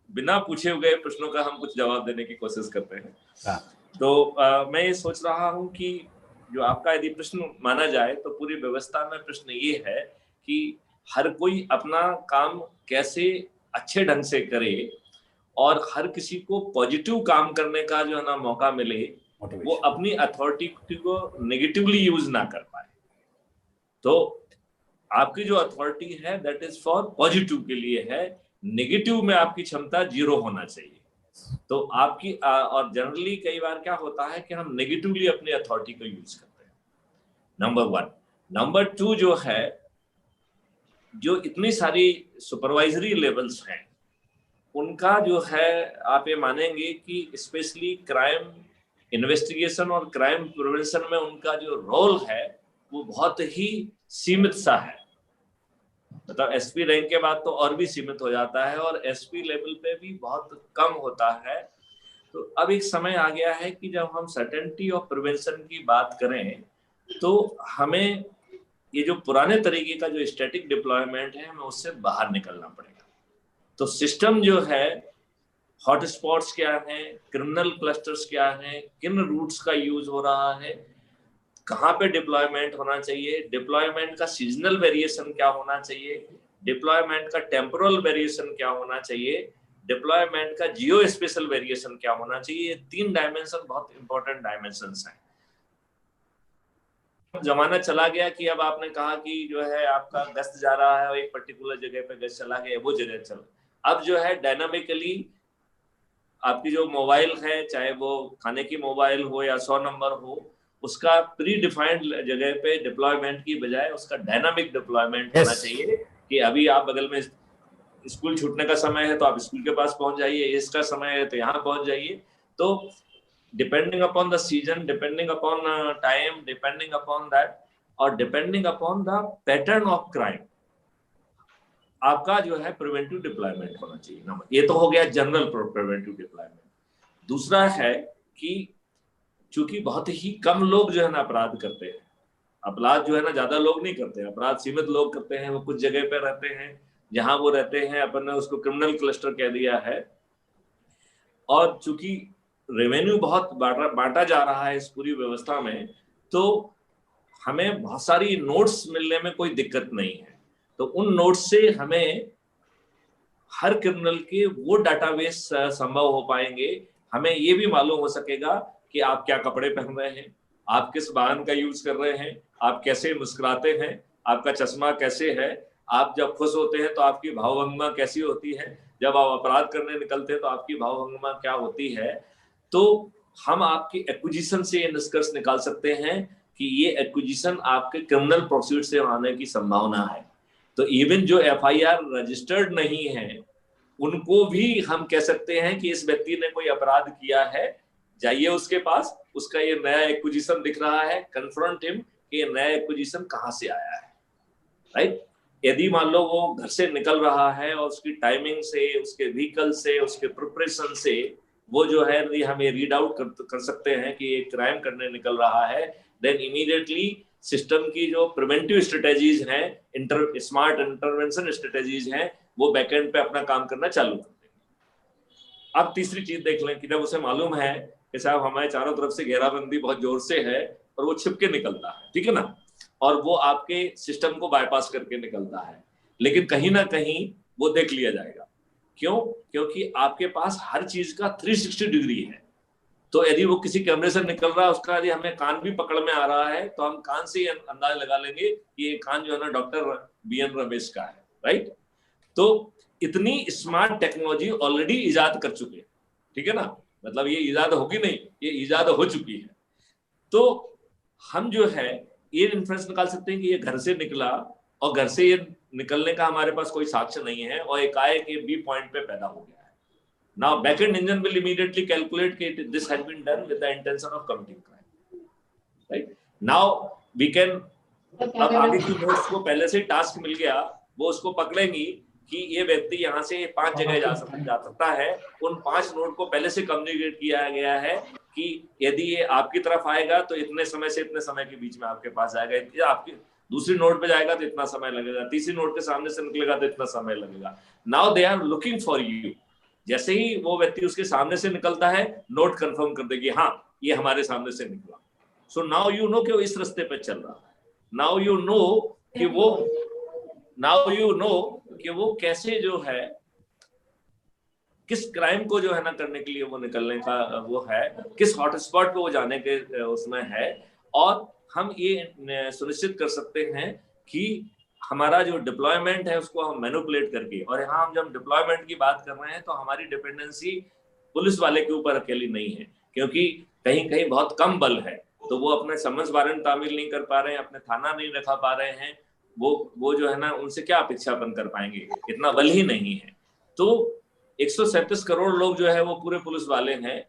बिना पूछे हुए प्रश्नों का हम कुछ जवाब देने की कोशिश करते हैं. तो मैं ये सोच रहा हूं कि जो आपका यदि प्रश्न माना जाए तो पूरी व्यवस्था में प्रश्न ये है कि हर कोई अपना काम कैसे अच्छे ढंग से करे और हर किसी को पॉजिटिव काम करने का जो है ना मौका मिले, वो अपनी अथॉरिटी को नेगेटिवली यूज ना कर पाए. तो आपकी जो अथॉरिटी है दैट इज फॉर पॉजिटिव के लिए है, नेगेटिव में आपकी क्षमता 0 होना चाहिए. तो आपकी और जनरली कई बार क्या होता है कि हम नेगेटिवली अपनी अथॉरिटी को यूज करते हैं. नंबर 1. नंबर 2 जो है, जो इतनी सारी सुपरवाइजरी लेवल्स हैं उनका जो है आप ये मानेंगे कि स्पेशली क्राइम इन्वेस्टिगेशन और क्राइम प्रिवेंशन में उनका जो रोल है वो बहुत ही सीमित सा है. मतलब एसपी रैंक के बाद तो और भी सीमित हो जाता है, और एसपी लेवल पे भी बहुत कम होता है. तो अब एक समय आ गया है कि जब हम सर्टेनिटी ऑफ प्रिवेंशन की बात करें तो हमें ये जो पुराने तरीके का जो स्टैटिक डिप्लॉयमेंट है हमें उससे बाहर निकलना पड़ेगा. तो सिस्टम जो है, हॉटस्पॉट्स क्या हैं, क्रिमिनल क्लस्टर्स क्या हैं, किन रूट्स का यूज हो रहा है, कहाँ पे डिप्लॉयमेंट होना चाहिए, डिप्लॉयमेंट का सीजनल वेरिएशन क्या होना चाहिए, डिप्लॉयमेंट का टेम्पोरल वेरिएशन क्या होना चाहिए, डिप्लॉयमेंट का जियो स्पेशल वेरिएशन क्या होना चाहिए. ये 3 डायमेंशन बहुत इंपॉर्टेंट डायमेंशंस हैं. जमाना चला गया कि अब आपने कहा कि जो है आपका गश्त जा रहा है और एक पर्टिकुलर जगह पे गश्त चला गया, वो जगह चल. अब जो है डायनामिकली आपकी जो मोबाइल है, चाहे वो खाने की मोबाइल हो या 100 नंबर हो, उसका प्री डिफाइंड जगह पे डिप्लॉयमेंट की बजाय उसका डायनामिक डिप्लॉयमेंट होना चाहिए. कि अभी आप बगल में स्कूल छूटने का समय है तो आप स्कूल के पास पहुंच जाइए, इसका समय है तो यहाँ पहुंच जाइए. तो depending upon the season, depending upon time, depending upon that, और depending upon the pattern of crime, आपका जो है प्रिवेंटिव डिप्लॉयमेंट होना चाहिए. ये तो हो गया जनरल प्रिवेंटिव डिप्लॉयमेंट. दूसरा है कि चूंकि बहुत ही कम लोग जो है ना अपराध करते हैं, अपराध जो है ना ज्यादा लोग नहीं करते हैं, अपराध सीमित लोग करते हैं. वो कुछ जगह पे रहते हैं, जहां वो रहते हैं अपन ने उसको क्रिमिनल क्लस्टर कह दिया है. और चूंकि रेवेन्यू बहुत बांटा जा रहा है इस पूरी व्यवस्था में, तो हमें बहुत सारी नोट्स मिलने में कोई दिक्कत नहीं है, तो उन नोट्स से हमें हर क्रिमिनल के वो डाटाबेस संभव हो पाएंगे। हमें ये भी मालूम हो सकेगा कि आप क्या कपड़े पहन रहे हैं, आप किस वाहन का यूज कर रहे हैं, आप कैसे मुस्कुराते हैं, आपका चश्मा कैसे है, आप जब खुश होते हैं तो आपकी भावभंगिमा कैसी होती है, जब आप अपराध करने निकलते हैं तो आपकी भावभंगिमा क्या होती है। तो हम आपकी एक्विजिशन से ये निष्कर्ष निकाल सकते हैं कि ये एक्विजिशन आपके क्रिमिनल प्रोसीड से आने की संभावना है। तो इवन जो एफआईआर रजिस्टर्ड नहीं है उनको भी हम कह सकते हैं कि इस व्यक्ति ने कोई अपराध किया है, जाइए उसके पास, उसका ये नया एक्विजिशन दिख रहा है, कन्फ्रंट हिम कि ये नया एक्विजिशन कहाँ से आया है, राइट। यदि मान लो वो घर से निकल रहा है और उसकी टाइमिंग से, उसके व्हीकल से, उसके प्रिपरेशन से वो जो है यदि हम ये रीड आउट कर सकते हैं कि ये क्राइम करने निकल रहा है, देन इमीडिएटली सिस्टम की जो प्रिवेंटिव स्ट्रेटेजीज हैं, स्मार्ट इंटरवेंशन स्ट्रेटेजीज हैं, वो बैकएंड पे अपना काम करना चालू कर देंगे। अब तीसरी चीज देख लें कि जब उसे मालूम है कि साहब हमारे चारों तरफ से घेराबंदी बहुत जोर से है और वो छिप के निकलता है, ठीक है ना, और वो आपके सिस्टम को बाईपास करके निकलता है, लेकिन कहीं ना कहीं वो देख लिया जाएगा। क्यों? क्योंकि आपके पास हर चीज का 360 डिग्री है। तो यदि वो किसी कैमरे से निकल रहा है, उसका यदि हमें कान भी पकड़ में आ रहा है तो हम कान से ही अंदाज लगा लेंगे कि ये कान जो है ना डॉक्टर BN रमेश का है, राइट। तो इतनी स्मार्ट टेक्नोलॉजी ऑलरेडी इजाद कर चुके हैं, ठीक है ना, मतलब ये इजाद होगी नहीं, ये इजाद हो चुकी है। तो हम जो है ये इन्फ्रेंस निकाल सकते हैं कि ये घर से निकला और घर से ये निकलने का हमारे पास कोई साक्ष्य नहीं है और एकाएक ये B पॉइंट पे पैदा हो गया है। Now backend engine will immediately calculate that this had been done with the intention of committing crime, right? Now we can, अब आगे की नोट्स को पहले से टास्क मिल गया, वो उसको पकड़ेंगी कि ये व्यक्ति यहाँ से 5 जगह जा सकता है। उन 5 नोट को पहले से कम्युनिकेट किया गया है कि यदि ये आपकी तरफ आएगा तो इतने समय से इतने समय के बीच में आपके पास आएगा, आपकी दूसरी नोट पे जाएगा तो इतना समय लगेगा, तीसरी नोट के सामने से निकलेगा तो इतना समय लगेगा। Now they are looking for you. जैसे ही वो व्यक्ति उसके सामने से निकलता है, नोट कंफर्म कर देगी, हाँ ये हमारे सामने से निकला। सो नाउ यू नो कि वो इस रास्ते पे चल रहा है। नाउ यू नो कि वो कैसे जो है किस क्राइम को जो है ना करने के लिए वो निकलने का वो है, किस हॉटस्पॉट पे वो जाने के उसमें है। और हम ये सुनिश्चित कर सकते हैं कि हमारा जो डिप्लॉयमेंट है उसको हम मैनिपुलेट करके, और यहाँ हम जब डिप्लॉयमेंट की बात कर रहे हैं तो हमारी डिपेंडेंसी पुलिस वाले के ऊपर अकेली नहीं है, क्योंकि कहीं कहीं बहुत कम बल है तो वो अपने समन्स वारंट तामील नहीं कर पा रहे हैं, अपने थाना नहीं रखा पा रहे हैं, वो जो है ना उनसे क्या अपेक्षापन कर पाएंगे, इतना बल ही नहीं है। तो 137 करोड़ लोग जो है वो पूरे पुलिस वाले हैं,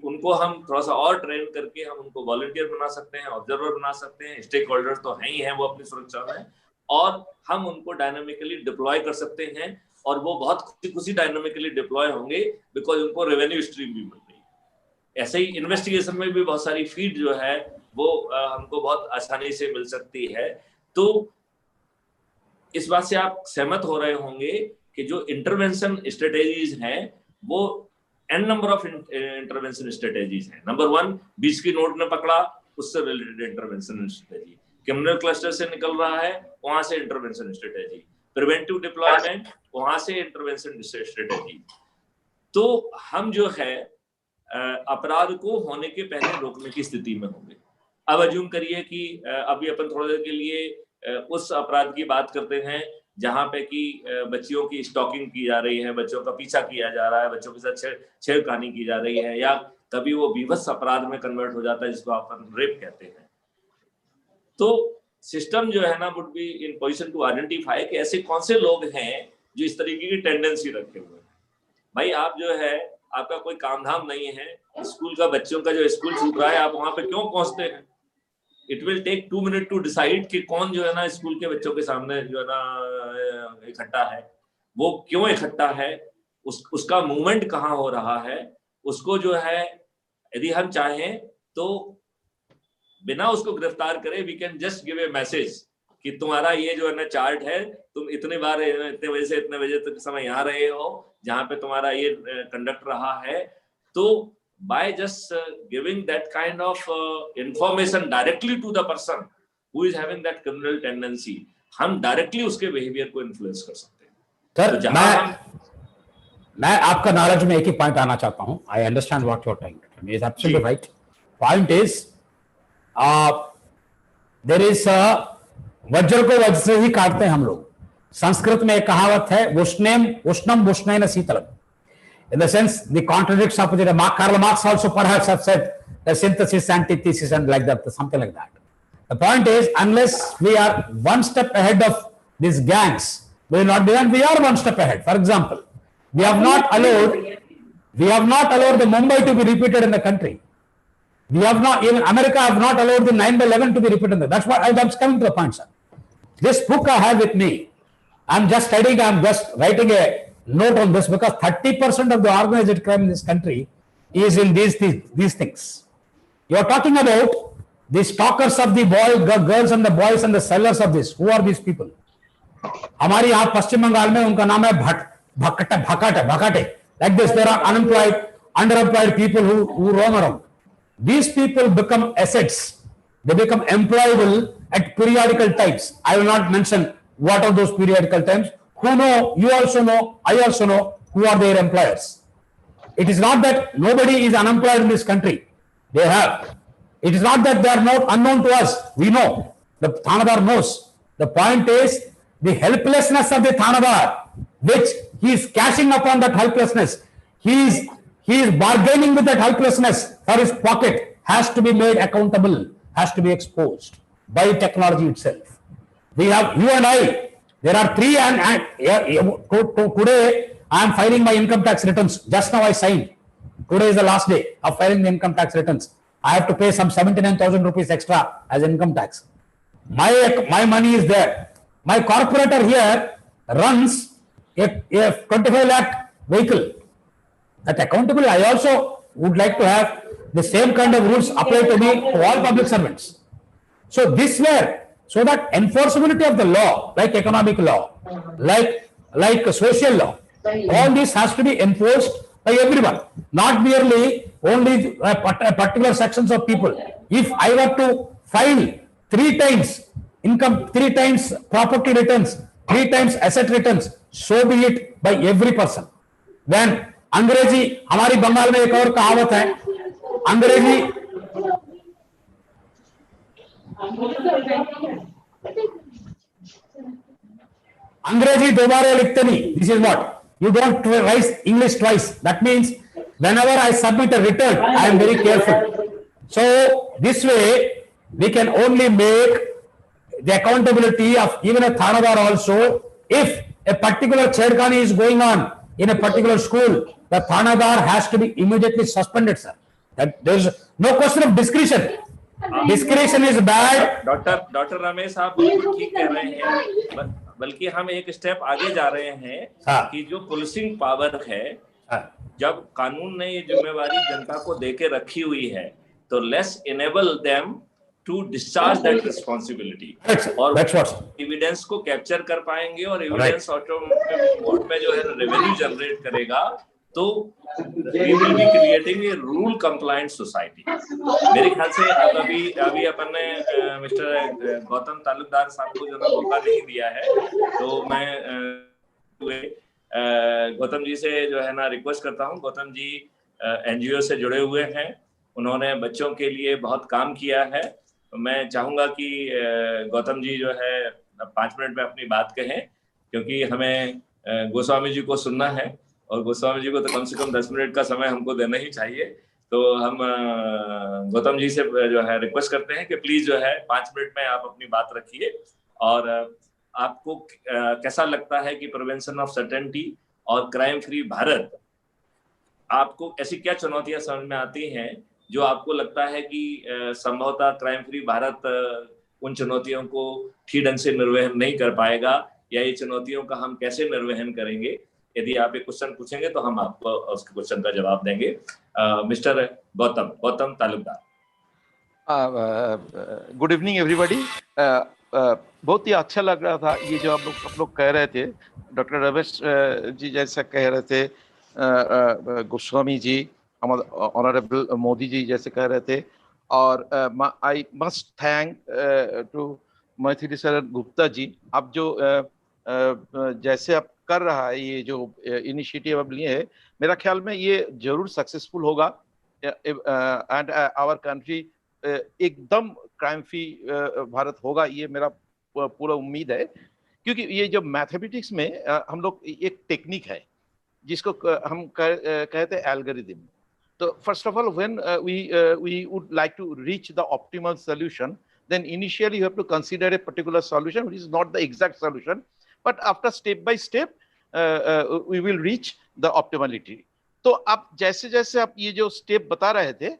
उनको हम थोड़ा सा और ट्रेन करके हम उनको वॉलंटियर बना सकते हैं, ऑब्जर्वर बना सकते हैं, स्टेक होल्डर तो हैं ही हैं वो अपनी सुरक्षा में, और हम उनको डायनामिकली डिप्लॉय कर सकते हैं और वो बहुत खुशी डायनामिकली डिप्लॉय होंगे बिकॉज उनको रेवेन्यू स्ट्रीम भी मिल रही है। ऐसे ही इन्वेस्टिगेशन में भी बहुत सारी फीड जो है वो हमको बहुत आसानी से मिल सकती है। तो इस बात से आप सहमत हो रहे होंगे कि जो इंटरवेंशन स्ट्रेटेजीज हैं वो n number of intervention strategies हैं। नंबर 1 बीच की नोट ने पकड़ा, उससे related intervention strategy, criminal cluster से निकल रहा है वहां से इंटरवेंशन स्ट्रेटेजी, प्रिवेंटिव डिप्लॉयमेंट वहां से इंटरवेंशन स्ट्रेटेजी। तो हम जो है अपराध को होने के पहले रोकने की स्थिति में होंगे। अब अज्यूम करिए कि अभी अपन थोड़ी देर के लिए उस अपराध की बात करते हैं जहां पे कि बच्चियों की स्टॉकिंग की जा रही है, बच्चों का पीछा किया जा रहा है, बच्चों के साथ छेड़खानी की जा रही है, या कभी वो बीभत्स अपराध में कन्वर्ट हो जाता है जिसको अपन रेप कहते हैं। तो सिस्टम जो है ना would be in position to identify कि ऐसे कौन से लोग हैं जो इस तरीके की टेंडेंसी रखे हुए हैं। भाई आप जो है आपका कोई काम धाम नहीं है, स्कूल का बच्चों का जो स्कूल छूट रहा है आप वहां पे क्यों पहुंचते हैं? It will take 2 minute to decide कि कौन जो है ना स्कूल के बच्चों के सामने जो है ना इकट्ठा है, वो क्यों इकट्ठा है, उसका मूवमेंट कहाँ हो रहा है, उसको जो है यदि हम चाहें तो बिना उसको गिरफ्तार करे we can just give a message कि तुम्हारा ये जो है ना चार्ट है, तुम इतने बार इतने बजे से इतने बजे तक समय यहाँ रहे हो जहाँ पे तुम्हारा ये कंडक्ट रहा है। तो by just giving that kind of information directly to the person, who is having that criminal tendency, हम डायरेक्टली उसके बिहेवियर को इन्फ्लुएंस कर सकते हैं। सर, तो मैं आपका नॉलेज में एक ही पॉइंट आना चाहता हूं। I understand what you are trying, is absolutely right. Point is there is Vajra को वज्र से ही काटते हैं हम लोग। संस्कृत में एक कहावत है, उष्णम उष्णेन शीतलम, in the sense the contradicts of the Karl Marx also perhaps have said the synthesis, antithesis and like that, something like that. The point is, unless we are one step ahead of these gangs, we will not be, and we are one step ahead. For example, we have not allowed the Mumbai to be repeated in the country. We have not, even America have not allowed the 9/11 to be repeated. That's what I'm coming to the point, sir. This book I have with me, I'm just studying, I'm just writing a note on this, because 30% of the organized crime in this country is in these things. You are talking about the stalkers of the girls and the boys and the sellers of this. Who are these people? हमारे यहाँ पश्चिम बंगाल में उनका नाम है भकाटे. Like this, there are underemployed people who roam around. These people become assets. They become employable at periodical times. I will not mention what are those periodical times. Who know, you also know, I also know who are their employers. It is not that nobody is unemployed in this country. They have. It is not that they are not unknown to us. We know. The Thanadar knows. The point is the helplessness of the Thanadar, which he is cashing upon that helplessness. He is bargaining with that helplessness for his pocket, has to be made accountable, has to be exposed by technology itself. We have, you and I, there are three, and today I am filing my income tax returns. Just now I signed. Today is the last day of filing the income tax returns. I have to pay some 79,000 rupees extra as income tax. My money is there. My corporator here runs a 25 lakh vehicle. That accountability, I also would like to have the same kind of rules applied to me, to all public servants. So this way, so that enforceability of the law, like economic law, like social law, all this has to be enforced by everyone, not merely only particular sections of people. If I were to file 3 times income, 3 times property returns, 3 times asset returns, so be it by every person. Then अंग्रेजी, हमारी बंगाल में एक और कहावत है, अंग्रेजी दोबारा लिखते नहीं. This is what? You don't write English twice. That means whenever I submit a return, I am very careful. So this way, we can only make the accountability of even a Thanadar also. If a particular chedkhani is going on in a particular school, the Thanadar has to be immediately suspended, sir. That there is no question of discretion. Discretion is bad. Doctor Ramesh आप बिल्कुल ठीक कह रहे हैं, बल्कि हम एक step आगे जा रहे हैं कि जो पुलिसिंग पावर है, जब कानून ने ये जिम्मेवारी जनता को देके रखी हुई है, तो let's enable them to discharge that responsibility, और एविडेंस को कैप्चर कर पाएंगे, और एविडेंस ऑटोमेटिक मोड में जो है रेवेन्यू जनरेट करेगा, तो we will be creating a rule compliant society. मेरे ख्याल से अभी अपन ने मिस्टर गौतम तालुकदार साहब को जो मौका नहीं दिया है, तो मैं गौतम जी से जो है ना रिक्वेस्ट करता हूँ. गौतम जी एनजीओ से जुड़े हुए हैं, उन्होंने बच्चों के लिए बहुत काम किया है. मैं चाहूंगा कि गौतम जी जो है 5 मिनट में अपनी बात कहें, क्योंकि हमें गोस्वामी जी को सुनना है, और गोस्वामी जी को तो कम से कम 10 मिनट का समय हमको देना ही चाहिए. तो हम गौतम जी से जो है रिक्वेस्ट करते हैं कि प्लीज जो है 5 मिनट में आप अपनी बात रखिए, और आपको कैसा लगता है कि प्रिवेंशन ऑफ सर्टेनिटी और क्राइम फ्री भारत, आपको ऐसी क्या चुनौतियां समझ में आती हैं जो आपको लगता है कि संभवतः क्राइम फ्री भारत उन चुनौतियों को ठीक ढंग से निर्वहन नहीं कर पाएगा, या ये चुनौतियों का हम कैसे निर्वहन करेंगे? यदि आप एक क्वेश्चन पूछेंगे तो हम आपको उसके क्वेश्चन का जवाब देंगे. Mister Gautam Talukdar. Good evening everybody. बहुत ही अच्छा लग रहा था ये जो आप लोग कह रहे थे. डॉक्टर रमेश जी जैसा कह रहे थे, गोस्वामी जी, ऑनरेबल मोदी जी जैसे कह रहे थे, और I must thank to Maithili Sharan Gupta जी, आप जो जैसे आप कर रहा है, ये जो इनिशिएटिव आप लिए है, मेरा ख्याल में ये जरूर सक्सेसफुल होगा एंड आवर कंट्री एकदम क्राइम फ्री भारत होगा, ये मेरा पूरा उम्मीद है। क्योंकि ये जो मैथमेटिक्स में हम लोग एक टेक्निक है जिसको हम कहते हैं एल्गोरिथम। तो first of all when we would like to reach the optimal solution, then initially you have to consider a particular solution which is not the exact solution, but after step by step we will reach the optimality. तो आप जैसे जैसे आप ये जो step बता रहे थे,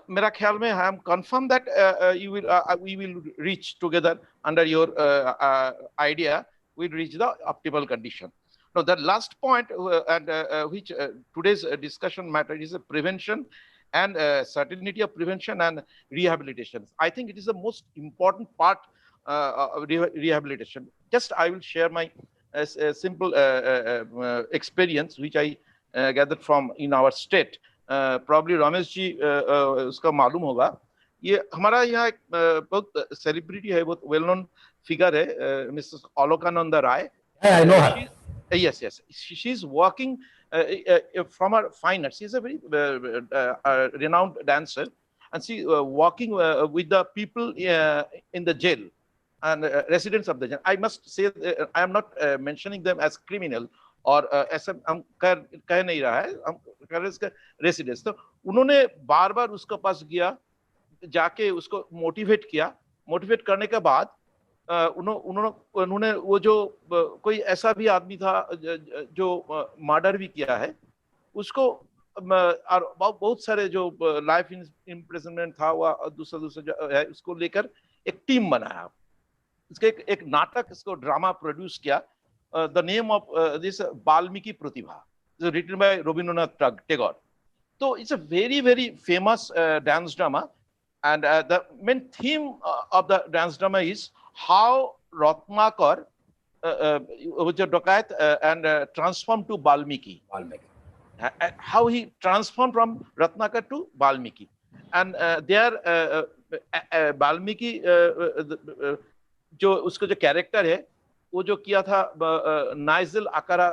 मेरा ख्याल में I am confirm that we will reach together under your idea, we'll reach the optimal condition. Now, the last point, which today's discussion matter is prevention and certainty of prevention and rehabilitation. I think it is the most important part of rehabilitation. Just I will share my simple experience which I gathered from in our state. Probably Ramesh ji उसका मालूम होगा। ये हमारा यहाँ एक बहुत celebrity है, बहुत वेल नोन फिगर है, Mrs Alokananda Rai. I know her. Yes, she's working from her fine arts. She's a very renowned dancer, and she working with the people in the jail and residents of the jail. I must say, I am not mentioning them as criminal और ऐसा हम कह नहीं रहा है, हम कह रहे हैं रेसिडेंट्स। तो उन्होंने बार बार उसके पास गया, जाके उसको मोटिवेट किया। मोटिवेट करने के बाद उन्होंने वो जो कोई ऐसा भी आदमी था जो मर्डर भी किया है, उसको और बहुत सारे जो लाइफ इम्प्रिजनमेंट था वो दूसरा जो है, उसको लेकर एक टीम बनाया। इसके एक नाटक, इसको ड्रामा प्रोड्यूस किया। The name of this Valmiki Pratibha, written by Rabindranath Tagore. तो it's a very very famous dance drama, and the main theme of the dance drama is how Ratnakar was a Dokat and transformed to Valmiki. How he transformed from Ratnakar to Valmiki. And there Valmiki जो उसका जो character है, वो जो किया था Nigel आकारा,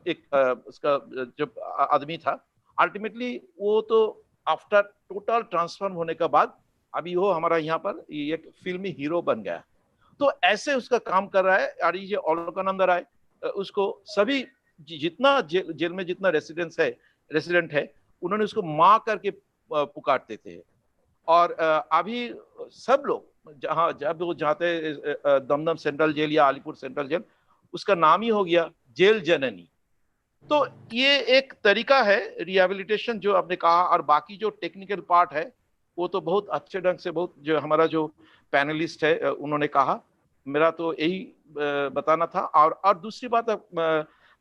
एक उसका जो आदमी था, अल्टीमेटली वो तो आफ्टर टोटल ट्रांसफॉर्म होने के बाद अभी वो हमारा यहाँ पर एक फिल्मी हीरो बन गया। तो ऐसे उसका काम कर रहा है। और ये अलकानंद राय, उसको सभी जितना जेल में जितना रेसिडेंट है, उन्होंने उसको माँ करके पुकारते थे। और अभी सब लोग जब वो जाते दमदम सेंट्रल जेल या अलीपुर सेंट्रल जेल, उसका नाम ही हो गया जेल जननी। तो ये एक तरीका है रिहेबिलिटेशन जो आपने कहा। और बाकी जो टेक्निकल पार्ट है वो तो बहुत अच्छे ढंग से, बहुत जो हमारा जो पैनलिस्ट है उन्होंने कहा। मेरा तो यही बताना था। और दूसरी बात,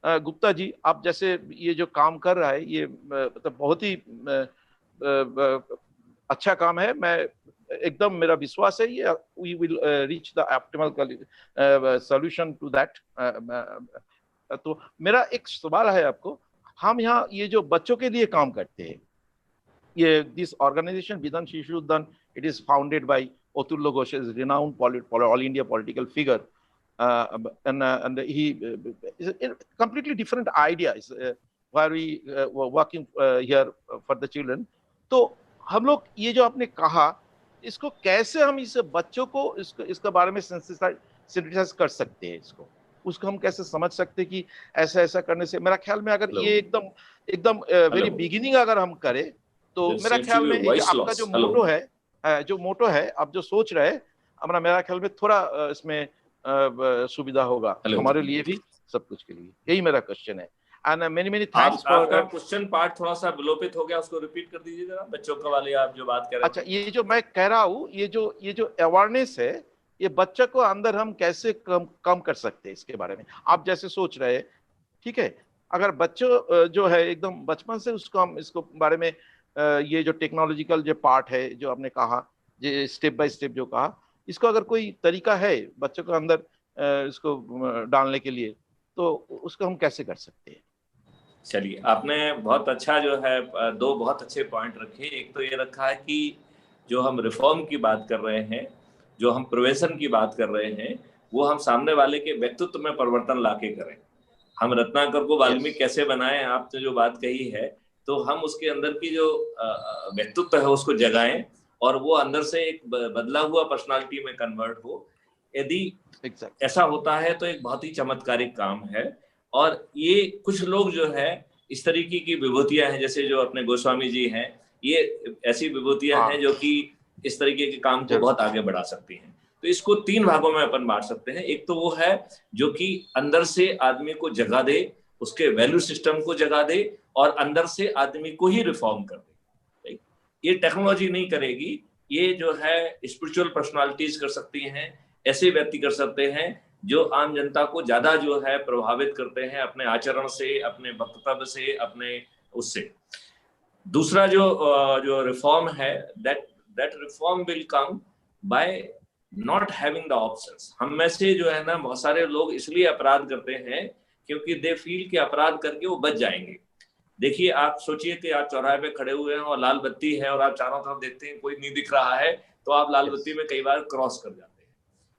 गुप्ता जी, आप जैसे ये जो काम कर रहा है, ये मतलब बहुत ही अच्छा काम है। मैं एकदम, मेरा विश्वास है ये we will reach the optimal solution to that. तो मेरा एक सवाल है आपको, हम यहाँ ये जो बच्चों के लिए काम करते हैं, ये दिस ऑर्गेनाइजेशन विधान शिशु उद्यान, it is founded by Otullo Ghosh, is renowned all India political figure, and he is a completely different idea where we were working here for the children. तो हम लोग ये जो आपने कहा, इसको कैसे हम इस बच्चों को इसके बारे में सेंसिटाइज कर सकते हैं, उसको हम कैसे समझ सकते हैं कि ऐसा ऐसा करने से, मेरा ख्याल में अगर ये एकदम वेरी बिगिनिंग अगर हम करें, तो मेरा ख्याल में आपका जो मोटो है आप जो सोच रहे हैं, हमारा मेरा ख्याल में थोड़ा इसमें सुविधा होगा हमारे लिए भी, सब कुछ के लिए। यही मेरा क्वेश्चन है। And many thanks for. आपका क्वेश्चन पार्ट थोड़ा सा विलोपित हो गया, उसको रिपीट कर दीजिए जरा, बच्चों का वाले आप जो बात कर रहे हैं। अच्छा, ये जो मैं कह रहा हूँ, ये जो अवेयरनेस है, ये बच्चे को अंदर हम कैसे कम कर सकते हैं, इसके बारे में आप जैसे सोच रहे हैं, ठीक है। अगर बच्चों जो है एकदम बचपन से उसको हम इसको बारे में ये जो टेक्नोलॉजिकल जो पार्ट है जो आपने कहा, ये स्टेप बाय स्टेप जो कहा, इसको अगर कोई तरीका है बच्चों को अंदर इसको डालने के लिए, तो उसको हम कैसे कर सकते हैं? चलिए, आपने बहुत अच्छा जो है दो बहुत अच्छे पॉइंट रखे। एक तो ये रखा है कि जो हम रिफॉर्म की बात कर रहे हैं, जो हम प्रिवेंशन की बात कर रहे हैं वो हम सामने वाले के व्यक्तित्व में परिवर्तन लाके करें। हम रत्नाकर को वाल्मीकि कैसे बनाएं, आपने जो बात कही है, तो हम उसके अंदर की जो व्यक्तित्व है उसको जगाएं और वो अंदर से एक बदला हुआ पर्सनालिटी में कन्वर्ट हो। यदि ऐसा होता है तो एक बहुत ही चमत्कारिक काम है। और ये कुछ लोग जो है इस तरीके की विभूतियां हैं, जैसे जो अपने गोस्वामी जी हैं, ये ऐसी विभूतियां हैं जो कि इस तरीके के काम को बहुत आगे बढ़ा सकती हैं। तो इसको 3 भागों में अपन बांट सकते हैं। एक तो वो है जो कि अंदर से आदमी को जगा दे, उसके वैल्यू सिस्टम को जगा दे और अंदर से आदमी को ही रिफॉर्म कर दे। ये टेक्नोलॉजी नहीं करेगी, ये जो है स्पिरिचुअल पर्सनालिटीज कर सकती हैं, ऐसे व्यक्ति कर सकते हैं जो आम जनता को ज्यादा जो है प्रभावित करते हैं अपने आचरण से, अपने वक्तव्य से, अपने उससे। दूसरा जो रिफॉर्म है, that reform will come by not having the options. हम में से जो है ना बहुत सारे लोग इसलिए अपराध करते हैं क्योंकि दे फील कि अपराध करके वो बच जाएंगे। देखिए, आप सोचिए कि आप चौराहे पे खड़े हुए हैं और लाल बत्ती है और आप चारों तरफ देखते हैं कोई नहीं दिख रहा है, तो आप लाल बत्ती में कई बार क्रॉस कर जाते हैं।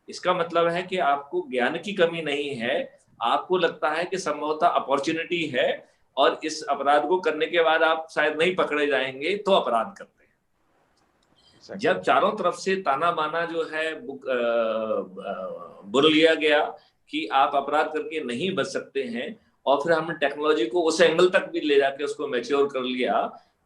इसका मतलब है कि आपको ज्ञान की कमी नहीं है, आपको लगता है कि संभवतः अपॉर्चुनिटी है और इस अपराध को करने के बाद आप शायद नहीं पकड़े जाएंगे, तो अपराध करते हैं। जब चारों तरफ से ताना बाना जो है बुल लिया गया कि आप अपराध करके नहीं बच सकते हैं, और फिर हमने टेक्नोलॉजी को उस एंगल तक भी ले जाके उसको मैच्योर कर लिया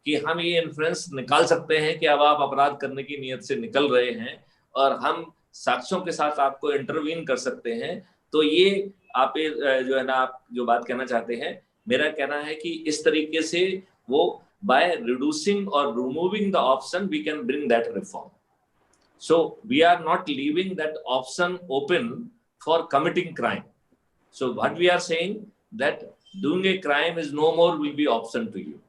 कि हम ये इन्फ्लुएंस निकाल सकते हैं कि अब आप अपराध करने की नीयत से निकल रहे हैं और हम साक्ष्यों के साथ आपको इंटरवीन कर सकते हैं। तो ये आप जो है ना, आप जो बात कहना चाहते हैं, मेरा कहना है कि इस तरीके से वो by reducing or removing the option we can bring that reform. So we are not leaving that option open for committing crime. So what we are saying that doing a crime is no more will be option to you,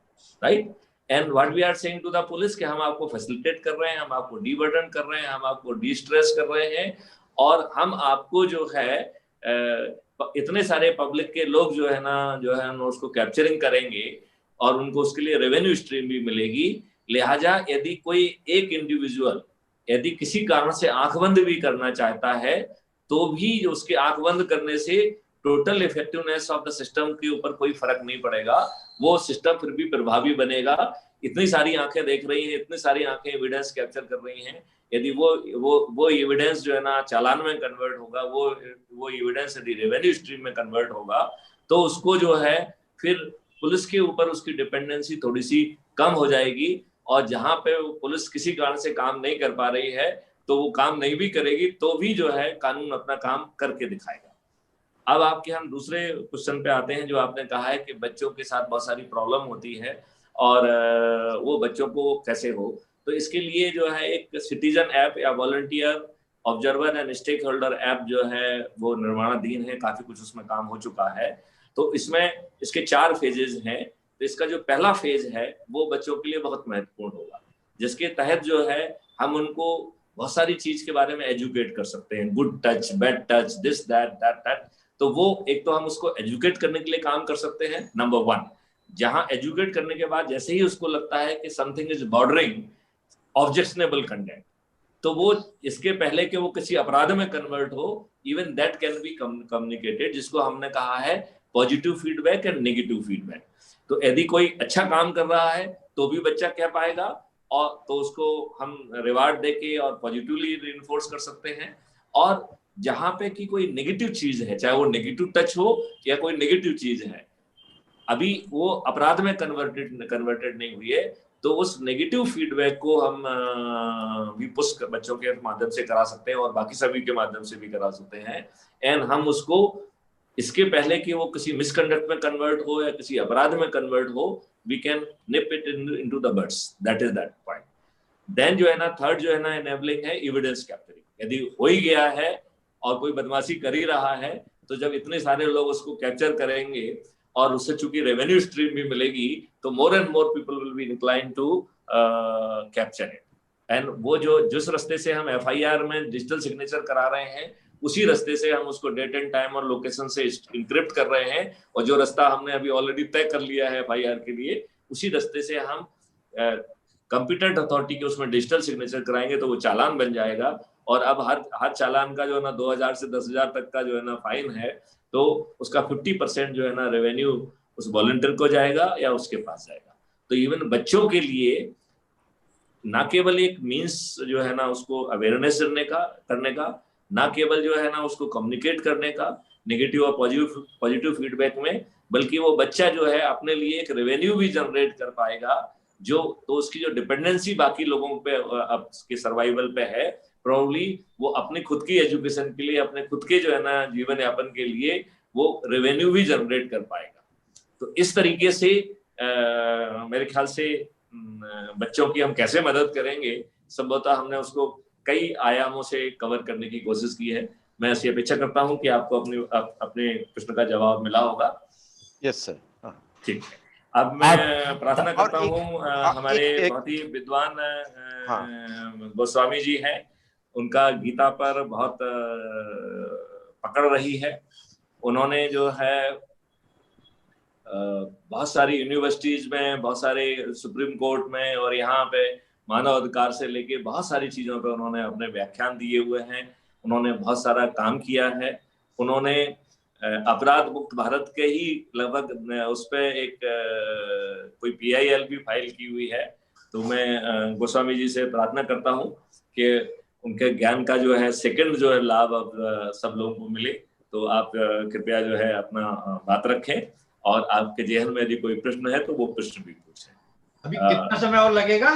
right? And what we are saying to the police कि हम आपको facilitate कर रहे हैं, हम आपको de-burden कर रहे हैं, हम आपको de-stress कर रहे हैं, और हम आपको जो है इतने सारे पब्लिक के लोग जो है ना उसको कैप्चरिंग करेंगे और उनको उसके लिए रेवेन्यू स्ट्रीम भी मिलेगी। लिहाजा यदि कोई एक इंडिविजुअल यदि किसी कारण से आंख बंद भी करना चाहता है तो भी उसके आंख बंद करने से total effectiveness of the system के ऊपर कोई फर्क नहीं पड़ेगा, वो सिस्टम फिर भी प्रभावी बनेगा। इतनी सारी आंखें देख रही हैं, इतनी सारी आंखें एविडेंस कैप्चर कर रही हैं, यदि वो एविडेंस जो है ना चालान में कन्वर्ट होगा, वो एविडेंस यदि रेवेन्यू स्ट्रीम में कन्वर्ट होगा, तो उसको जो है फिर पुलिस के ऊपर उसकी डिपेंडेंसी थोड़ी सी कम हो जाएगी। और जहां पे पुलिस किसी कारण से काम नहीं कर पा रही है तो वो काम नहीं भी करेगी, तो भी जो है कानून अपना काम करके दिखाएगा। अब आपके हम दूसरे क्वेश्चन पे आते हैं, जो आपने कहा है कि बच्चों के साथ बहुत सारी प्रॉब्लम होती है और वो बच्चों को कैसे हो। तो इसके लिए जो है एक सिटीजन ऐप या volunteer observer and stakeholder app जो है वो निर्माणाधीन है, काफी कुछ उसमें काम हो चुका है। तो इसमें इसके 4 फेजेस हैं। तो इसका जो पहला फेज है वो बच्चों के लिए बहुत महत्वपूर्ण होगा, जिसके तहत जो है हम उनको बहुत सारी चीज के बारे में एजुकेट कर सकते हैं, good touch, bad touch, this that that. तो वो एक तो हम उसको एजुकेट करने के लिए काम कर सकते हैं, नंबर 1। जहां एजुकेट करने के बाद जैसे ही उसको लगता है कि something is bordering objectionable content, तो वो इसके पहले कि वो किसी अपराध में कन्वर्ट हो, even that can be communicated, जिसको हमने कहा है positive feedback and negative feedback. तो यदि कोई अच्छा काम कर रहा है तो भी बच्चा कह पाएगा, और तो उसको हम रिवार्ड देके और पॉजिटिवली रिइंफोर्स कर सकते हैं। और जहां पे कि कोई नेगेटिव चीज है, चाहे वो नेगेटिव टच हो या कोई नेगेटिव चीज है, अभी वो अपराध में कन्वर्टेड नहीं हुई है, तो उस नेगेटिव फीडबैक को हम भी पुश बच्चों के माध्यम से करा सकते हैं और बाकी सभी के माध्यम से भी करा सकते हैं। एंड हम उसको इसके पहले कि वो किसी मिसकंडक्ट में कन्वर्ट हो या किसी अपराध में कन्वर्ट हो, we can nip it into the buds. That is that point. Then जो है ना थर्ड जो है ना एनेबलिंग है एविडेंस कैप्चरिंग। यदि हो ही गया है और कोई बदमाशी कर ही रहा है, तो जब इतने सारे लोग उसको कैप्चर करेंगे और उससे चूंकि रेवेन्यू स्ट्रीम भी मिलेगी, तो more and more people will be inclined to capture it. And वो जो जिस रास्ते से हम FIR में डिजिटल सिग्नेचर करा रहे हैं, उसी रास्ते से हम उसको डेट एंड टाइम और लोकेशन से इंक्रिप्ट कर रहे हैं, और जो रास्ता हमने अभी ऑलरेडी तय कर लिया है FIR के लिए, उसी रास्ते से हम कंप्यूटर अथॉरिटी के उसमें डिजिटल सिग्नेचर कराएंगे तो वो चालान बन जाएगा। और अब हर चालान का जो है ना 2000 से 10,000 तक का जो है ना फाइन है, तो उसका 50% जो है ना रेवेन्यू उस वॉलंटियर को जाएगा या उसके पास जाएगा। तो इवन बच्चों के लिए ना केवल एक मीन्स जो है ना उसको अवेयरनेस करने का, ना केवल जो है ना उसको कम्युनिकेट करने का नेगेटिव और पॉजिटिव फीडबैक में, बल्कि वो बच्चा जो है अपने लिए एक रेवेन्यू भी जनरेट कर पाएगा, जो तो उसकी जो डिपेंडेंसी बाकी लोगों पे अब के सर्वाइवल पे है, प्रोबब्ली वो अपनी खुद की एजुकेशन के लिए, अपने खुद के जो है ना जीवन यापन के लिए वो रेवेन्यू भी जनरेट कर पाएगा। तो इस तरीके से मेरे ख्याल से बच्चों की हम कैसे मदद करेंगे, संभवतः हमने उसको कई आयामों से कवर करने की कोशिश की है। मैं ऐसी अपेक्षा करता हूं कि आपको अपने प्रश्न का जवाब मिला होगा। Yes sir. ठीक है, अब मैं प्रार्थना करता हूँ हमारे बहुत ही विद्वान गोस्वामी जी हैं, उनका गीता पर बहुत पकड़ रही है। उन्होंने जो है बहुत सारी यूनिवर्सिटीज में, बहुत सारे सुप्रीम कोर्ट में और यहाँ पे मानव अधिकार से लेके बहुत सारी चीजों पे उन्होंने अपने व्याख्यान दिए हुए हैं। उन्होंने बहुत सारा काम किया है। उन्होंने अपराध मुक्त भारत के ही लगभग उस पे एक कोई PIL भी फाइल की हुई है। तो मैं गोस्वामी जी से प्रार्थना करता हूँ कि उनके ज्ञान का जो है सेकंड जो है लाभ अब सब लोगों को मिले। तो आप कृपया जो है अपना बात रखें और आपके जेहन में यदि कोई प्रश्न है तो वो प्रश्न भी पूछें। अभी कितना समय और लगेगा?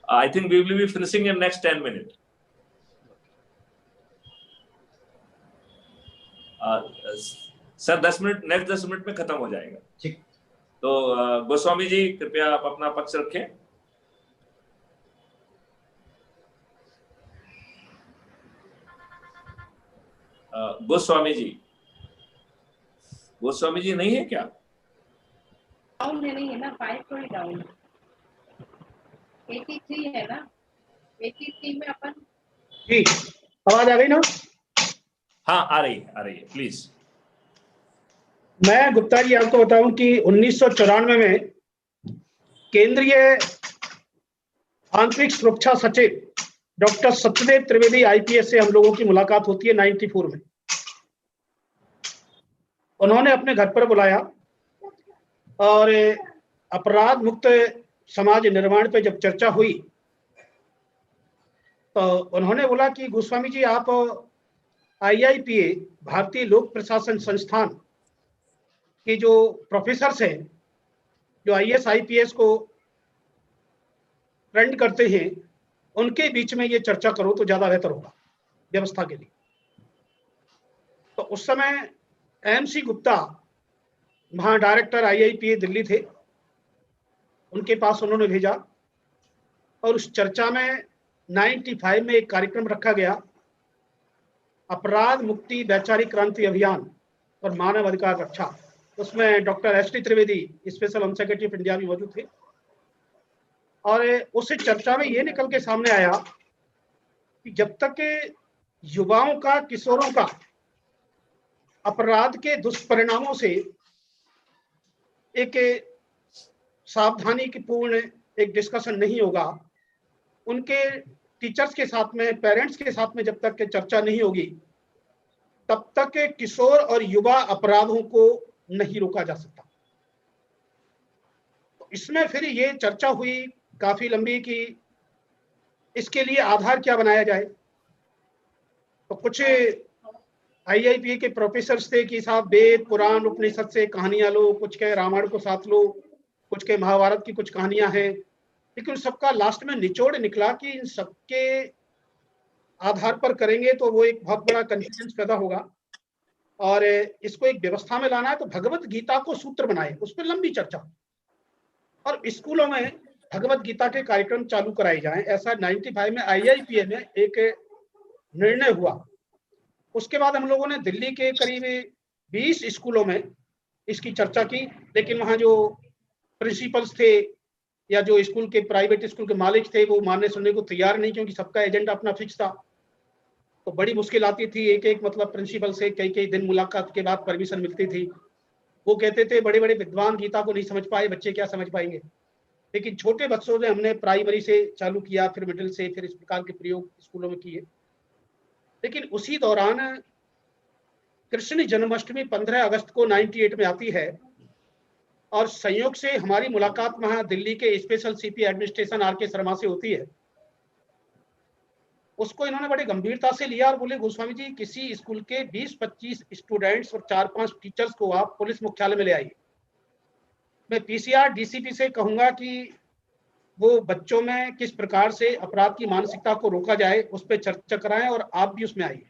I think we will be finishing in next 10 minutes. Sir 10 minute, next 10 minute में खत्म हो जाएगा। ठीक। तो गोस्वामी जी कृपया आप अपना पक्ष रखें। गोस्वामी जी नहीं है क्या? डाउन में नहीं है ना, 5 थोड़ी डाउन, 83 है ना, 83 में अपन। जी आवाज आ गई ना? हाँ आ रही है, प्लीज। मैं गुप्ता जी आपको बताऊं कि 1994 में केंद्रीय आंतरिक सुरक्षा सचिव डॉक्टर सत्यदेव त्रिवेदी IPS से हम लोगों की मुलाकात होती है 94 में। उन्होंने अपने घर पर बुलाया और अपराध मुक्त समाज निर्माण पे जब चर्चा हुई तो उन्होंने बोला कि गोस्वामी जी आप IIPA भारतीय लोक प्रशासन संस्थान के जो प्रोफेसर्स हैं, जो IAS IPS को ट्रेंड करते हैं, उनके बीच में ये चर्चा करो तो ज्यादा बेहतर होगा व्यवस्था के लिए। तो उस समय MC गुप्ता वहाँ डायरेक्टर IIPA दिल्ली थे, उनके पास उन्होंने भेजा और उस चर्चा में 95 में एक कार्यक्रम रखा गया, अपराध मुक्ति वैचारिक क्रांति अभियान और मानव अधिकार रक्षा। उसमें doctor ST Trivedi special home secretary of India भी मौजूद थे। और उस चर्चा में ये निकल के सामने आया कि जब तक युवाओं का, किशोरों का अपराध के दुष्परिणामों से एक सावधानी की पूर्ण एक डिस्कशन नहीं होगा, उनके टीचर्स के साथ में, पेरेंट्स के साथ में जब तक के चर्चा नहीं होगी, तब तक किशोर और युवा अपराधों को नहीं रोका जा सकता। तो इसमें फिर ये चर्चा हुई काफी लंबी कि इसके लिए आधार क्या बनाया जाए। तो कुछ IIPA के प्रोफेसर्स थे कि साहब वेद पुराण उपनिषद से कहानियां लो, कुछ के रामायण को साथ लो, कुछ के महाभारत की कुछ कहानियां हैं, लेकिन सबका लास्ट में निचोड़ निकला कि इन सबके आधार पर करेंगे तो वो एक बहुत बड़ा कंफ्यूजन पैदा होगा और इसको एक व्यवस्था में लाना है। तो भगवत गीता को सूत्र बनाए, उस पर लंबी चर्चा और स्कूलों में भगवत गीता के कार्यक्रम चालू कराए जाएं, ऐसा 95 में IIPA में एक निर्णय हुआ। उसके बाद हम लोगों ने दिल्ली के करीब 20 स्कूलों में इसकी चर्चा की, लेकिन वहाँ जो प्रिंसिपल्स थे या जो स्कूल के प्राइवेट स्कूल के मालिक थे वो मानने सुनने को तैयार नहीं, क्योंकि सबका एजेंडा अपना फिक्स था। तो बड़ी मुश्किल आती थी, एक मतलब प्रिंसिपल से कई दिन मुलाकात के बाद परमिशन मिलती थी। वो कहते थे बड़े बड़े विद्वान गीता को नहीं समझ पाए, बच्चे क्या समझ पाएंगे। लेकिन छोटे बच्चों में हमने प्राइमरी से चालू किया, फिर मिडिल से, फिर इस प्रकार के प्रयोग स्कूलों में किए। लेकिन उसी दौरान कृष्ण जन्माष्टमी 15 अगस्त को 98 में आती है और संयोग से हमारी मुलाकात वहां दिल्ली के special CP administration R K. Sharma से होती है। उसको इन्होंने बड़ी गंभीरता से लिया और बोले, गोस्वामी जी, किसी स्कूल के 20-25 स्टूडेंट्स और 4-5 टीचर्स को आप पुलिस मुख्यालय में ले आइए। मैं पीसीआर डीसीपी से कहूंगा कि वो बच्चों में किस प्रकार से अपराध की मानसिकता को रोका जाए उस पर चर्चा कराएं और आप भी उसमें आइए।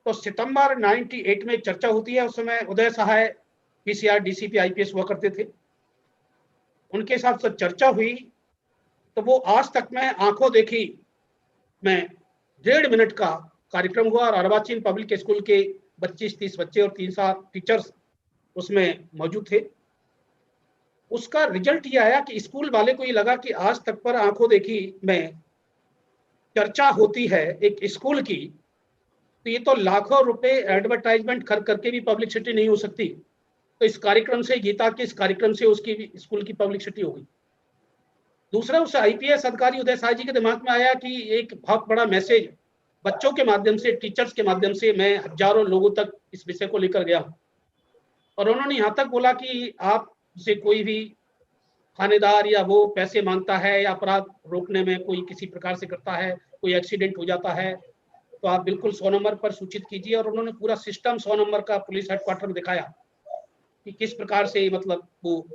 तो सितंबर 98 में चर्चा होती है। उस समय उदय सहाय पीसीआर डीसीपी आईपीएस हुआ करते थे। उनके साथ जब चर्चा हुई तो वो आज तक में आंखों देखी में 1.5 मिनट का कार्यक्रम हुआ और अर्वाचीन पब्लिक स्कूल के 25-30 बच्चे और 3-4 टीचर्स उसमें मौजूद थे। उसका रिजल्ट ये आया कि स्कूल वाले को ये लगा कि आज तक पर आंखों देखी में चर्चा होती है एक स्कूल की, तो ये तो लाखों रुपए एडवर्टाइजमेंट खर्च करके भी पब्लिसिटी नहीं हो सकती। तो इस कार्यक्रम से, गीता के इस कार्यक्रम से उसकी स्कूल की पब्लिसिटी हो गई। दूसरा, उस आईपीएस अधिकारी उदय साय जी के दिमाग में आया कि एक बहुत बड़ा मैसेज बच्चों के माध्यम से, टीचर्स के माध्यम से मैं हजारों लोगों तक इस विषय को लेकर गया हूं। और उन्होंने यहाँ तक बोला कि आपसे कोई भी थानेदार या वो पैसे मांगता है या अपराध रोकने में कोई किसी प्रकार से करता है, कोई एक्सीडेंट हो जाता है, तो आप बिल्कुल 100 नंबर पर सूचित कीजिए। और उन्होंने पूरा सिस्टम 100 नंबर का पुलिस हेडक्वार्टर में दिखाया कि किस प्रकार से मतलब वो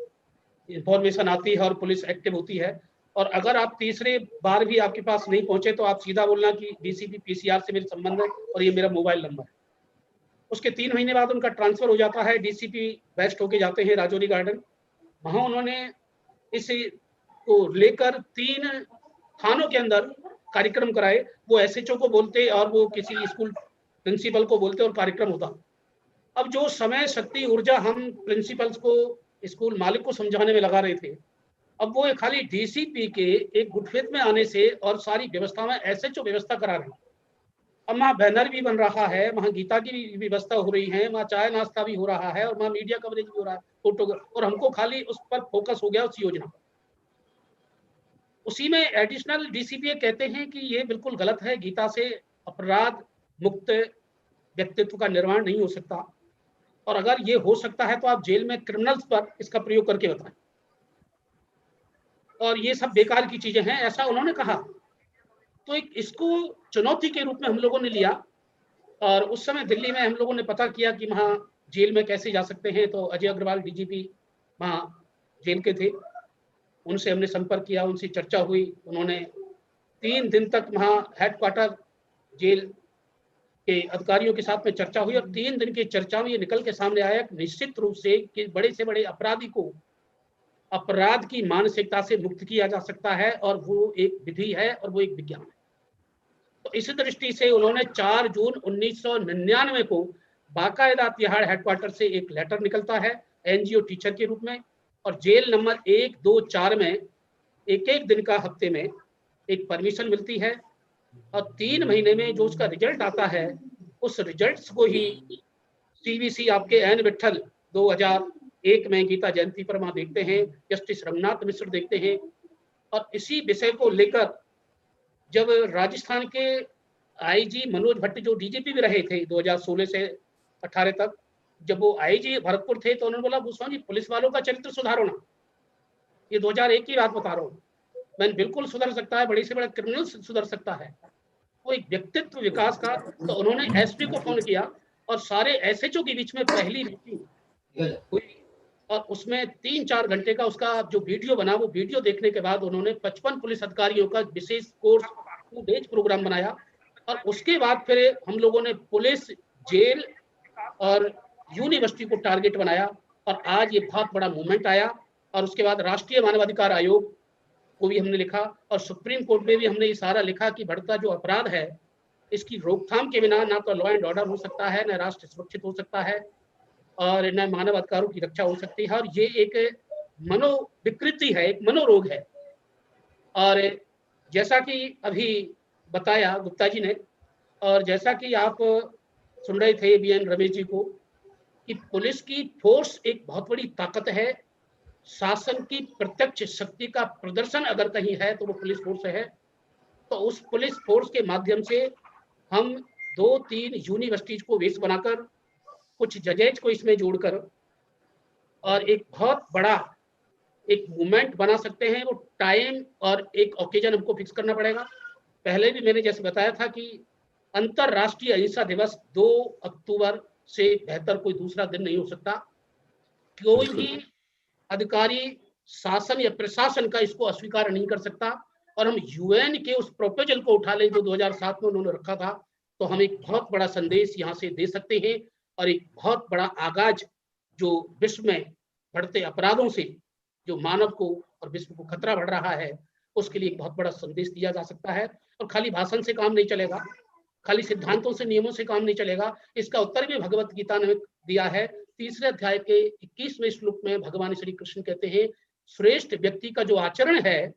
इंफॉर्मेशन आती है और पुलिस एक्टिव होती है। और अगर आप तीसरे बार भी आपके पास नहीं पहुंचे तो आप सीधा बोलना कि डीसीपी पीसीआर से मेरे संबंध है और ये मेरा मोबाइल नंबर है। उसके 3 महीने बाद उनका ट्रांसफर हो जाता है, डीसीपी वेस्ट होके जाते हैं राजौरी गार्डन। वहां उन्होंने इस को लेकर 3 थानों के अंदर कार्यक्रम कराए। वो एसएचओ को बोलते और वो किसी स्कूल प्रिंसिपल को बोलते और कार्यक्रम होता। अब जो समय, शक्ति, ऊर्जा हम प्रिंसिपल्स को, स्कूल मालिक को समझाने में लगा रहे थे, अब वो खाली डीसीपी के एक गुटफेत में आने से और सारी व्यवस्था में एसएचओ व्यवस्था करा रहे हैं। अब वहाँ बैनर भी बन रहा है, वहाँ गीता की भी व्यवस्था हो रही है, वहाँ चाय नाश्ता भी हो रहा है और वहाँ मीडिया कवरेज भी हो रहा है, फोटो, और हमको खाली उस पर फोकस हो गया, उस योजना पर। उसी में एडिशनल डीसीपी कहते हैं कि ये बिल्कुल गलत है, गीता से अपराध मुक्त व्यक्तित्व का निर्माण नहीं हो सकता, और अगर ये हो सकता है तो आप जेल में क्रिमिनल्स पर इसका प्रयोग करके बताएं, और ये सब बेकार की चीजें हैं, ऐसा उन्होंने कहा। तो एक इसको चुनौती के रूप में हम लोगों ने लिया और उस समय दिल्ली में हम लोगों ने पता किया कि वहाँ जेल में कैसे जा सकते हैं। तो अजय अग्रवाल डीजीपी वहाँ जेल के थे, उनसे हमने संपर्क किया, उनसे चर्चा हुई। उन्होंने 3 दिन तक वहाँ हेडक्वार्टर जेल के अधिकारियों के साथ में चर्चा हुई और 3 दिन की चर्चा में ये निकल के सामने आया निश्चित रूप से कि बड़े से बड़े अपराधी को अपराध की मानसिकता से मुक्त किया जा सकता है और वो एक विधि है और वो एक विज्ञान है। तो इसी दृष्टि से उन्होंने 4 जून 1999 को बाकायदा तिहाड़ हेडक्वार्टर से एक लेटर निकलता है एनजीओ टीचर के रूप में, और जेल नंबर 1, 2, 4 में एक दिन का हफ्ते में एक परमिशन मिलती है। और 3 महीने में जो उसका रिजल्ट आता है, उस रिजल्ट्स को ही सीवीसी आपके एन विट्ठल 2001 में गीता जयंती पर वहां देखते हैं, जस्टिस रंगनाथ मिश्र देखते हैं। और इसी विषय को लेकर जब राजस्थान के आईजी मनोज भट्ट जो डीजीपी भी रहे थे 2016 से 18 तक, जब वो आईजी भरतपुर थे तो उन्होंने बोला, गोस्वामी जी प्पुलिस वालों का चरित्र सुधारो ना, ये 2001 की बात बता रहा हूँ मैं, बिल्कुल सुधर सकता है, बड़े से बड़ा क्रिमिनल सुधर सकता है, वो एक व्यक्तित्व विकास का। तो उन्होंने एसपी को फोन किया और सारे एसएचओ के बीच में पहली मीटिंग हुई और उसमें 3-4 घंटे का उसका जो वीडियो बना, वो वीडियो देखने के बाद उन्होंने 55 पुलिस अधिकारियों का विशेष कोर्स 2 डेज प्रोग्राम बनाया। और उसके बाद फिर हम लोगों ने पुलिस, जेल और यूनिवर्सिटी को टारगेट बनाया और आज ये बहुत बड़ा मूवमेंट आया। और उसके बाद राष्ट्रीय मानवाधिकार आयोग को भी हमने लिखा और सुप्रीम कोर्ट में भी हमने इशारा लिखा कि बढ़ता जो अपराध है इसकी रोकथाम के बिना ना तो लॉ एंड ऑर्डर हो सकता है, न राष्ट्र सुरक्षित हो सकता है और न मानव अधिकारों की रक्षा हो सकती है। और ये एक मनोविकृति है, एक मनोरोग है। और जैसा कि अभी बताया गुप्ता जी ने, और जैसा कि आप सुन रहे थे बीएन रमेश जी को, कि पुलिस की फोर्स एक बहुत बड़ी ताकत है, शासन की प्रत्यक्ष शक्ति का प्रदर्शन अगर कहीं है तो वो पुलिस फोर्स है। तो उस पुलिस फोर्स के माध्यम से हम 2-3 यूनिवर्सिटीज को बेस बनाकर, कुछ जजेज को इसमें जोड़कर और एक बहुत बड़ा एक मूवमेंट बना सकते हैं। वो टाइम और एक ओकेजन हमको फिक्स करना पड़ेगा। पहले भी मैंने जैसे बताया था कि अंतरराष्ट्रीय अहिंसा दिवस 2 अक्टूबर से बेहतर कोई दूसरा दिन नहीं हो सकता। कोई भी अधिकारी, शासन या प्रशासन का इसको अस्वीकार नहीं कर सकता। और हम यूएन के उस प्रोपोजल को उठा लें जो 2007 में उन्होंने रखा था, तो हम एक बहुत बड़ा संदेश यहाँ से दे सकते हैं और एक बहुत बड़ा आगाज जो विश्व में बढ़ते अपराधों से जो मानव को और विश्व को खतरा बढ़ रहा है, उसके लिए एक बहुत बड़ा संदेश दिया जा सकता है। और खाली भाषण से काम नहीं चलेगा, खाली सिद्धांतों से, नियमों से काम नहीं चलेगा। इसका उत्तर भी भगवत गीता ने दिया है। 3 अध्याय के 21वें श्लोक में भगवान श्री कृष्ण कहते हैं, श्रेष्ठ व्यक्ति का जो आचरण है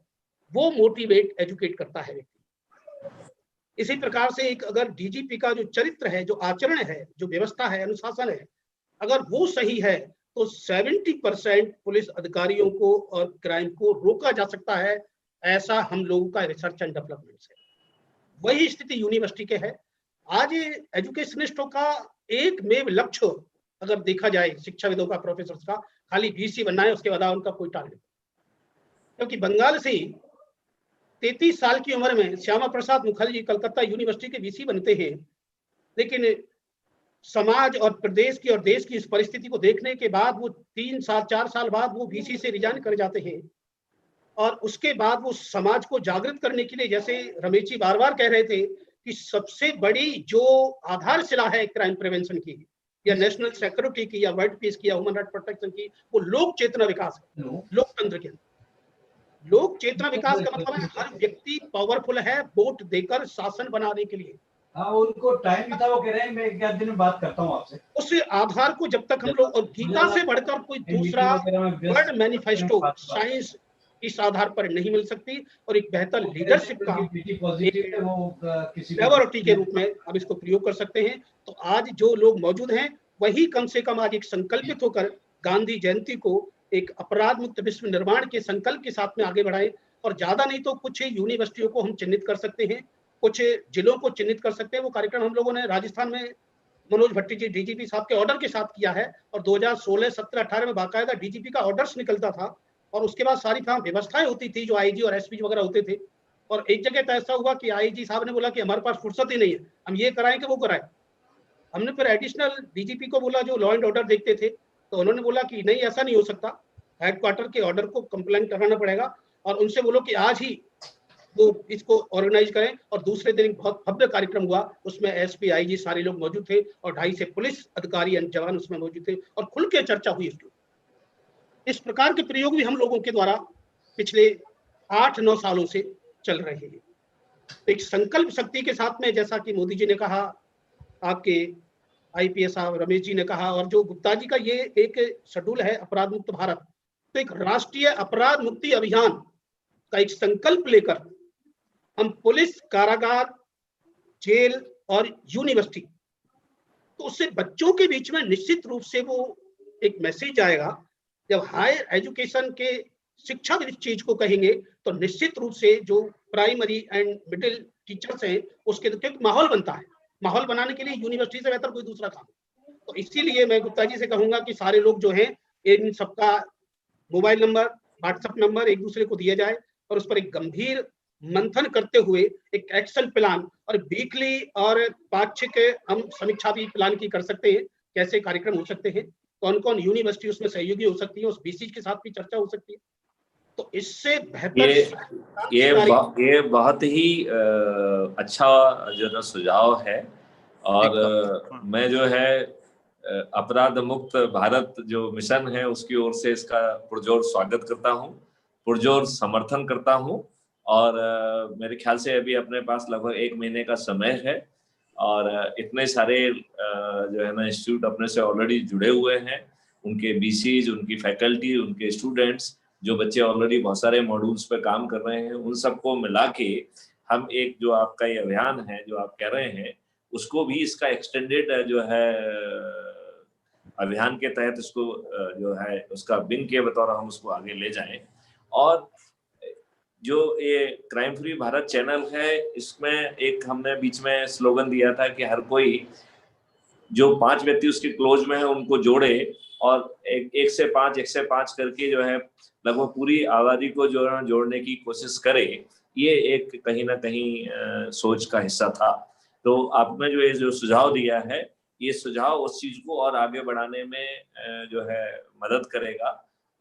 वो मोटिवेट, एजुकेट करता है व्यक्ति। इसी प्रकार से एक अगर डीजीपी का जो चरित्र है, जो आचरण है, जो व्यवस्था है, अनुशासन है, अगर वो सही है तो 70% पुलिस अधिकारियों को और क्राइम को रोका जा सकता है। ऐसा हम लोगों का रिसर्च एंड डेवलपमेंट है। वही स्थिति यूनिवर्सिटी के है। आज एजुकेशनिस्टों का एक मेव लक्ष्य अगर देखा जाए, शिक्षाविदों का, प्रोफेसर का, खाली वीसी बनना है, उसके बाद उनका कोई टारगेट। क्योंकि बंगाल से 33 साल की उम्र में श्यामा प्रसाद मुखर्जी कलकत्ता यूनिवर्सिटी के वीसी बनते हैं, लेकिन समाज और प्रदेश की और देश की इस परिस्थिति को देखने के बाद वो 3 साल 4 साल बाद वो वीसी से रिजाइन कर जाते हैं। और उसके बाद वो समाज को जागृत करने के लिए, जैसे रमेश जी बार बार कह रहे थे कि सबसे बड़ी जो आधारशिला है क्राइम प्रिवेंशन की या नेशनल सिक्योरिटी की या वर्ल्ड पीस की या ह्यूमन राइट प्रोटेक्शन की, वो लोक चेतना विकास है। लोकतंत्र के लोक चेतना विकास का मतलब है हर व्यक्ति पावरफुल है वोट देकर शासन बनाने के लिए। हाँ, उनको टाइम भी था, वो कह रहे हैं मैं 1 दिन में बात करता हूँ आपसे। उस आधार को जब तक हम लोग, और गीता से बढ़कर कोई दूसरा वर्ल्ड मैनिफेस्टो साइंस इस आधार पर नहीं मिल सकती। और एक बेहतर लीडरशिप का लेबोरेटरी के रूप में अब इसको प्रयोग कर सकते हैं। तो आज जो लोग मौजूद हैं वही कम से कम आज एक संकल्पित होकर गांधी जयंती को एक अपराध मुक्त विश्व निर्माण के संकल्प के साथ में आगे बढ़ाएं। और ज्यादा नहीं तो कुछ यूनिवर्सिटियों को हम चिन्हित कर सकते हैं, कुछ जिलों को चिन्हित कर सकते हैं। वो कार्यक्रम हम लोगों ने राजस्थान में मनोज भट्टी जी डीजीपी साहब के ऑर्डर के साथ किया है। और 2016, 17, 18 में बाकायदा डीजीपी का ऑर्डर्स निकलता था और उसके बाद सारी व्यवस्थाएं होती थी जो आईजी और एसपी वगैरह होते थे। और एक जगह तो ऐसा हुआ कि आईजी साहब ने बोला कि हमारे पास फुर्सत ही नहीं है, हम ये कराएं कि वो कराएं। हमने फिर एडिशनल डीजीपी को बोला जो लॉ एंड ऑर्डर देखते थे, तो उन्होंने बोला कि नहीं ऐसा नहीं हो सकता, हेडक्वार्टर के ऑर्डर को कंप्लेंट कराना पड़ेगा और उनसे बोलो कि आज ही वो इसको ऑर्गेनाइज करें। और दूसरे दिन एक बहुत भव्य कार्यक्रम हुआ, उसमें एसपी, आईजी सारे लोग मौजूद थे और 250 से पुलिस अधिकारी जवान उसमें मौजूद थे और खुल के चर्चा हुई इसकी। इस प्रकार के प्रयोग भी हम लोगों के द्वारा पिछले 8-9 सालों से चल रहे हैं। एक संकल्प शक्ति के साथ में, जैसा कि मोदी जी ने कहा, आपके आईपीएस साहब रमेश जी ने कहा, और जो गुप्ता जी का ये एक शेड्यूल है अपराध मुक्त भारत, तो एक राष्ट्रीय अपराध मुक्ति अभियान का एक संकल्प लेकर हम पुलिस, कारागार, जेल और यूनिवर्सिटी, तो उससे बच्चों के बीच में निश्चित रूप से वो एक मैसेज आएगा। जब हायर एजुकेशन के शिक्षक इस चीज को कहेंगे तो निश्चित रूप से जो प्राइमरी एंड मिडिल टीचर्स हैं उसके तो माहौल बनता है। माहौल बनाने के लिए यूनिवर्सिटी से बेहतर कोई दूसरा काम। तो इसीलिए मैं गुप्ता जी से कहूंगा कि सारे लोग जो हैं, इन सबका मोबाइल नंबर, व्हाट्सएप नंबर एक दूसरे को दिया जाए और उस पर एक गंभीर मंथन करते हुए एक एक्शन प्लान और वीकली और पाक्षिक हम समीक्षा भी प्लान की कर सकते हैं। कैसे कार्यक्रम हो सकते हैं, कौन कौन यूनिवर्सिटी उसमें सहयोगी हो सकती है, उस बीसी के साथ भी चर्चा हो सकती है। तो इससे बेहतर ये बहुत ही अच्छा जो ना सुझाव है। और मैं जो है अपराध मुक्त भारत जो मिशन है उसकी ओर से इसका पुरजोर स्वागत करता हूँ, पुरजोर समर्थन करता हूँ। और मेरे ख्याल से अभी अपने पास लगभग 1 महीने का समय है और इतने सारे जो है ना इंस्टीट्यूट अपने से ऑलरेडी जुड़े हुए हैं, उनके बीसीज, उनकी फैकल्टी, उनके स्टूडेंट्स, जो बच्चे ऑलरेडी बहुत सारे मॉड्यूल्स पे काम कर रहे हैं, उन सबको मिला के हम एक जो आपका ये अभियान है जो आप कह रहे हैं उसको भी इसका एक्सटेंडेड जो है अभियान के तहत इसको जो है उसका विंग के बतौर हम उसको आगे ले जाएं। और जो ये क्राइम फ्री भारत चैनल है, इसमें एक हमने बीच में स्लोगन दिया था कि हर कोई जो 5 व्यक्ति उसके क्लोज में है उनको जोड़े और एक से पांच करके जो है लगभग पूरी आबादी को जो है जोड़ने की कोशिश करे। ये एक कहीं ना कहीं सोच का हिस्सा था। तो आपने जो ये जो सुझाव दिया है, ये सुझाव उस चीज को और आगे बढ़ाने में जो है मदद करेगा।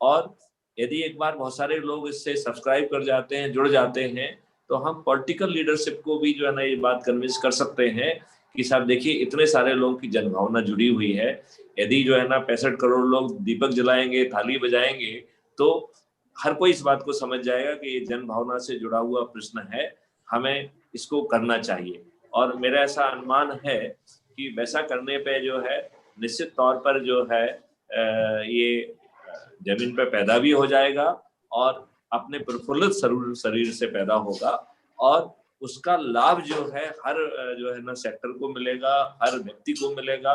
और यदि एक बार बहुत सारे लोग इससे सब्सक्राइब कर जाते हैं, जुड़ जाते हैं, तो हम पॉलिटिकल लीडरशिप को भी जो है ना ये बात कन्विंस कर सकते हैं कि साहब देखिए इतने सारे लोगों की जनभावना जुड़ी हुई है। यदि जो है ना 65 करोड़ लोग दीपक जलाएंगे, थाली बजाएंगे, तो हर कोई इस बात को समझ जाएगा कि ये जनभावना से जुड़ा हुआ प्रश्न है, हमें इसको करना चाहिए। और मेरा ऐसा अनुमान है कि वैसा करने पे जो है निश्चित तौर पर जो है ये जमीन पे पैदा भी हो जाएगा और अपने प्रफुल्लित शरीर से पैदा होगा और उसका लाभ जो है हर जो है ना सेक्टर को मिलेगा, हर व्यक्ति को मिलेगा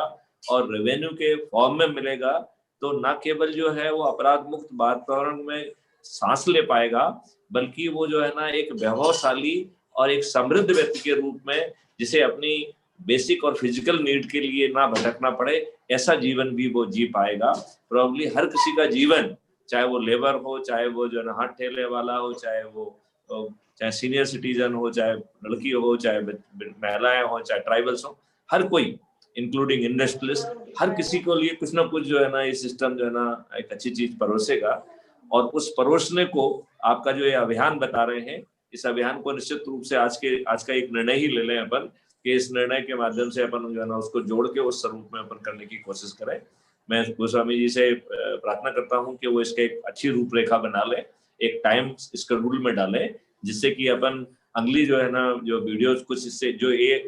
और रेवेन्यू के फॉर्म में मिलेगा। तो न केवल जो है वो अपराध मुक्त वातावरण में सांस ले पाएगा, बल्कि वो जो है ना एक वैभवशाली और एक समृद्ध व्यक्ति के रूप में, जिसे अपनी बेसिक और फिजिकल नीड के लिए ना भटकना पड़े, ऐसा जीवन भी वो जी पाएगा। प्रॉब्ली हर किसी का जीवन, चाहे वो लेबर हो, चाहे वो जो है ना हाथ ठेले वाला हो, चाहे सीनियर सिटीजन हो, चाहे लड़की हो, चाहे महिलाएं हो, चाहे ट्राइबल्स हो, हर कोई इंक्लूडिंग इंडस्ट्रियलिस्ट, हर किसी को लिए कुछ ना कुछ जो है ना ये सिस्टम जो है ना एक अच्छी चीज परोसेगा। और उस परोसने को आपका जो ये अभियान बता रहे हैं, इस अभियान को निश्चित रूप से आज का एक निर्णय ही ले लें अपन कि इस निर्णय के माध्यम से अपन जो है ना उसको जोड़ के उस स्वरूप में अपन करने की कोशिश करें। मैं गोस्वामी जी से प्रार्थना करता हूं कि वो इसके एक अच्छी रूपरेखा बना लें, एक टाइम शेड्यूल में डालें, जिससे कि अपन अगली जो है ना जो वीडियोस कुछ इससे जो ये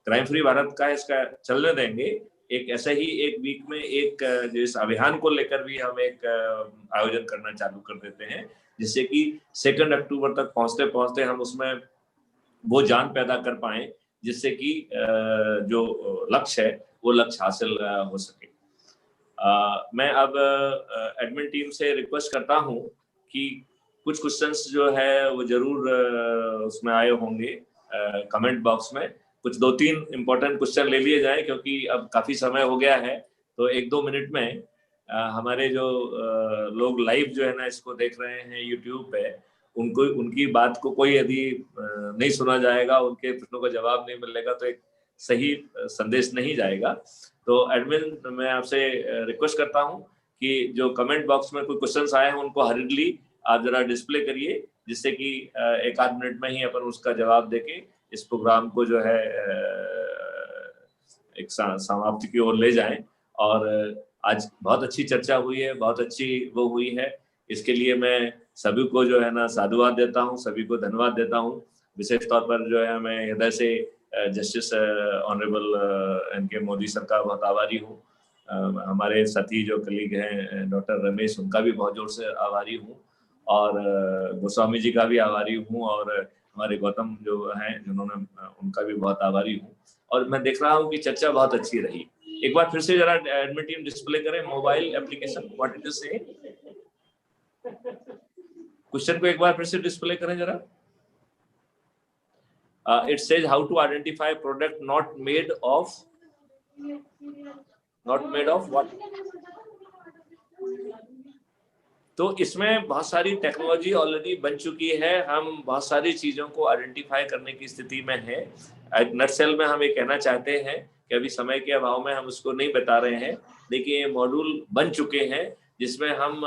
क्राइम फ्री भारत का इसका चलने देंगे, एक ऐसा ही एक वीक में एक जो इस अभियान को लेकर भी हम एक आयोजन करना चालू कर देते हैं, जिससे कि 2 अक्टूबर तक पहुंचते पहुंचते हम उसमें वो जान पैदा कर पाए, जिससे कि जो लक्ष्य है वो लक्ष्य हासिल हो सके। मैं अब एडमिन टीम से रिक्वेस्ट करता हूं कि कुछ क्वेश्चंस जो है वो जरूर उसमें आए होंगे कमेंट बॉक्स में, कुछ 2-3 इम्पोर्टेंट क्वेश्चन ले लिए जाएं, क्योंकि अब काफी समय हो गया है। तो 1-2 मिनट में हमारे जो लोग लाइव जो है ना इसको देख रहे हैं यूट्यूब पे, उनको उनकी बात को कोई यदि नहीं सुना जाएगा, उनके प्रश्नों का जवाब नहीं मिलेगा, तो एक सही संदेश नहीं जाएगा। तो एडमिन मैं आपसे रिक्वेस्ट करता हूं कि जो कमेंट बॉक्स में कोई क्वेश्चंस आए हैं उनको हरिडली आप जरा डिस्प्ले करिए, जिससे कि 1-8 मिनट में ही अपन उसका जवाब देके इस प्रोग्राम को जो है एक समाप्ति की ओर ले जाएं। और आज बहुत अच्छी चर्चा हुई है, बहुत अच्छी वो हुई है, इसके लिए मैं सभी को जो है ना साधुवाद देता हूँ, सभी को धन्यवाद देता हूँ। विशेष तौर पर जो है मैं हृदय से justice honourable NK. Modi sir का बहुत आभारी हूँ। हमारे साथी जो कलीग हैं डॉक्टर रमेश, उनका भी बहुत जोर से आभारी हूँ, और गोस्वामी जी का भी आभारी हूँ, और हमारे गौतम जो हैं जिन्होंने, उनका भी बहुत आभारी हूँ। और मैं देख रहा हूँ कि चर्चा बहुत अच्छी रही। एक बार फिर से जरा एडमिन टीम डिस्प्ले करें mobile application, what it is saying. Question को एक बार फिर से डिस्प्ले करें जरा। It says how to identify product not made of what? तो इसमें बहुत सारी टेक्नोलॉजी ऑलरेडी बन चुकी है, हम बहुत सारी चीजों को आइडेंटिफाई करने की स्थिति में है। एक नटसेल में हम ये कहना चाहते हैं कि अभी समय के अभाव में हम उसको नहीं बता रहे हैं, लेकिन ये मॉड्यूल बन चुके हैं जिसमें हम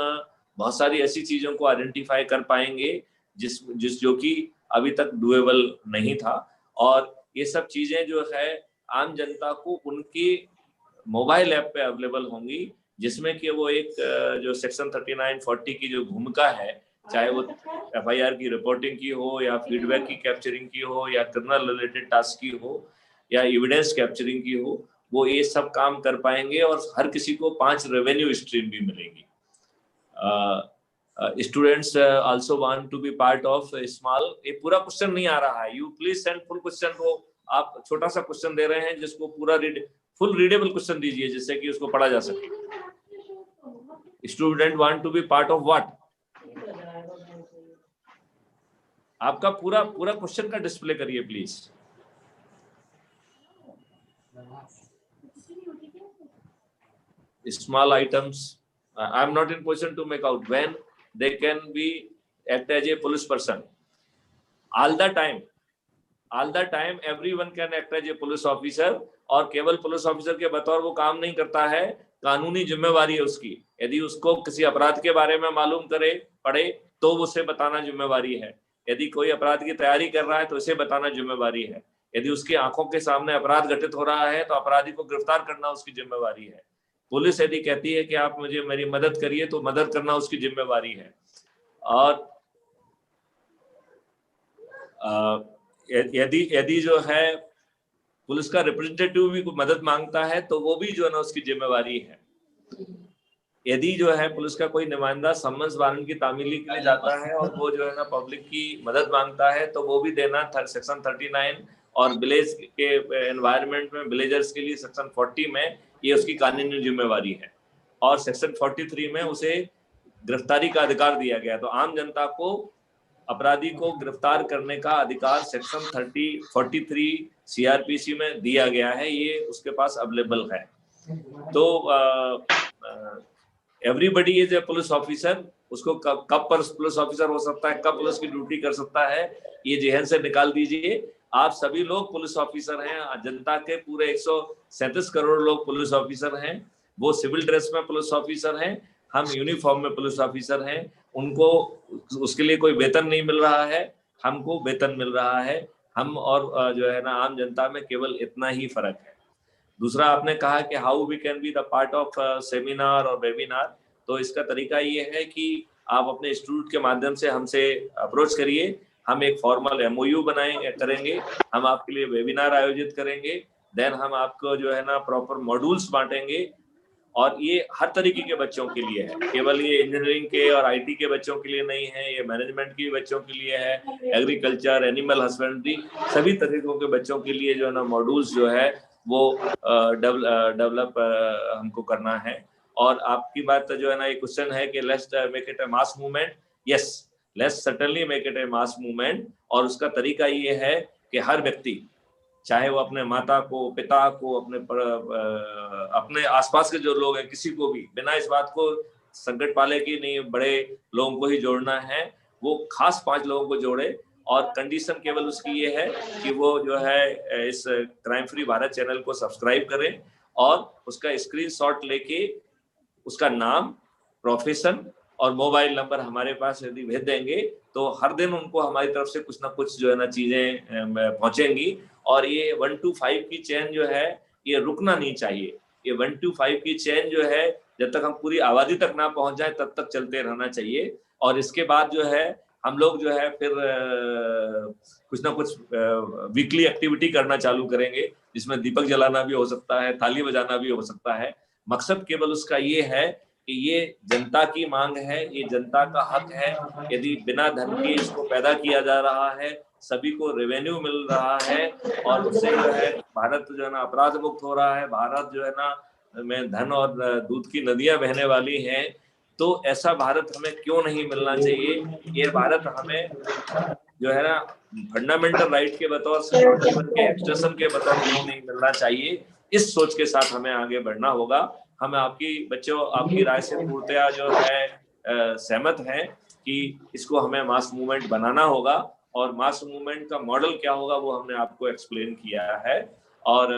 बहुत सारी ऐसी चीजों को आइडेंटिफाई कर पाएंगे जिस जो कि अभी तक डुएबल नहीं था। और ये सब चीजें जो है आम जनता को उनकी मोबाइल ऐप पे अवेलेबल होंगी, जिसमें कि वो एक जो सेक्शन 3940 की जो भूमिका है, चाहे वो FIR की रिपोर्टिंग की हो, या फीडबैक की कैप्चरिंग की हो, या क्रिमिनल रिलेटेड टास्क की हो, या एविडेंस कैप्चरिंग की हो, वो ये सब काम कर पाएंगे। और हर किसी को 5 रेवेन्यू स्ट्रीम भी मिलेंगी। Students also want to be part of small. ये पूरा क्वेश्चन नहीं आ रहा है, you please send full question को। आप छोटा सा क्वेश्चन दे रहे हैं जिसको पूरा फुल रीडेबल क्वेश्चन दीजिए, जिससे कि उसको पढ़ा जा सके। Student want to be part of what? आपका पूरा क्वेश्चन का डिस्प्ले करिए please. Small items. I am not in position to make out when they can be act as a police person. All the time everyone can act as a police officer, और केवल police officer के बतौर वो काम नहीं करता है, कानूनी जिम्मेवारी है उसकी। यदि उसको किसी अपराध के बारे में मालूम पड़े तो उसे बताना जिम्मेवारी है। यदि कोई अपराध की तैयारी कर रहा है तो उसे बताना जिम्मेवारी है। यदि उसकी आंखों के सामने अपराध घटित हो रहा है तो अपराधी को गिरफ्तार करना उसकी जिम्मेवारी है। पुलिस यदि कहती है कि आप मेरी मदद करिए तो मदद करना उसकी जिम्मेवारी है। और यदि जो है पुलिस का रिप्रेजेंटेटिव भी मदद मांगता है तो वो भी जो है ना उसकी जिम्मेवारी है। यदि जो है पुलिस का कोई नुमाइंदा सम्मन्स वारंट की तामीली के लिए जाता है और वो जो है ना पब्लिक की मदद मांगता है तो वो भी देना सेक्शन 39, और विलेज के एनवायरनमेंट में विलेजर्स के लिए सेक्शन 40 में ये उसकी कानूनी जिम्मेवारी है। और सेक्शन 43 में उसे गिरफ्तारी का अधिकार दिया गया। तो आम जनता को अपराधी को गिरफ्तार करने का अधिकार सेक्शन 43 CRPC में दिया गया है, ये उसके पास अवेलेबल है। तो everybody is a police officer. उसको कब पुलिस ऑफिसर हो सकता है, कब पुलिस की ड्यूटी कर सकता है, ये जहन से निकाल दीजिए। आप सभी लोग पुलिस ऑफिसर हैं। जनता के पूरे 137 करोड़ लोग पुलिस ऑफिसर हैं। वो सिविल ड्रेस में पुलिस ऑफिसर हैं, हम यूनिफॉर्म में पुलिस ऑफिसर हैं। उनको उसके लिए कोई वेतन नहीं मिल रहा है, हमको वेतन मिल रहा है। हम और जो है ना आम जनता में केवल इतना ही फर्क है। दूसरा आपने कहा कि how we can be the part of seminar और वेबिनार। तो इसका तरीका ये है कि आप अपने इंस्टीट्यूट के माध्यम से हमसे अप्रोच करिए। हम एक फॉर्मल MOU करेंगे, हम आपके लिए वेबिनार आयोजित करेंगे, देन हम आपको जो है ना प्रॉपर मॉड्यूल्स बांटेंगे। और ये हर तरीके के बच्चों के लिए है, केवल ये इंजीनियरिंग के और IT के बच्चों के लिए नहीं है, ये मैनेजमेंट के बच्चों के लिए है, एग्रीकल्चर, एनिमल हस्बेंड्री, सभी तरीकों के बच्चों के लिए जो है ना मॉड्यूल्स जो है वो डेवलप हमको करना है। और आपकी बात जो है ना ये क्वेश्चन है कि let's make it A mass movement. Yes, let's certainly make it A mass movement. और उसका तरीका ये है कि हर व्यक्ति, चाहे वो अपने माता को, पिता को, अपने आसपास के जो लोग हैं, किसी को भी, बिना इस बात को संकट पाले कि नहीं बड़े लोगों को ही जोड़ना है, वो खास 5 लोगों को जोड़े। और कंडीशन केवल उसकी ये है कि वो जो है इस क्राइम फ्री भारत चैनल को सब्सक्राइब करें और उसका स्क्रीनशॉट लेके उसका नाम, प्रोफेशन और मोबाइल नंबर हमारे पास यदि भेज देंगे तो हर दिन उनको हमारी तरफ से कुछ ना कुछ जो है ना चीजें पहुंचेंगी। और ये 1 to 5 की चेन जो है ये रुकना नहीं चाहिए। ये 1 to 5 की चेन जो है जब तक हम पूरी आबादी तक ना पहुंच जाए तब तक चलते रहना चाहिए। और इसके बाद जो है हम लोग जो है फिर कुछ ना कुछ वीकली एक्टिविटी करना चालू करेंगे, जिसमें दीपक जलाना भी हो सकता है, थाली बजाना भी हो सकता है। मकसद केवल उसका ये है कि ये जनता की मांग है, ये जनता का हक है। यदि बिना धन के इसको पैदा किया जा रहा है, सभी को रेवेन्यू मिल रहा है और उससे जो है भारत जो है ना अपराध मुक्त हो रहा है, भारत जो है ना में धन और दूध की नदियां बहने वाली हैं, तो ऐसा भारत हमें क्यों नहीं मिलना चाहिए? ये भारत हमें जो है ना फंडामेंटल राइट के बतौर से जीवन के एक्सटेंशन के बतौर क्यों नहीं मिलना चाहिए? इस सोच के साथ हमें आगे बढ़ना होगा। हम आपकी बच्चों आपकी राय से पूर्णतया जो है सहमत हैं कि इसको हमें मास मूवमेंट बनाना होगा। और मास मूवमेंट का मॉडल क्या होगा वो हमने आपको एक्सप्लेन किया है। और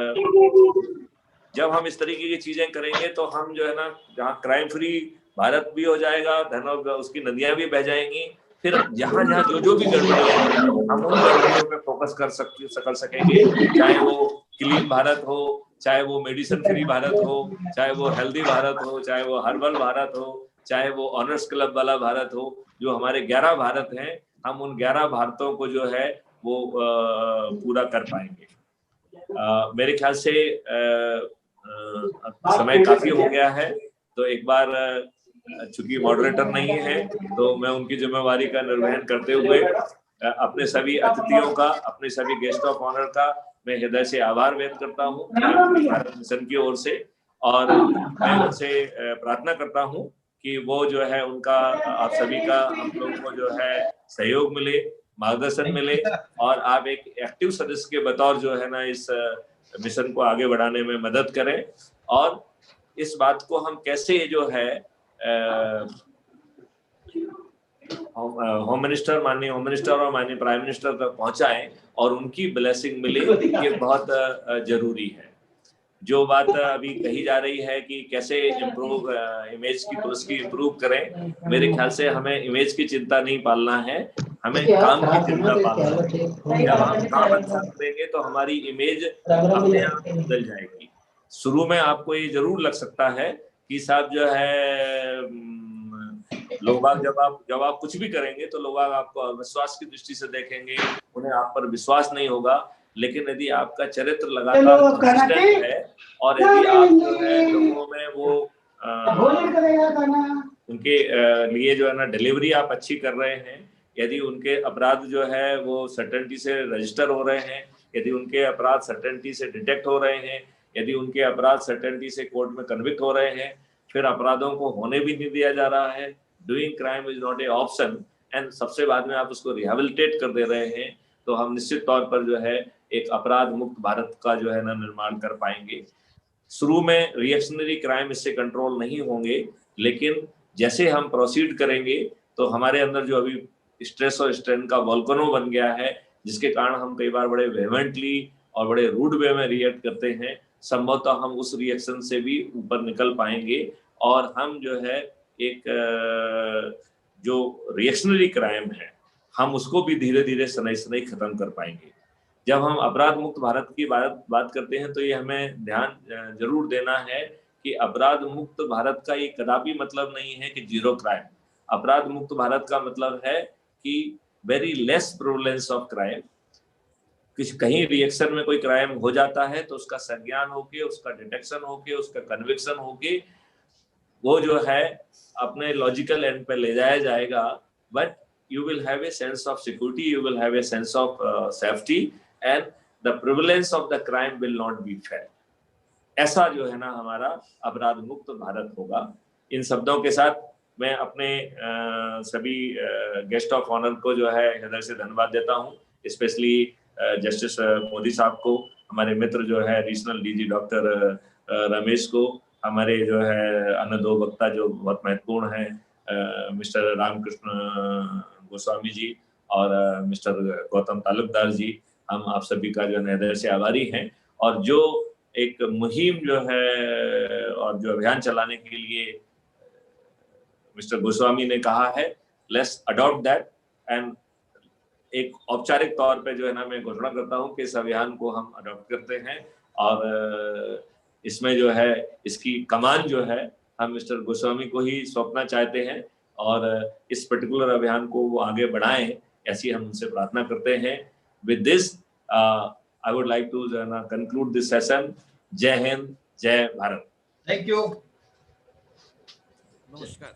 जब हम इस तरीके की चीजें करेंगे तो हम जो है ना जहाँ क्राइम फ्री भारत भी हो जाएगा, धन और उसकी नदियां भी बह जाएंगी। फिर जहाँ जहाँ जो भी गड़बड़ियां हैं हम उन गड़बड़ियों पे फोकस कर सकेंगे, चाहे वो क्लीन भारत हो, चाहे वो मेडिसिन फ्री भारत हो, चाहे वो हेल्दी भारत हो, चाहे वो हर्बल भारत हो, चाहे वो ऑनर्स क्लब वाला भारत हो। जो हमारे 11 भारत हैं, हम उन 11 भारतों को जो है वो पूरा कर पाएंगे। मेरे ख्याल से समय काफी हो गया है, तो एक बार चूंकि मॉडरेटर नहीं है तो मैं उनकी जिम्मेवारी का निर्वहन करते हुए अपने सभी अतिथियों का, अपने सभी गेस्ट ऑफ ऑनर का मैं हृदय से आभार व्यक्त करता हूँ भारत मिशन की ओर से। और मैं उनसे प्रार्थना करता हूँ कि वो जो है उनका आप सभी का हम लोग को जो है सहयोग मिले, मार्गदर्शन मिले और आप एक एक्टिव सदस्य के बतौर जो है ना इस मिशन को आगे बढ़ाने में मदद करें। और इस बात को हम कैसे जो है होम मिनिस्टर, माननीय होम मिनिस्टर और माननीय प्राइम मिनिस्टर तक पहुंचाएं और उनकी ब्लेसिंग मिले, ये बहुत जरूरी है। जो बात अभी कही जा रही है कि कैसे इम्प्रूव इमेज की पुलिस की इम्प्रूव करें, मेरे ख्याल से हमें इमेज की चिंता नहीं पालना है, हमें काम की चिंता पालना है। जब हम काम अच्छा करेंगे तो हमारी इमेज अपने आप बदल जाएगी। शुरू में आपको ये जरूर लग सकता है कि साहब जो है लोग जब आप कुछ भी करेंगे तो लोग आपको विश्वास की दृष्टि से देखेंगे, उन्हें आप पर विश्वास नहीं होगा। लेकिन यदि आपका चरित्र लगातार कंसिस्टेंट है और यदि आप जो है लोगों में वो उनके लिए जो है ना डिलीवरी आप अच्छी कर रहे हैं, यदि उनके अपराध जो है वो सर्टेनिटी से रजिस्टर हो रहे हैं, यदि उनके अपराध सर्टेनिटी से डिटेक्ट हो रहे हैं, यदि उनके अपराध सर्टेनिटी से कोर्ट में कन्विक्ट हो रहे हैं, फिर अपराधों को होने भी नहीं दिया जा रहा है, doing crime is not A option, and सबसे बाद में आप उसको रिहेबिलिटेट कर दे रहे हैं, तो हम निश्चित तौर पर जो है एक अपराध मुक्त भारत का जो है ना निर्माण कर पाएंगे। शुरू में रिएक्शनरी क्राइम इससे कंट्रोल नहीं होंगे, लेकिन जैसे हम प्रोसीड करेंगे तो हमारे अंदर जो अभी स्ट्रेस और स्ट्रेन का वोल्केनो बन गया है, जिसके कारण हम कई बार बड़े वेहेमेंटली और बड़े रूड वे में रिएक्ट करते हैं, संभवतः हम उस रिएक्शन से भी ऊपर निकल पाएंगे और हम जो है एक जो रिएक्शनरी क्राइम है हम उसको भी धीरे धीरे सनई खत्म कर पाएंगे। जब हम अपराध मुक्त भारत की बात करते हैं तो ये हमें ध्यान जरूर देना है कि अपराध मुक्त भारत का ये कदापि मतलब नहीं है कि जीरो क्राइम। अपराध मुक्त भारत का मतलब है कि वेरी लेस प्रोवेलेंस ऑफ क्राइम। कहीं रिएक्शन में कोई क्राइम हो जाता है तो उसका संज्ञान होके, उसका डिटेक्शन होके, उसका कन्विक्शन होके वो जो है अपने लॉजिकल एंड पे ले जाया जाएगा, but you will have a sense of security, you will have a sense of safety and the prevalence of the crime will not be fair। ऐसा जो है ना हमारा अपराध मुक्त भारत होगा। इन शब्दों के साथ मैं अपने सभी गेस्ट ऑफ ऑनर को जो है हृदय से धन्यवाद देता हूँ, स्पेशली जस्टिस मोदी साहब को, हमारे मित्र जो है रीजनल डीजी डॉक्टर रमेश को, हमारे जो है अन्य दो वक्ता जो बहुत महत्वपूर्ण हैं, मिस्टर रामकृष्ण गोस्वामी जी और मिस्टर गौतम तालुकदार जी, हम आप सभी का जो हृदय से आभारी हैं। और जो एक मुहिम जो है और जो अभियान चलाने के लिए मिस्टर गोस्वामी ने कहा है, लेट्स अडॉप्ट दैट, एंड एक औपचारिक तौर पे जो है ना मैं घोषणा करता हूं कि इस अभियान को हम अडॉप्ट करते हैं और इसमें जो है इसकी कमान जो है हम मिस्टर गोस्वामी को ही सौंपना चाहते हैं और इस पर्टिकुलर अभियान को वो आगे बढ़ाएं, ऐसी हम उनसे प्रार्थना करते हैं। With this I would like to conclude this session. जय हिंद, जय भारत। Thank you. नमस्कार।